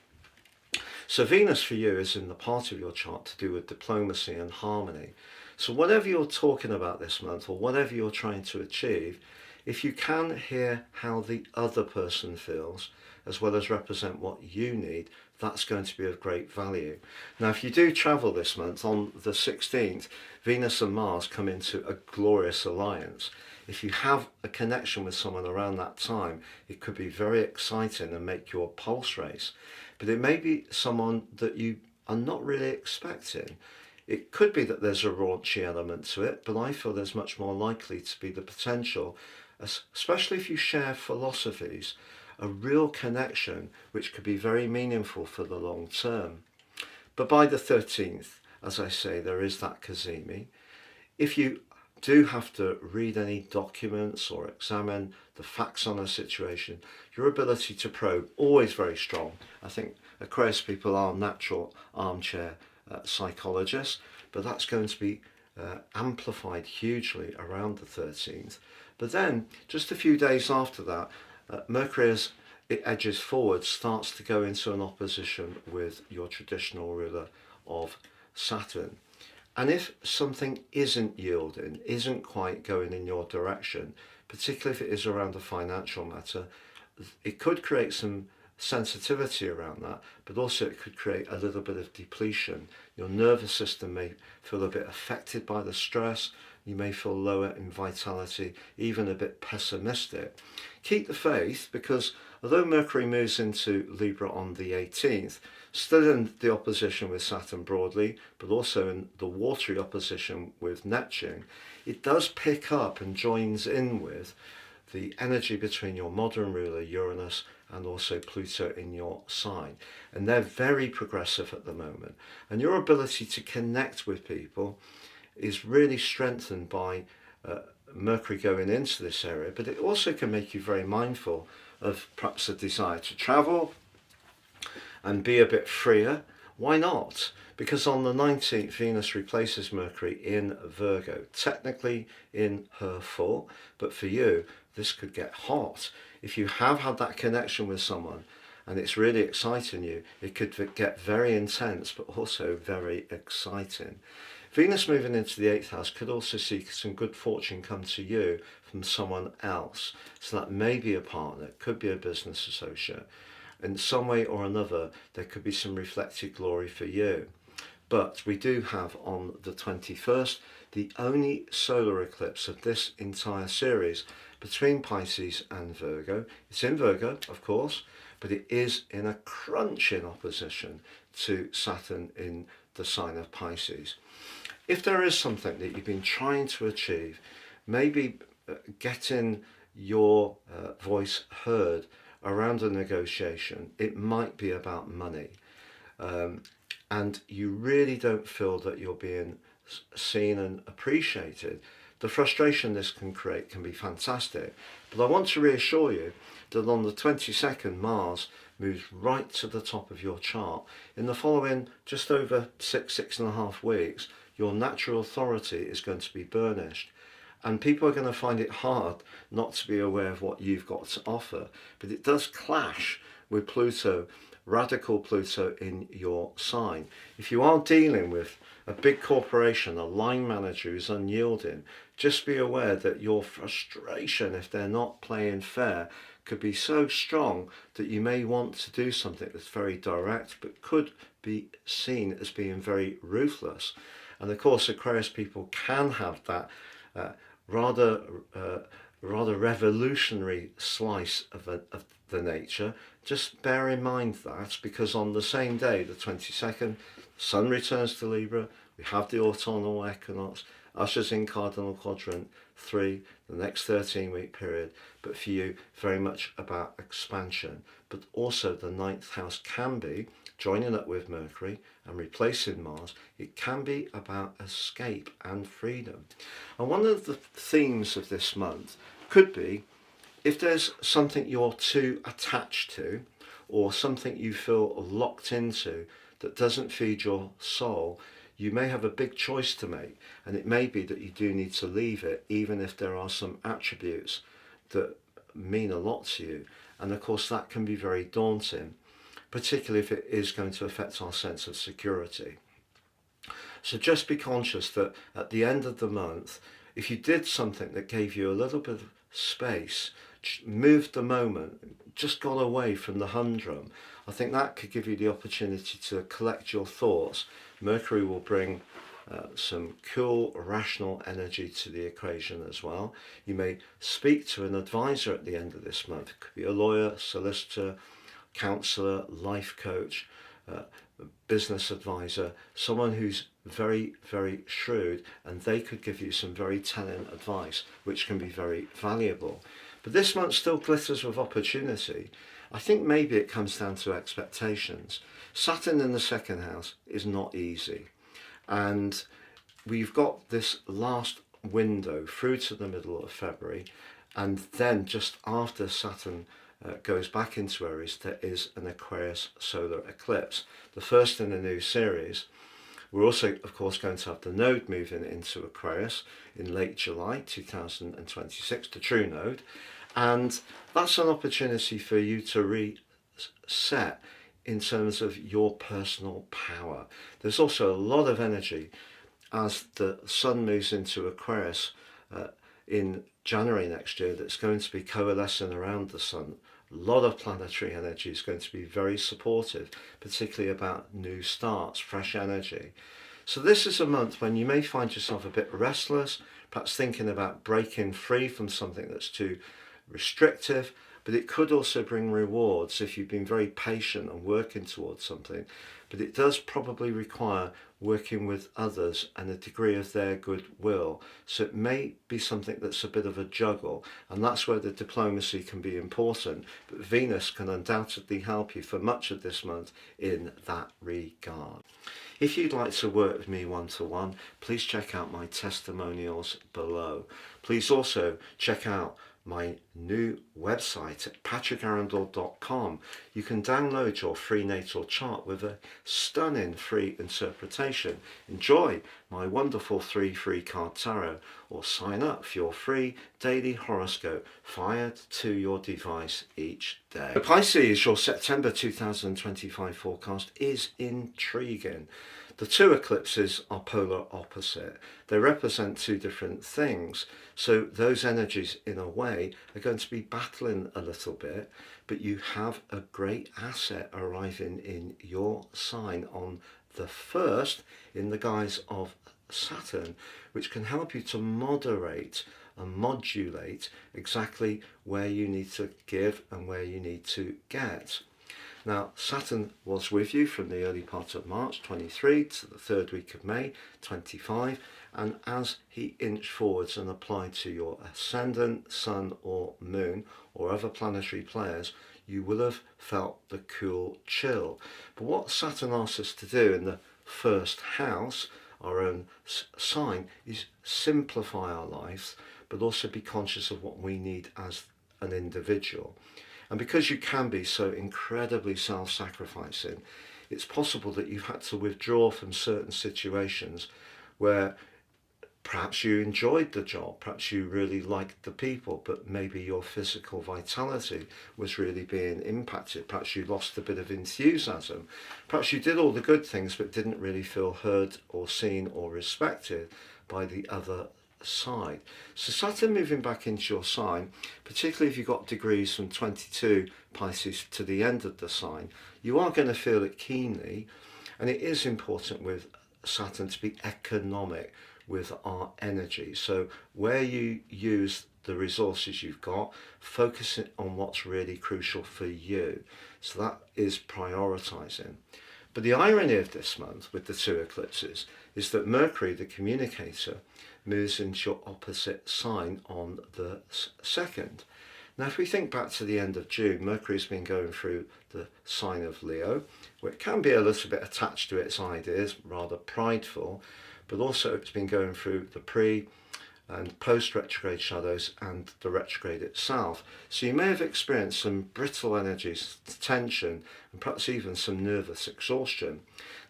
So Venus for you is in the part of your chart to do with diplomacy and harmony. So whatever you're talking about this month, or whatever you're trying to achieve, if you can hear how the other person feels, as well as represent what you need, that's going to be of great value. Now, if you do travel this month, on the 16th, Venus and Mars come into a glorious alliance. If you have a connection with someone around that time, it could be very exciting and make your pulse race. But it may be someone that you are not really expecting. It could be that there's a raunchy element to it, but I feel there's much more likely to be the potential, especially if you share philosophies, a real connection which could be very meaningful for the long term. But by the 13th, as I say, there is that GEMINI. If you do have to read any documents or examine the facts on a situation, your ability to probe, always very strong. I think Aquarius people are natural armchair psychologists, but that's going to be amplified hugely around the 13th. But then, just a few days after that, Mercury, as it edges forward, starts to go into an opposition with your traditional ruler of Saturn. And if something isn't yielding, isn't quite going in your direction, particularly if it is around a financial matter, it could create some sensitivity around that, but also it could create a little bit of depletion. Your nervous system may feel a bit affected by the stress, You may feel lower in vitality, even a bit pessimistic. Keep the faith, because although Mercury moves into Libra on the 18th, still in the opposition with Saturn broadly, but also in the watery opposition with Neptune, it does pick up and joins in with the energy between your modern ruler Uranus and also Pluto in your sign. And they're very progressive at the moment. And your ability to connect with people is really strengthened by Mercury going into this area, but it also can make you very mindful of perhaps a desire to travel and be a bit freer. Why not? Because on the 19th, Venus replaces Mercury in Virgo, technically in her full, but for you, this could get hot. If you have had that connection with someone and it's really exciting you, it could get very intense, but also very exciting. Venus moving into the 8th house could also see some good fortune come to you from someone else. So that may be a partner, could be a business associate. In some way or another, there could be some reflected glory for you. But we do have on the 21st, the only solar eclipse of this entire series between Pisces and Virgo. It's in Virgo, of course, but it is in a crunching opposition to Saturn in the sign of Pisces. If there is something that you've been trying to achieve, maybe getting your voice heard around a negotiation, it might be about money. And you really don't feel that you're being seen and appreciated, the frustration this can create can be fantastic. But I want to reassure you that on the 22nd, Mars moves right to the top of your chart. In the following just over 6.5 weeks, your natural authority is going to be burnished. And people are going to find it hard not to be aware of what you've got to offer. But it does clash with Pluto, radical Pluto in your sign. If you are dealing with a big corporation, a line manager who's unyielding, just be aware that your frustration, if they're not playing fair, could be so strong that you may want to do something that's very direct, but could be seen as being very ruthless. And of course, Aquarius people can have that rather revolutionary slice of the nature. Just bear in mind that, because on the same day, the 22nd, Sun returns to Libra, we have the autumnal equinox, ushers in cardinal quadrant 3, the next 13-week period, but for you, very much about expansion. But also the 9th house can be, joining up with Mercury and replacing Mars, it can be about escape and freedom. And one of the themes of this month could be, if there's something you're too attached to, or something you feel locked into that doesn't feed your soul, you may have a big choice to make, and it may be that you do need to leave it, even if there are some attributes that mean a lot to you. And of course that can be very daunting, particularly if it is going to affect our sense of security. So just be conscious that at the end of the month, if you did something that gave you a little bit of space, moved the moment, just got away from the humdrum, I think that could give you the opportunity to collect your thoughts. Mercury will bring some cool, rational energy to the equation as well. You may speak to an advisor at the end of this month. It could be a lawyer, solicitor, counsellor, life coach, business advisor, someone who's very, very shrewd, and they could give you some very telling advice, which can be very valuable. But this month still glitters with opportunity. I think maybe it comes down to expectations. Saturn in the 2nd house is not easy. And we've got this last window through to the middle of February. And then just after Saturn goes back into Aries, there is an Aquarius solar eclipse, the first in a new series. We're also, of course, going to have the node moving into Aquarius in late July 2026, the true node. And that's an opportunity for you to reset in terms of your personal power. There's also a lot of energy as the Sun moves into Aquarius in January next year that's going to be coalescing around the Sun. A lot of planetary energy is going to be very supportive, particularly about new starts, fresh energy. So this is a month when you may find yourself a bit restless, perhaps thinking about breaking free from something that's too restrictive. But it could also bring rewards if you've been very patient and working towards something. But it does probably require working with others and a degree of their goodwill. So it may be something that's a bit of a juggle, and that's where the diplomacy can be important. But Venus can undoubtedly help you for much of this month in that regard. If you'd like to work with me one-to-one, please check out my testimonials below. Please also check out my new website at patrickarundell.com. You can download your free natal chart with a stunning free interpretation. Enjoy my wonderful 3 free card tarot, or sign up for your free daily horoscope fired to your device each day. Pisces, your September 2025 forecast is intriguing. The two eclipses are polar opposite. They represent two different things. So those energies, in a way, are going to be battling a little bit, but you have a great asset arriving in your sign on the 1st in the guise of Saturn, which can help you to moderate and modulate exactly where you need to give and where you need to get. Now, Saturn was with you from the early part of March 23 to the 3rd week of May 25, and as he inched forwards and applied to your ascendant, sun or moon or other planetary players, you will have felt the cool chill. But what Saturn asks us to do in the 1st house, our own sign, is simplify our lives, but also be conscious of what we need as an individual. And because you can be so incredibly self-sacrificing, it's possible that you've had to withdraw from certain situations where perhaps you enjoyed the job, perhaps you really liked the people, but maybe your physical vitality was really being impacted. Perhaps you lost a bit of enthusiasm. Perhaps you did all the good things but didn't really feel heard or seen or respected by the other side. So Saturn moving back into your sign, particularly if you've got degrees from 22 Pisces to the end of the sign, you are going to feel it keenly. And it is important with Saturn to be economic with our energy. So where you use the resources you've got, focusing on what's really crucial for you. So that is prioritizing. But the irony of this month with the two eclipses is that Mercury, the communicator, moves into your opposite sign on the 2nd. Now, if we think back to the end of June, Mercury's been going through the sign of Leo, where it can be a little bit attached to its ideas, rather prideful, but also it's been going through the pre and post-retrograde shadows and the retrograde itself. So you may have experienced some brittle energies, tension, and perhaps even some nervous exhaustion.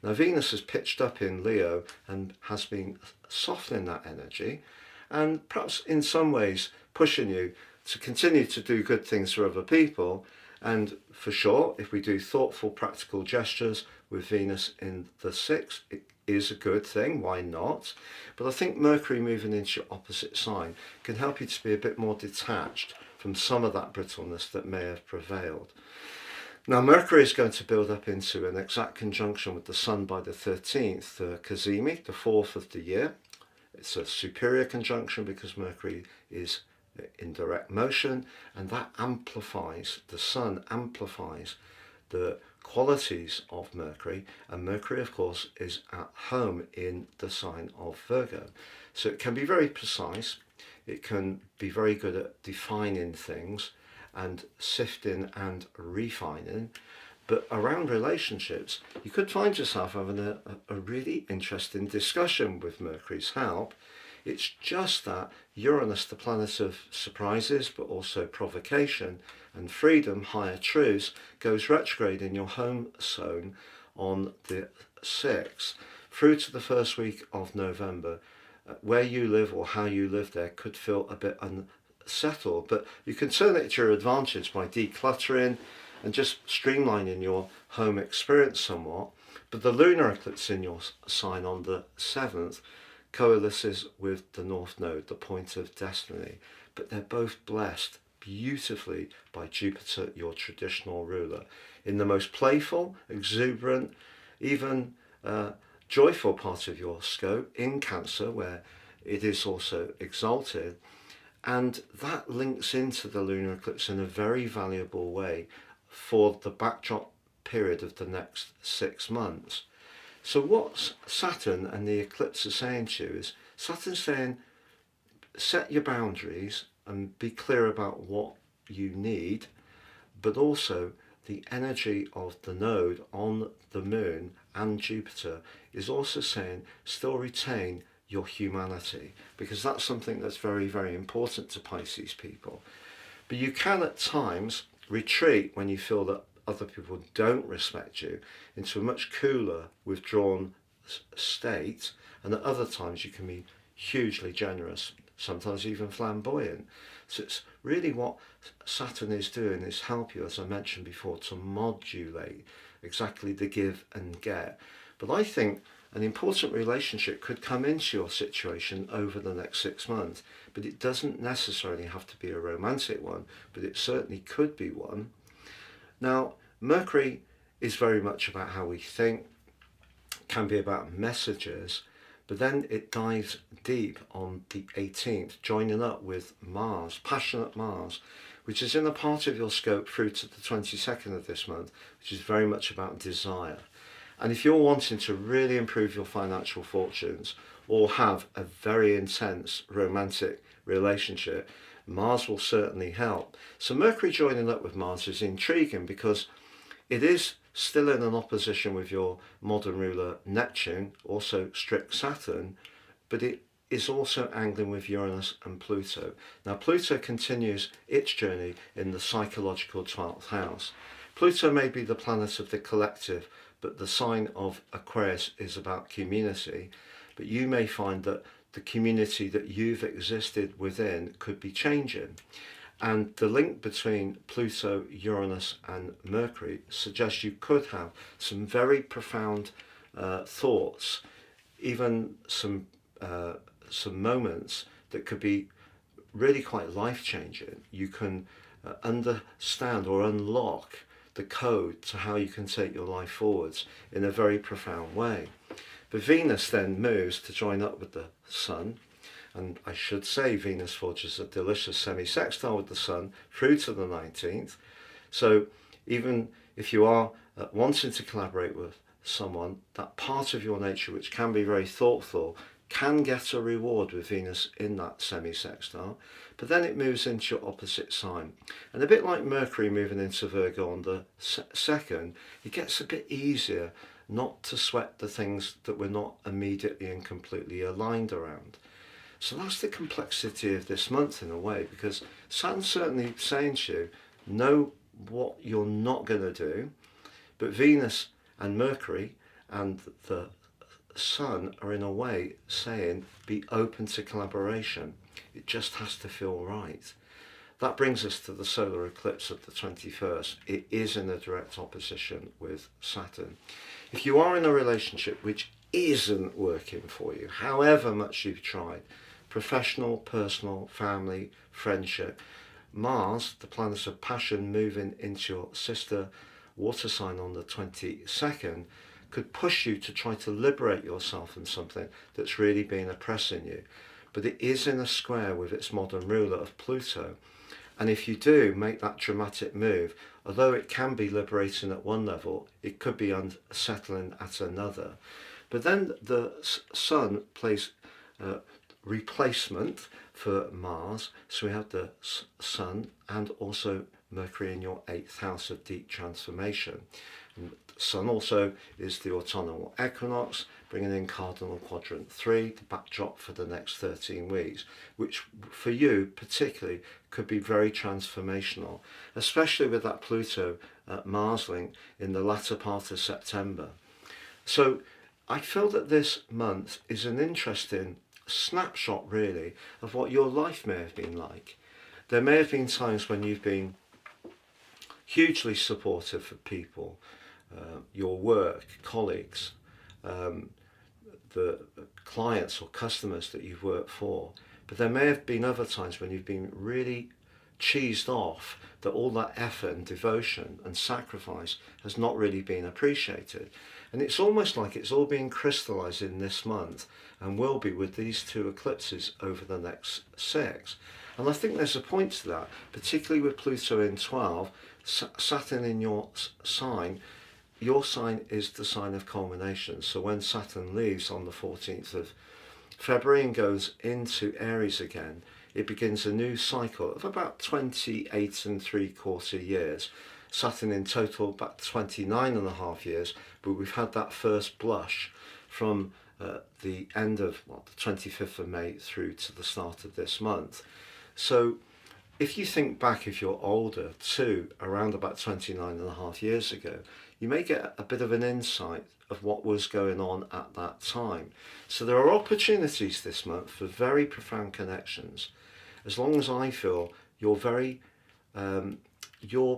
Now, Venus has pitched up in Leo and has been softening that energy, and perhaps in some ways pushing you to continue to do good things for other people. And for sure, if we do thoughtful, practical gestures with Venus in the 6th, it is a good thing, why not? But I think Mercury moving into your opposite sign can help you to be a bit more detached from some of that brittleness that may have prevailed. Now, Mercury is going to build up into an exact conjunction with the Sun by the 13th, the Cazimi, the 4th of the year. It's a superior conjunction because Mercury is in direct motion, and that amplifies, the Sun amplifies the qualities of Mercury, and Mercury, of course, is at home in the sign of Virgo. So it can be very precise, it can be very good at defining things and sifting and refining. But around relationships, you could find yourself having a really interesting discussion with Mercury's help. It's just that Uranus, the planet of surprises, but also provocation and freedom, higher truths, goes retrograde in your home zone on the 6th through to the 1st week of November. Where you live or how you live there could feel a bit unsettled, but you can turn it to your advantage by decluttering and just streamlining your home experience somewhat. But the lunar eclipse in your sign on the 7th coalesces with the North Node, the point of destiny, but they're both blessed beautifully by Jupiter, your traditional ruler, in the most playful, exuberant, even joyful part of your scope, in Cancer, where it is also exalted. And that links into the lunar eclipse in a very valuable way for the backdrop period of the next 6 months. So what Saturn and the eclipse are saying to you is, Saturn's saying, set your boundaries and be clear about what you need, but also the energy of the node on the moon and Jupiter is also saying still retain your humanity, because that's something that's very, very important to Pisces people. But you can at times retreat when you feel that other people don't respect you into a much cooler, withdrawn state, and at other times you can be hugely generous, sometimes even flamboyant. So it's really what Saturn is doing is help you, as I mentioned before, to modulate exactly the give and get. But I think an important relationship could come into your situation over the next 6 months, but it doesn't necessarily have to be a romantic one, but it certainly could be one. Now, Mercury is very much about how we think, can be about messages, but then it dives deep on the 18th, joining up with Mars, passionate Mars, which is in a part of your scope through to the 22nd of this month, which is very much about desire. And if you're wanting to really improve your financial fortunes or have a very intense romantic relationship, Mars will certainly help. So Mercury joining up with Mars is intriguing because it is still in an opposition with your modern ruler Neptune, also strict Saturn, but it is also angling with Uranus and Pluto. Now Pluto continues its journey in the psychological 12th house. Pluto may be the planet of the collective, but the sign of Aquarius is about community. But you may find that the community that you've existed within could be changing. And the link between Pluto, Uranus and Mercury suggests you could have some very profound thoughts, even some moments that could be really quite life-changing. You can understand or unlock the code to how you can take your life forwards in a very profound way. But Venus then moves to join up with the Sun, and I should say Venus forges a delicious semi-sextile with the Sun through to the 19th. So even if you are wanting to collaborate with someone, that part of your nature which can be very thoughtful can get a reward with Venus in that semi-sextile, but then it moves into your opposite sign. And a bit like Mercury moving into Virgo on the 2nd, it gets a bit easier not to sweat the things that we're not immediately and completely aligned around. So that's the complexity of this month in a way, because Saturn's certainly saying to you, know what you're not going to do, but Venus and Mercury and the Sun are in a way saying be open to collaboration. It just has to feel right. That brings us to the solar eclipse of the 21st. It is in a direct opposition with Saturn. If you are in a relationship which isn't working for you, however much you've tried, professional, personal, family, friendship, Mars, the planet of passion, moving into your sister water sign on the 22nd, could push you to try to liberate yourself from something that's really been oppressing you. But it is in a square with its modern ruler of Pluto. And if you do make that dramatic move, although it can be liberating at one level, it could be unsettling at another. But then the Sun plays replacement for Mars. So we have the Sun and also Mercury in your 8th house of deep transformation. And the Sun also is the autumnal equinox, bringing in cardinal quadrant 3, the backdrop for the next 13 weeks, which for you particularly could be very transformational, especially with that Pluto Mars link in the latter part of September. So I feel that this month is an interesting snapshot really of what your life may have been like. There may have been times when you've been hugely supportive of people, your work, colleagues, the clients or customers that you've worked for, but there may have been other times when you've been really cheesed off that all that effort and devotion and sacrifice has not really been appreciated. And it's almost like it's all being crystallized in this month and will be with these two eclipses over the next 6. And I think there's a point to that, particularly with Pluto in 12, Saturn in your sign. Your sign is the sign of culmination. So when Saturn leaves on the 14th of February and goes into Aries again, it begins a new cycle of about 28 and 3/4 years. Saturn in total about 29 and a half years, but we've had that first blush from the end of the 25th of May through to the start of this month. So if you think back, if you're older, to around about 29 and a half years ago, you may get a bit of an insight of what was going on at that time. So there are opportunities this month for very profound connections, as long as I feel your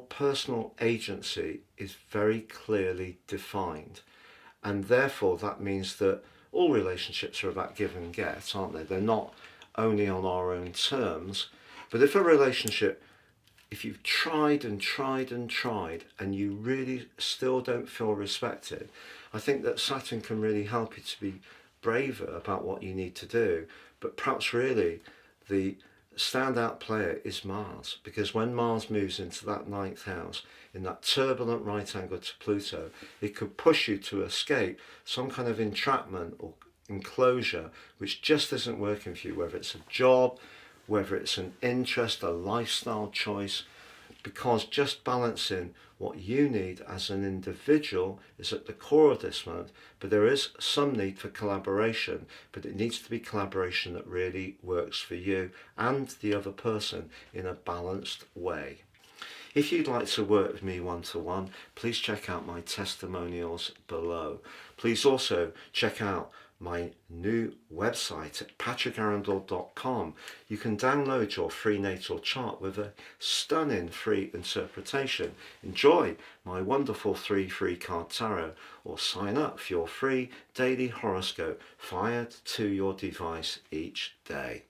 personal agency is very clearly defined. And therefore that means that all relationships are about give and get, aren't they? They're not only on our own terms. But if a relationship, if you've tried and tried and tried and you really still don't feel respected, I think that Saturn can really help you to be braver about what you need to do. But perhaps really the standout player is Mars, because when Mars moves into that 9th house in that turbulent right angle to Pluto, it could push you to escape some kind of entrapment or enclosure which just isn't working for you, whether it's a job, whether it's an interest, a lifestyle choice, because just balancing what you need as an individual is at the core of this month. But there is some need for collaboration, but it needs to be collaboration that really works for you and the other person in a balanced way. If you'd like to work with me one-to-one, please check out my testimonials below. Please also check out my new website at patrickarundell.com. You can download your free natal chart with a stunning free interpretation. Enjoy my wonderful 3 free card tarot, or sign up for your free daily horoscope fired to your device each day.